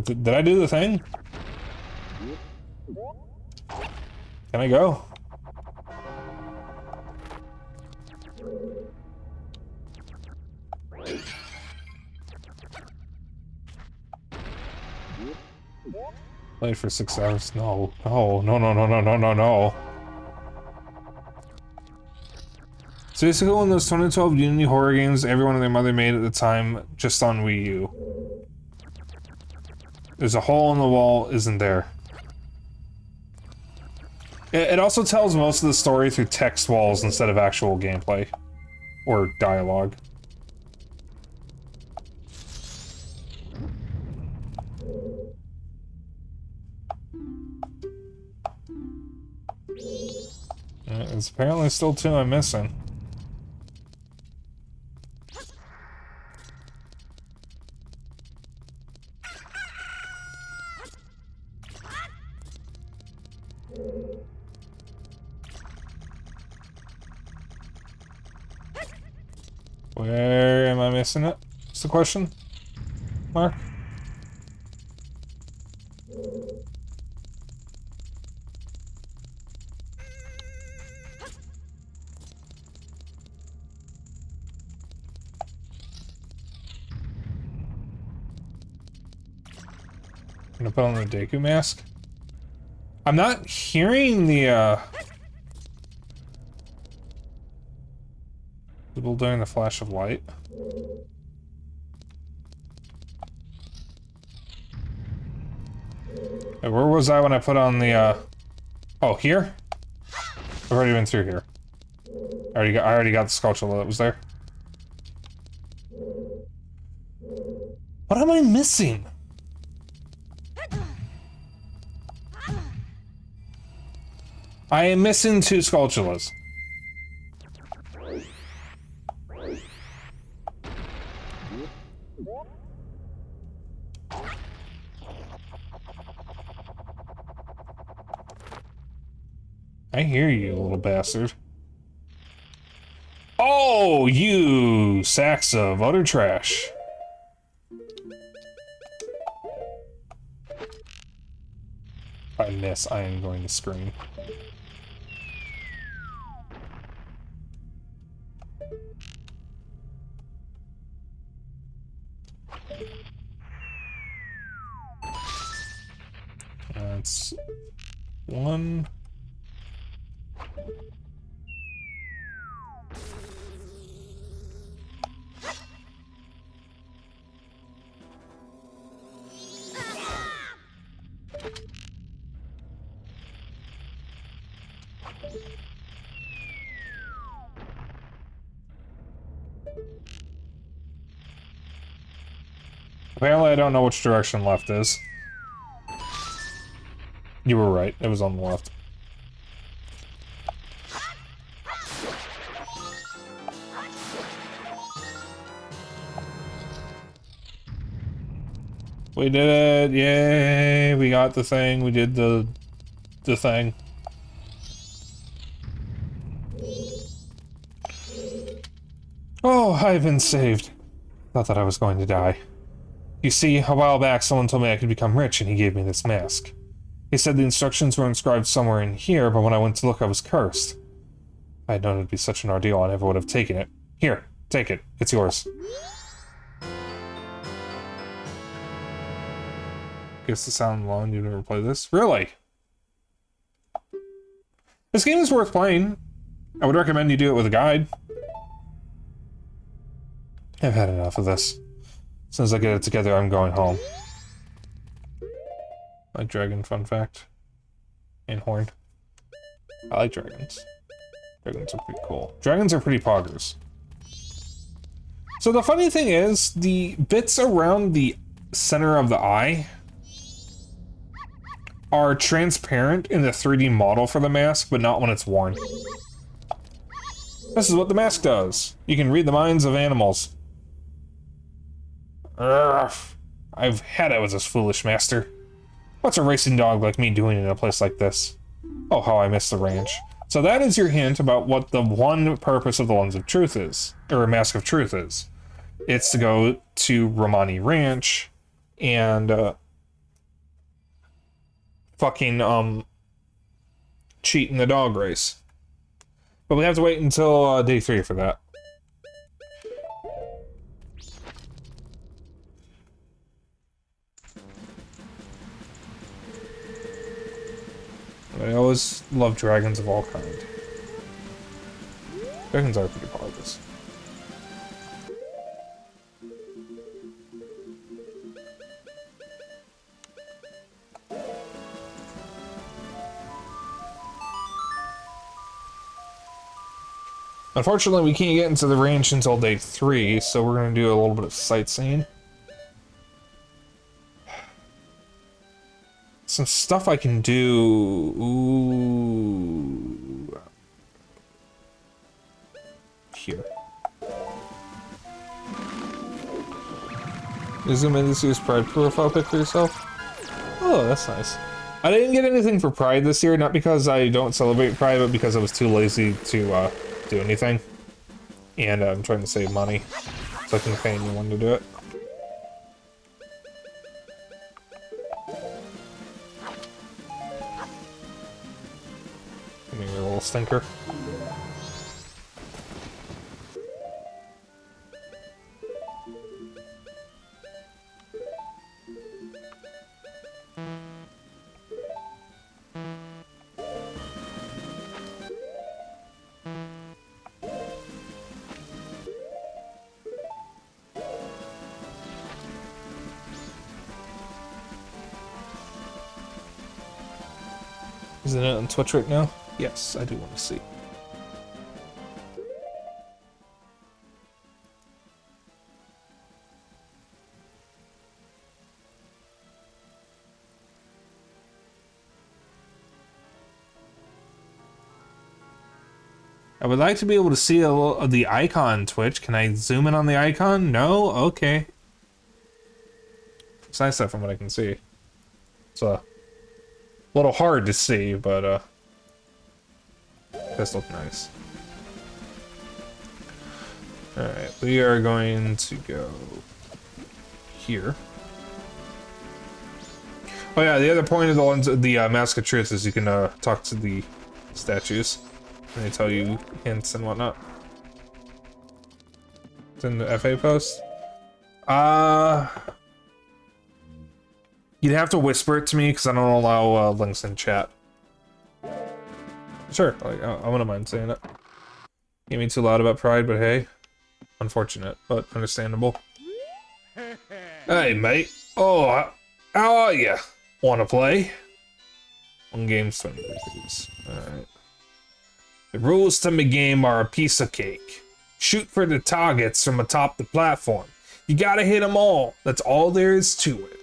Did I do the thing? Can I go? Played for 6 hours. No. No, no, no, no, no, no, no, no. So basically one of those 2012 Unity horror games everyone and their mother made at the time, just on Wii U. There's a hole in the wall, isn't there? It also tells most of the story through text walls instead of actual gameplay. Or dialogue. There's apparently still 2 I'm missing. Where am I missing it? What's the question? Mark? I'm gonna put on the Deku mask. I'm not hearing the, people during the flash of light. Hey, where was I when I put on the, oh, here? I've already been through here. I already got the Skulltula that was there. What am I missing? I am missing 2 Skulltulas. I hear you, little bastard. Oh, you sacks of utter trash. If I miss, I am going to scream. That's 1. Apparently I don't know which direction left is. You were right, it was on the left. We did it! Yay! We got the thing, we did the thing. Oh, I've been saved. Thought that I was going to die. You see, a while back someone told me I could become rich and he gave me this mask. He said the instructions were inscribed somewhere in here, but when I went to look I was cursed. If I had known it'd be such an ordeal, I never would have taken it. Here, take it. It's yours. Guess the sound alone, you've never played this? Really? This game is worth playing. I would recommend you do it with a guide. I've had enough of this. As soon as I get it together, I'm going home. My dragon, fun fact. And horn. I like dragons. Dragons are pretty cool. Dragons are pretty poggers. So the funny thing is, the bits around the center of the eye are transparent in the 3D model for the mask, but not when it's worn. This is what the mask does. You can read the minds of animals. Urgh. I've had it with this foolish master. What's a racing dog like me doing in a place like this? Oh, how I miss the ranch. So that is your hint about what the one purpose of the Lens of Truth is, or Mask of Truth is. It's to go to Romani Ranch and fucking cheat in the dog race. But we have to wait until day 3 for that. I always love dragons of all kind. Dragons are pretty powerful. Unfortunately, we can't get into the ranch until day 3, so we're gonna do a little bit of sightseeing. Some stuff I can do. Ooh. Here. Zoom in this year's Pride profile pic for yourself. Oh, that's nice. I didn't get anything for Pride this year, not because I don't celebrate Pride, but because I was too lazy to do anything. And I'm trying to save money, so I can pay anyone to do it. Give me your little stinker. Isn't it on Twitch right now? Yes, I do want to see. I would like to be able to see a little of the icon Twitch. Can I zoom in on the icon? No? Okay. It's nice stuff from what I can see. It's a little hard to see, but it does look nice. Alright, we are going to go here. Oh yeah, the other point of the ones, the Mask of Truth is you can talk to the statues. And they tell you hints and whatnot. It's in the FA post. You'd have to whisper it to me because I don't allow links in chat. Sure, like, I wouldn't mind saying it. Can't be too loud about Pride, but hey. Unfortunate, but understandable. Hey, mate. Oh, how are ya? Wanna play? 1 game, 20 rupees. Alright. The rules to my game are a piece of cake. Shoot for the targets from atop the platform. You gotta hit them all. That's all there is to it.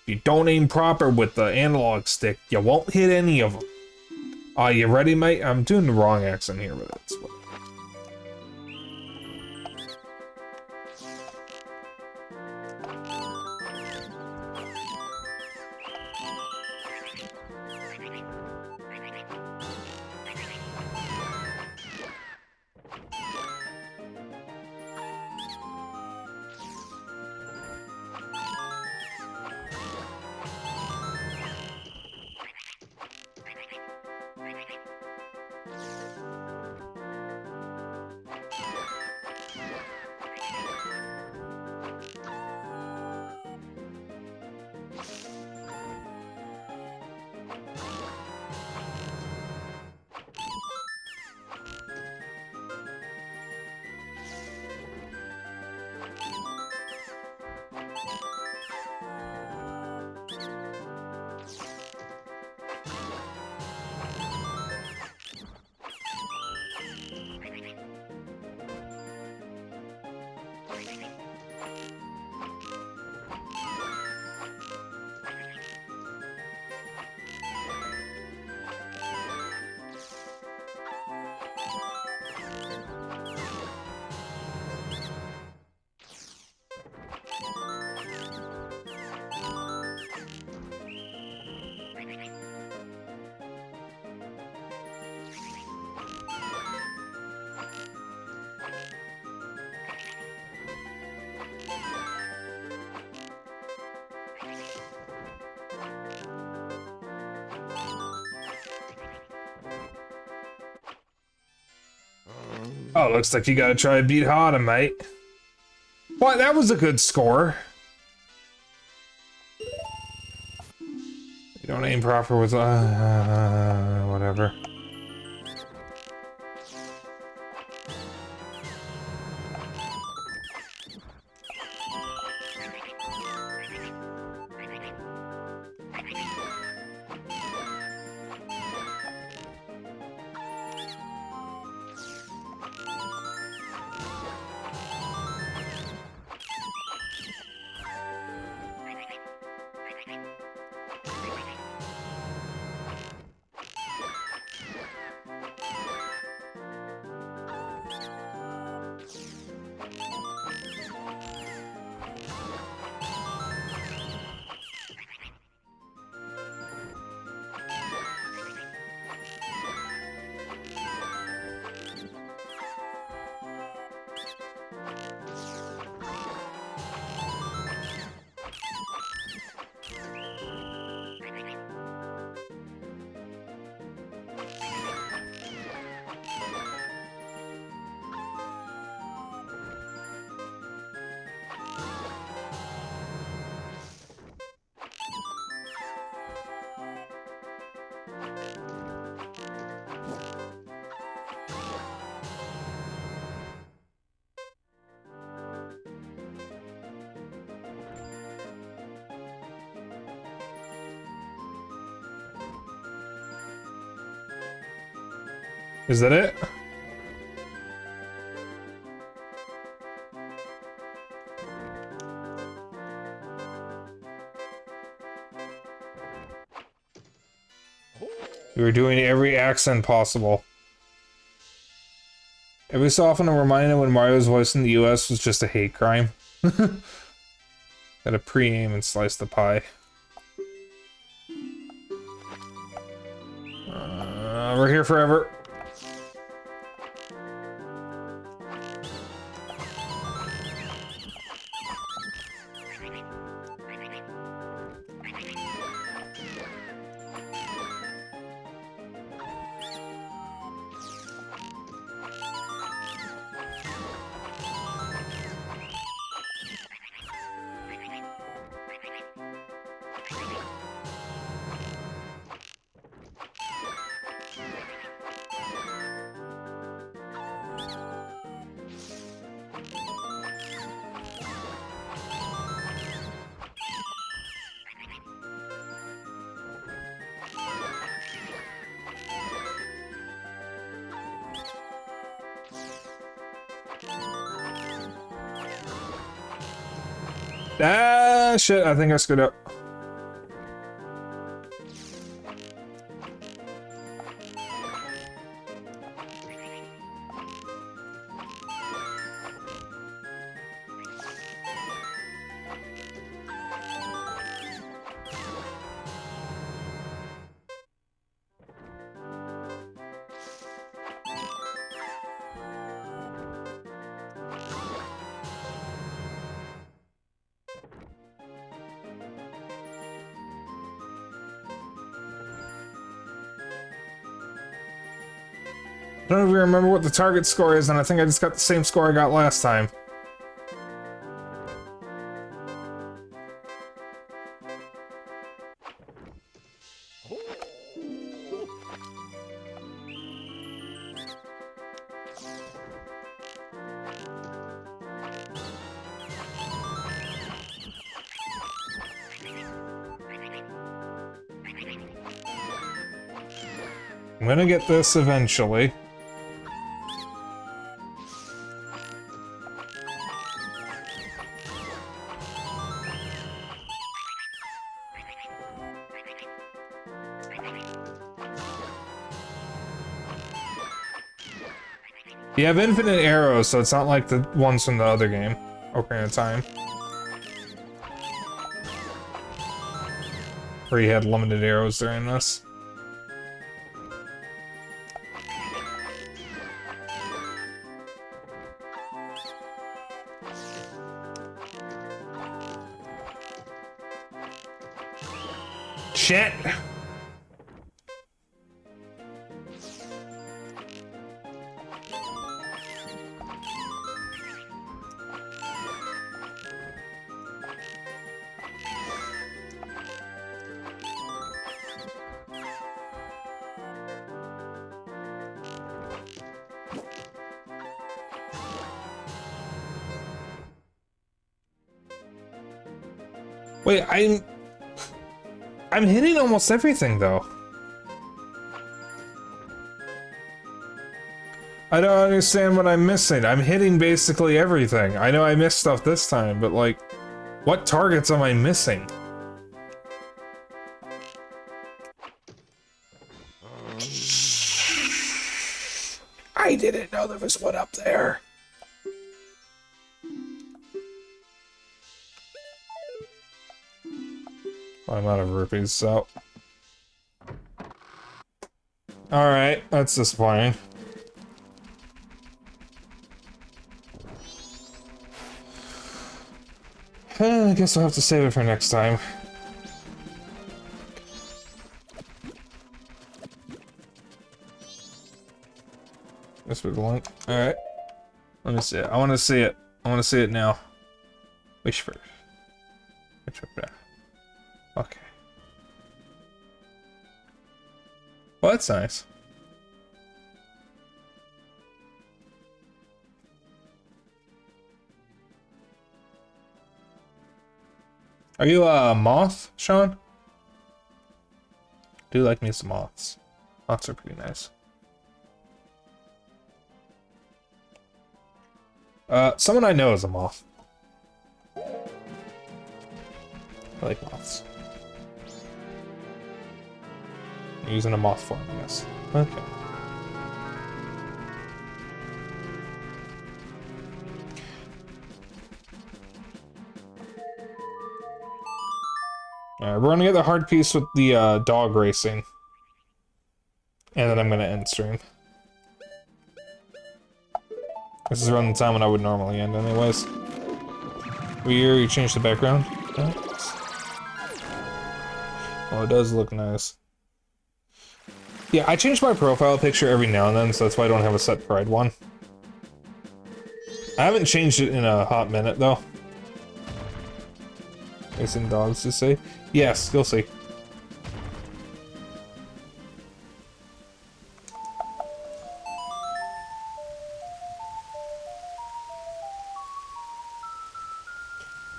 If you don't aim proper with the analog stick, you won't hit any of them. Are you ready, mate? I'm doing the wrong accent here, but it's what. Oh, looks like you gotta try to beat Hada, mate. Well, that was a good score. You don't aim proper with, whatever. Is that it? We were doing every accent possible. Every so often I'm reminded when Mario's voice in the US was just a hate crime. Gotta pre-aim and slice the pie. We're here forever. Ah, shit, I think I screwed up. I don't even remember what the target score is, and I think I just got the same score I got last time. I'm gonna get this eventually. You have infinite arrows, so it's not like the ones from the other game, Ocarina of Time, where you had limited arrows during this. Shit! Wait, I'm hitting almost everything though. I don't understand what I'm missing. I'm hitting basically everything. I know I missed stuff this time, but like, what targets am I missing? I didn't know there was one up there. I'm out of rupees, so. Alright, that's disappointing. I guess I'll have to save it for next time. This was the link. Alright. Let me see it. I want to see it. I want to see it now. Wish first. Which one? Okay. Well, that's nice. Are you a moth, Sean? Do like me some moths. Moths are pretty nice. Someone I know is a moth. I like moths. I'm using a moth form, I guess. Okay. Alright, we're gonna get the hard piece with the dog racing. And then I'm gonna end stream. This is around the time when I would normally end anyways. You changed the background? Nice. Oh, it does look nice. Yeah, I change my profile picture every now and then, so that's why I don't have a set Pride one. I haven't changed it in a hot minute, though. Racing dogs to say? Yes, you'll see.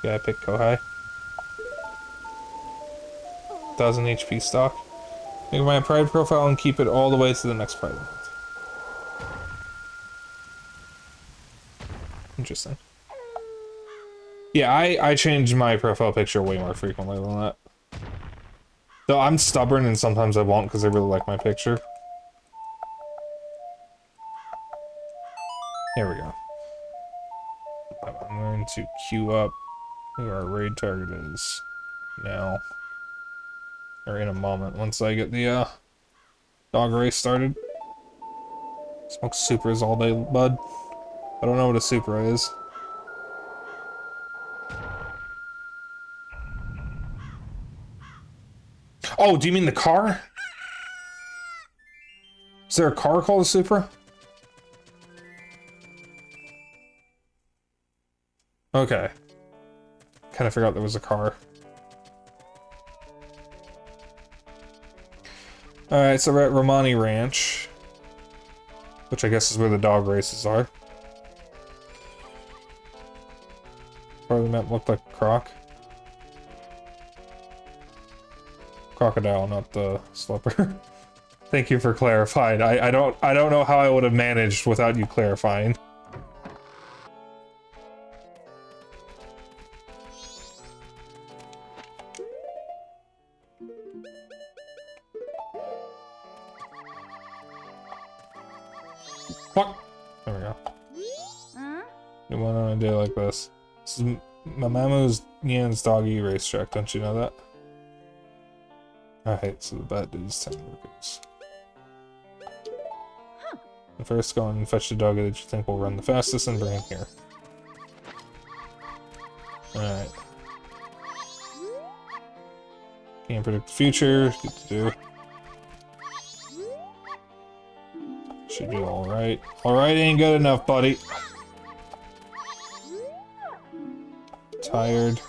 Yeah, I picked Kohai. 1000 HP stock. Make my Pride profile and keep it all the way to the next Pride event. Interesting. Yeah, I change my profile picture way more frequently than that. Though I'm stubborn and sometimes I won't because I really like my picture. Here we go. I'm going to queue up who our raid target is now. Or in a moment, once I get the dog race started. Smoke Supras all day, bud. I don't know what a Supra is. Oh, do you mean the car? Is there a car called a Supra? Okay. Kinda forgot there was a car. Alright, so we're at Romani Ranch. Which I guess is where the dog races are. Part of the map looked like a croc. Crocodile, not the slipper. Thank you for clarifying. I don't know how I would have managed without you clarifying. Fuck! There we go. You went on a day like this. This is Mamamu's Nyan's doggy racetrack, don't you know that? Alright, so the bet is 10 rupees. First, go and fetch the doggy that you think will run the fastest and bring him here. Alright. Can't predict the future. Good to do. Should do alright. Alright ain't good enough, buddy. Tired.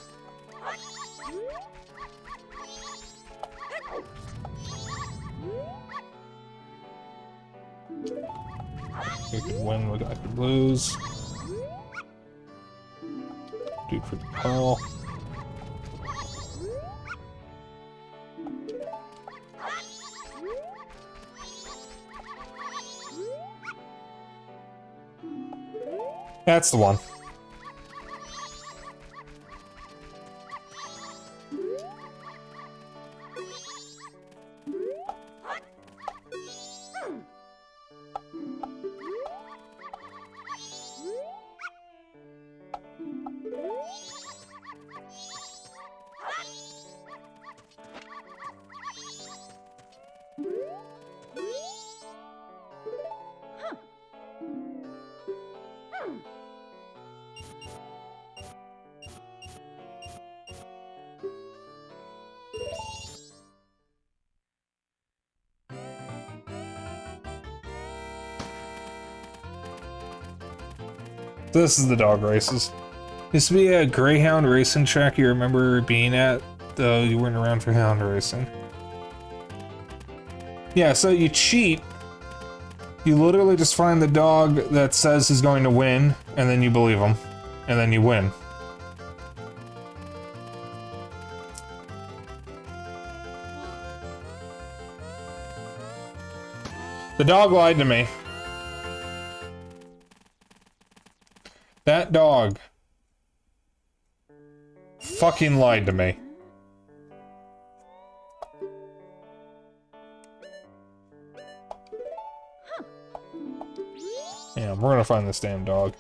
You could win what I could lose. Do pretty well. That's the one. This is the dog races. Used to be a Greyhound racing track you remember being at, though you weren't around for hound racing. Yeah, so you cheat. You literally just find the dog that says he's going to win, and then you believe him. And then you win. The dog lied to me. That dog fucking lied to me. Yeah, we're gonna find this damn dog.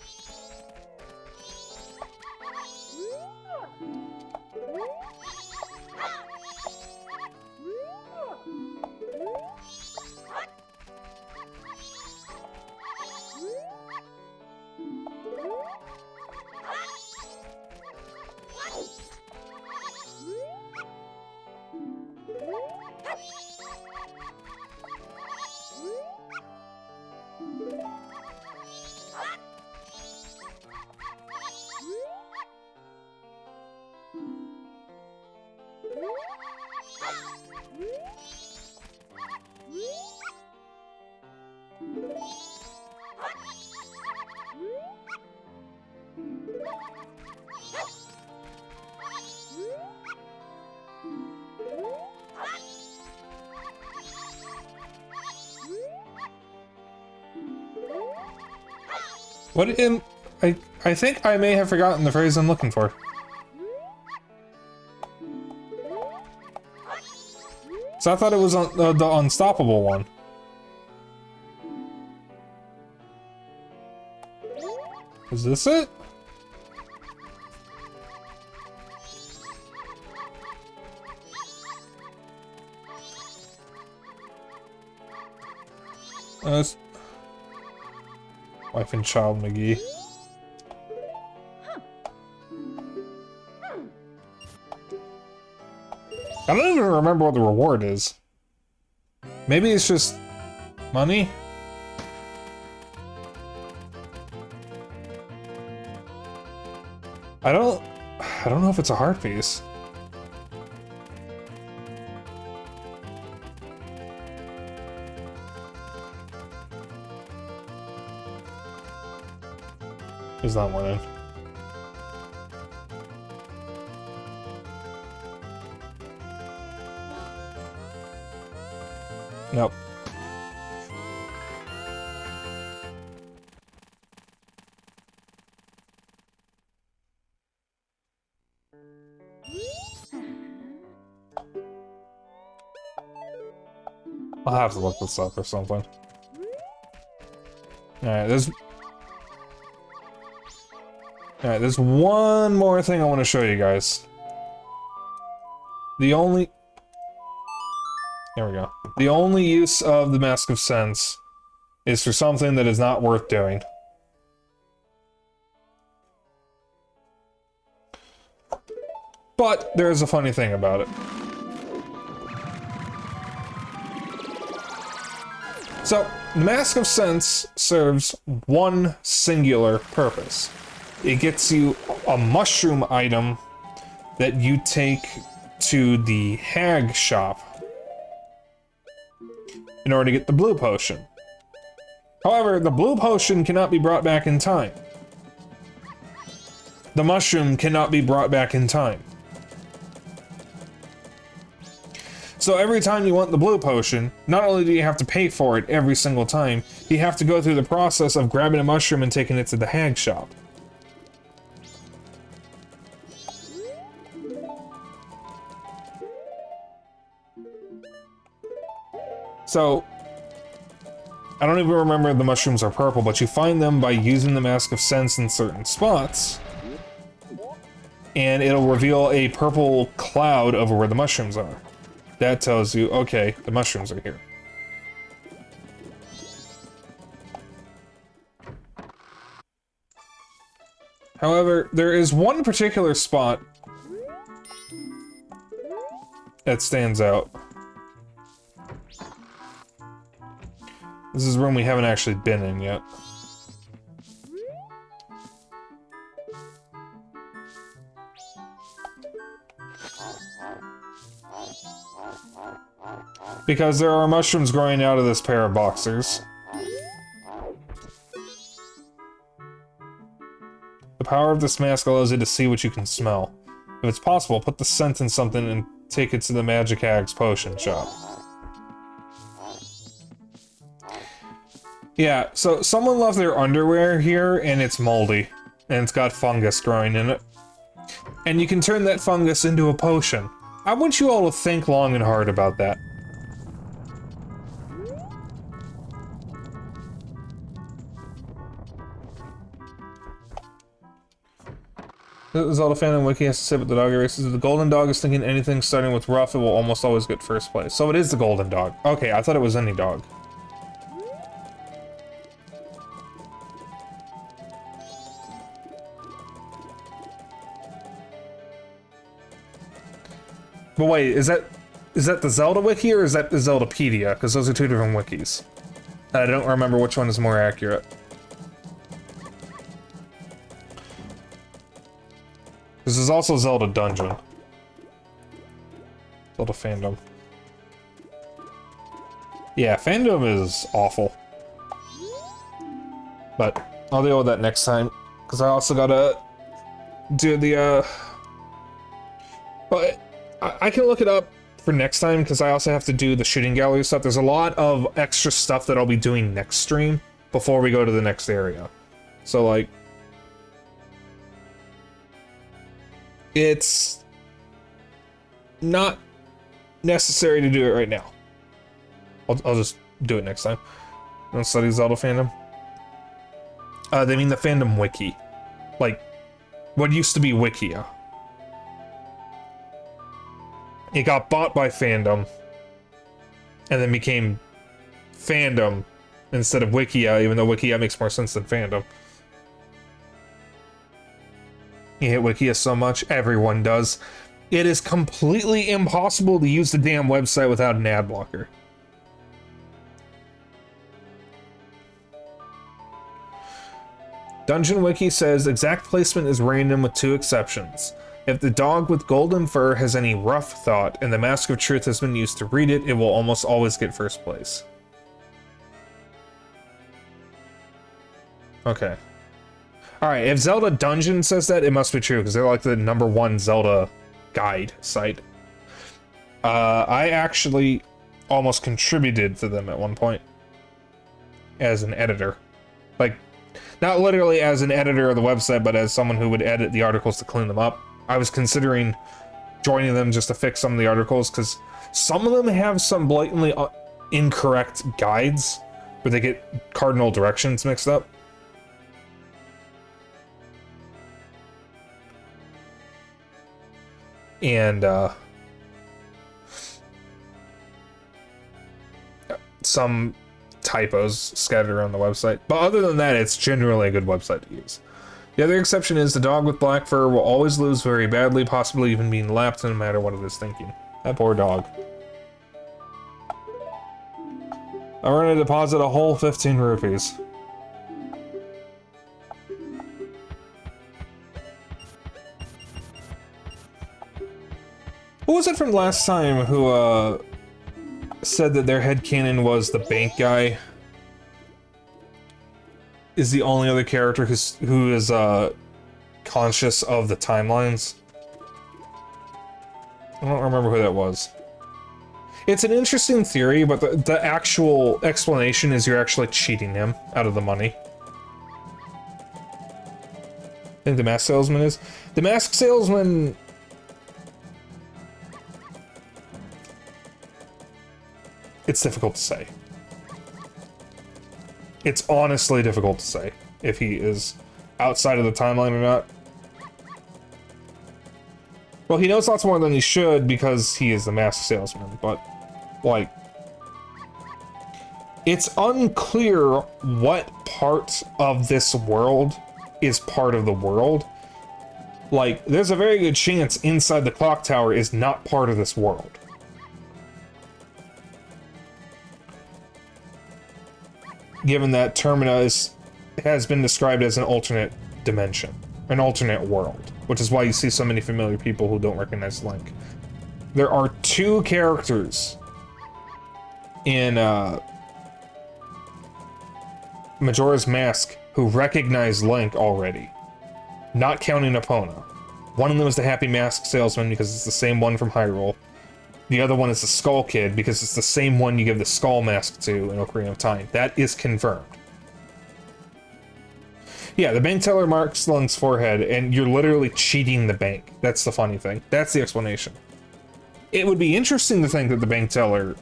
What am I think I may have forgotten the phrase I'm looking for. So I thought it was on the unstoppable one. Is this it? Wife and Child McGee. I don't even remember what the reward is. Maybe it's just money? I don't know if it's a heart piece. There's not one in. Nope. I'll have to look this up or something. Alright, there's one more thing I want to show you guys. There we go. The only use of the Mask of Sense is for something that is not worth doing. But there's a funny thing about it. So, the Mask of Sense serves one singular purpose. It gets you a mushroom item that you take to the hag shop in order to get the blue potion. However, the blue potion cannot be brought back in time. The mushroom cannot be brought back in time. So every time you want the blue potion, not only do you have to pay for it every single time, you have to go through the process of grabbing a mushroom and taking it to the hag shop. So, I don't even remember if the mushrooms are purple, but you find them by using the Mask of Sense in certain spots. And it'll reveal a purple cloud over where the mushrooms are. That tells you, okay, the mushrooms are here. However, there is one particular spot that stands out. This is a room we haven't actually been in yet. Because there are mushrooms growing out of this pair of boxers. The power of this mask allows you to see what you can smell. If it's possible, put the scent in something and take it to the Magic Hag's potion shop. Yeah, so someone left their underwear here, and it's moldy. And it's got fungus growing in it. And you can turn that fungus into a potion. I want you all to think long and hard about that. The Zelda fandom wiki has to say about the dog races. If the golden dog is thinking anything starting with rough, it will almost always get first place. So it is the golden dog. Okay, I thought it was any dog. But wait, is that the Zelda wiki or is that the Zeldapedia? Because those are two different wikis. I don't remember which one is more accurate. This is also Zelda Dungeon. Zelda fandom. Yeah, fandom is awful. But I'll deal with that next time. Because I also gotta do the, But I can look it up for next time, because I also have to do the shooting gallery stuff. There's a lot of extra stuff that I'll be doing next stream before we go to the next area. So, like, it's not necessary to do it right now. I'll just do it next time. Don't study Zelda fandom. They mean the fandom wiki. Like, what used to be Wikia. It got bought by fandom, and then became fandom instead of Wikia, even though Wikia makes more sense than fandom. You hate Wikia so much, everyone does. It is completely impossible to use the damn website without an ad blocker. Dungeon Wiki says exact placement is random with 2 exceptions. If the dog with golden fur has any rough thought and the Mask of Truth has been used to read it, it will almost always get first place. Okay. Alright, if Zelda Dungeon says that, it must be true, because they're like the #1 Zelda guide site. I actually almost contributed to them at one point. As an editor. Like, not literally as an editor of the website, but as someone who would edit the articles to clean them up. I was considering joining them just to fix some of the articles, because some of them have some blatantly incorrect guides, where they get cardinal directions mixed up. And some typos scattered around the website. But other than that, it's generally a good website to use. The other exception is the dog with black fur will always lose very badly, possibly even being lapped no matter what it is thinking. That poor dog. I'm gonna deposit a whole 15 rupees. Who was it from last time who, said that their headcanon was the bank guy is the only other character who is conscious of the timelines? I don't remember who that was. It's an interesting theory, but the actual explanation is you're actually cheating him out of the money. I think the mask salesman is. The mask salesman... It's difficult to say. It's honestly difficult to say if he is outside of the timeline or not. Well, he knows lots more than he should because he is the mask salesman, but, like, it's unclear what part of this world is part of the world. Like, there's a very good chance inside the clock tower is not part of this world. Given that Termina has been described as an alternate dimension, an alternate world, which is why you see so many familiar people who don't recognize Link. There are 2 characters in Majora's Mask who recognize Link already, not counting Epona. One of them is the Happy Mask Salesman because it's the same one from Hyrule. The other one is the Skull Kid, because it's the same one you give the Skull Mask to in Ocarina of Time. That is confirmed. Yeah, the bank teller marks Link's forehead, and you're literally cheating the bank. That's the funny thing. That's the explanation. It would be interesting to think that the bank teller,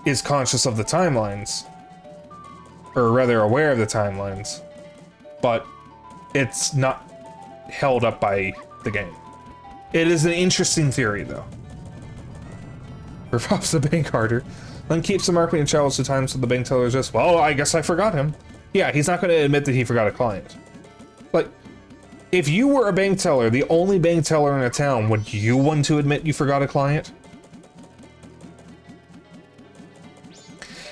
is conscious of the timelines. Or rather, aware of the timelines. But it's not held up by the game. It is an interesting theory, though. Revolves the bank harder. Link keeps the mark when he travels 2 times, so the bank teller is just, well, I guess I forgot him. Yeah, he's not going to admit that he forgot a client. Like, if you were a bank teller, the only bank teller in a town, would you want to admit you forgot a client?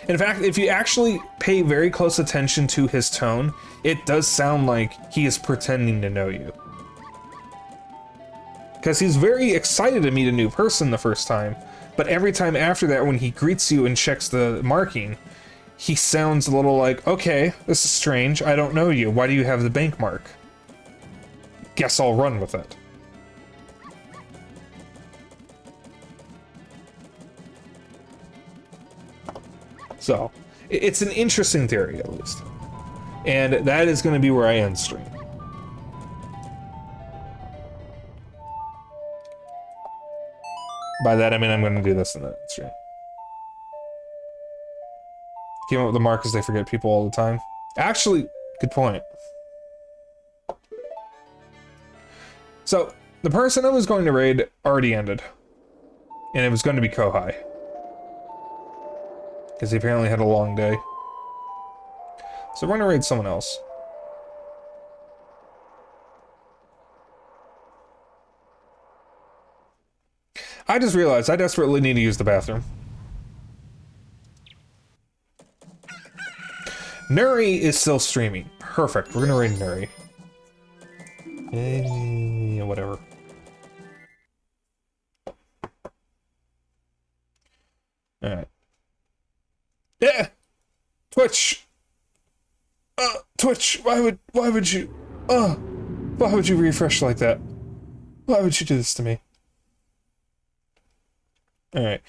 In fact, if you actually pay very close attention to his tone, it does sound like he is pretending to know you. Because he's very excited to meet a new person the first time, but every time after that, when he greets you and checks the marking, he sounds a little like, okay, this is strange, I don't know you, why do you have the bank mark? Guess I'll run with it. So, it's an interesting theory, at least. And that is going to be where I end stream. By that, I mean I'm going to do this in the stream. Came up with the mark because they forget people all the time. Actually, good point. So, the person I was going to raid already ended. And it was going to be Kohai. Because he apparently had a long day. So we're going to raid someone else. I just realized I desperately need to use the bathroom. Nuri is still streaming. Perfect. We're gonna raid Nuri. Whatever. Alright. Yeah! Twitch! Twitch, why would you... why would you refresh like that? Why would you do this to me? Alright.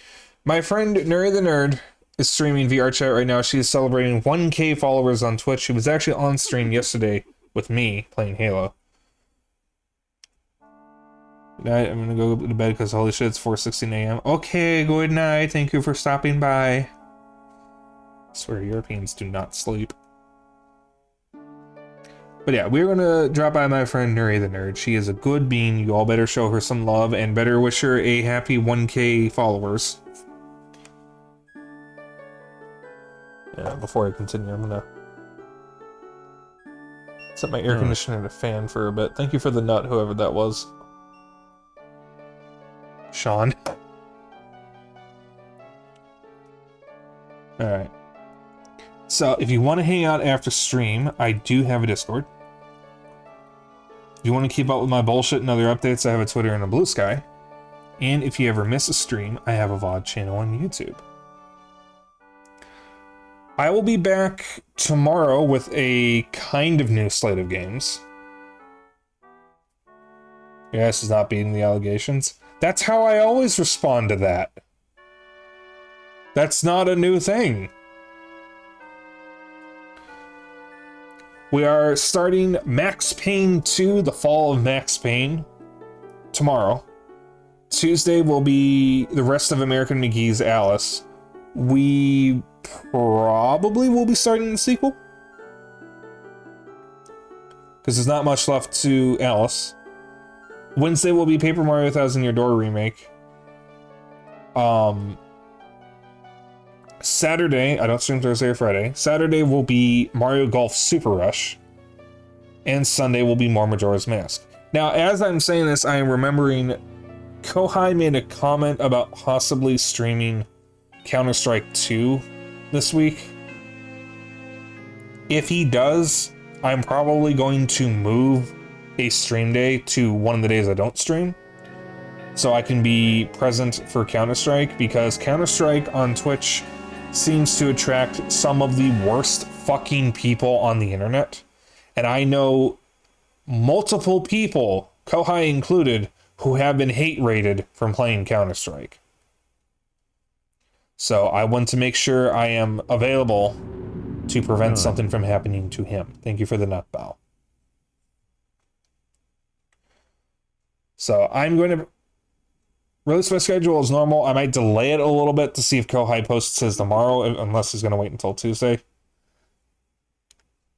My friend Nuri the Nerd is streaming VR chat right now. She is celebrating 1K followers on Twitch. She was actually on stream yesterday with me playing Halo. Good night. I'm gonna go to bed because holy shit, it's 4:16 a.m. Okay, good night. Thank you for stopping by. I swear Europeans do not sleep. But yeah, we're gonna drop by my friend Nuri the Nerd. She is a good bean. You all better show her some love and better wish her a happy 1K followers. Yeah, before I continue, I'm gonna set my air conditioner to fan for a bit. Thank you for the nut, whoever that was. Sean. Alright. So, if you want to hang out after stream, I do have a Discord. If you want to keep up with my bullshit and other updates, I have a Twitter and a Blue Sky. And if you ever miss a stream, I have a VOD channel on YouTube. I will be back tomorrow with a kind of new slate of games. Your ass is not beating the allegations. That's how I always respond to that. That's not a new thing. We are starting Max Payne 2, The Fall of Max Payne, tomorrow. Tuesday will be the rest of American McGee's Alice. We probably will be starting the sequel, because there's not much left to Alice. Wednesday will be Paper Mario Thousand Year Door remake. Saturday, I don't stream Thursday or Friday. Saturday will be Mario Golf Super Rush. And Sunday will be more Majora's Mask. Now, as I'm saying this, I am remembering Kohai made a comment about possibly streaming Counter-Strike 2 this week. If he does, I'm probably going to move a stream day to one of the days I don't stream, so I can be present for Counter-Strike, because Counter-Strike on Twitch seems to attract some of the worst fucking people on the internet. And I know multiple people, Kohai included, who have been hate rated from playing Counter-Strike. So I want to make sure I am available to prevent something from happening to him. Thank you for the nut bow. So I'm going to release my schedule as normal. I might delay it a little bit to see if Kohai posts his tomorrow, unless he's going to wait until Tuesday.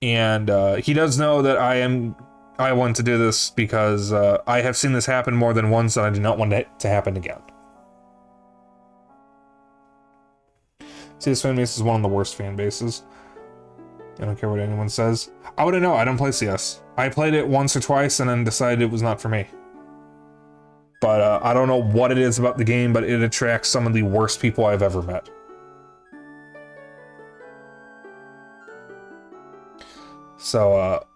And he does know that I want to do this because I have seen this happen more than once, and I do not want it to happen again. CS fan base is one of the worst fan bases. I don't care what anyone says. I wouldn't know. I don't play CS. I played it once or twice and then decided it was not for me. But I don't know what it is about the game, but it attracts some of the worst people I've ever met. So,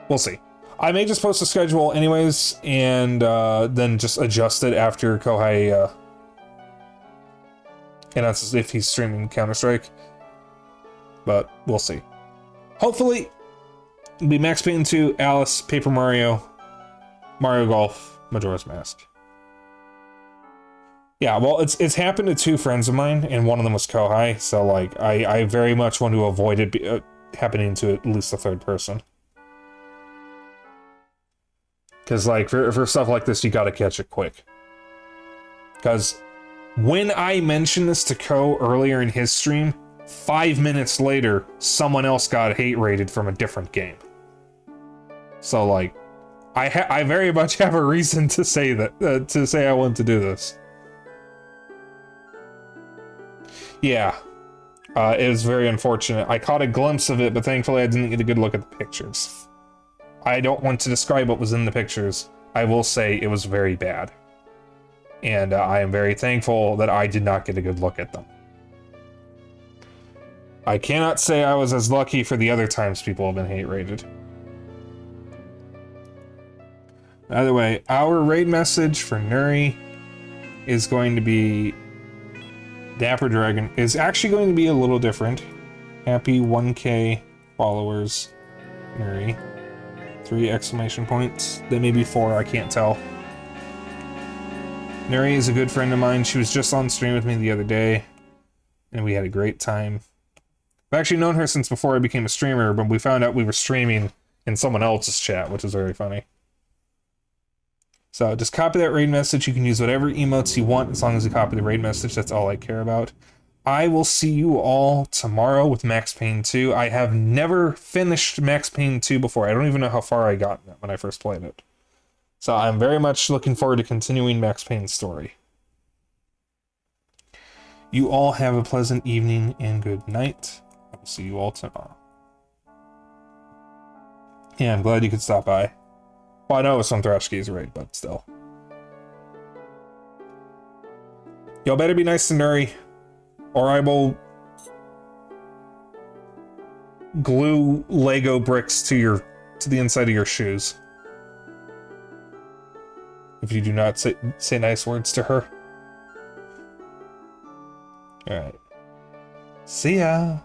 we'll see. I may just post a schedule anyways, and then just adjust it after Kohai announces if he's streaming Counter-Strike. But we'll see. Hopefully, it'll be Max Payne 2, Alice, Paper Mario, Mario Golf, Majora's Mask. Yeah, well, it's happened to two friends of mine, and one of them was Kohai, so, like, I very much want to avoid it happening to at least a third person. Because, like, for stuff like this, you gotta catch it quick. Because when I mentioned this to Ko earlier in his stream, 5 minutes later, someone else got hate rated from a different game. So, like, I very much have a reason to say that, to say I want to do this. Yeah, it was very unfortunate. I caught a glimpse of it, but thankfully I didn't get a good look at the pictures. I don't want to describe what was in the pictures. I will say it was very bad. And I am very thankful that I did not get a good look at them. I cannot say I was as lucky for the other times people have been hate rated. Either way, our raid message for Nuri is going to be Dapper Dragon. Is actually going to be a little different. Happy 1K followers, Nuri. 3 exclamation points. There may be 4, I can't tell. Nuri is a good friend of mine. She was just on stream with me the other day, and we had a great time. I've actually known her since before I became a streamer, but we found out we were streaming in someone else's chat, which is very funny. So just copy that raid message. You can use whatever emotes you want as long as you copy the raid message. That's all I care about. I will see you all tomorrow with Max Payne 2. I have never finished Max Payne 2 before. I don't even know how far I got when I first played it. So I'm very much looking forward to continuing Max Payne's story. You all have a pleasant evening and good night. I'll see you all tomorrow. Yeah, I'm glad you could stop by. Well, I know it was some Thrashkeys raid, but still. Y'all better be nice to Nuri, or I will glue Lego bricks to the inside of your shoes. If you do not say nice words to her. Alright. See ya!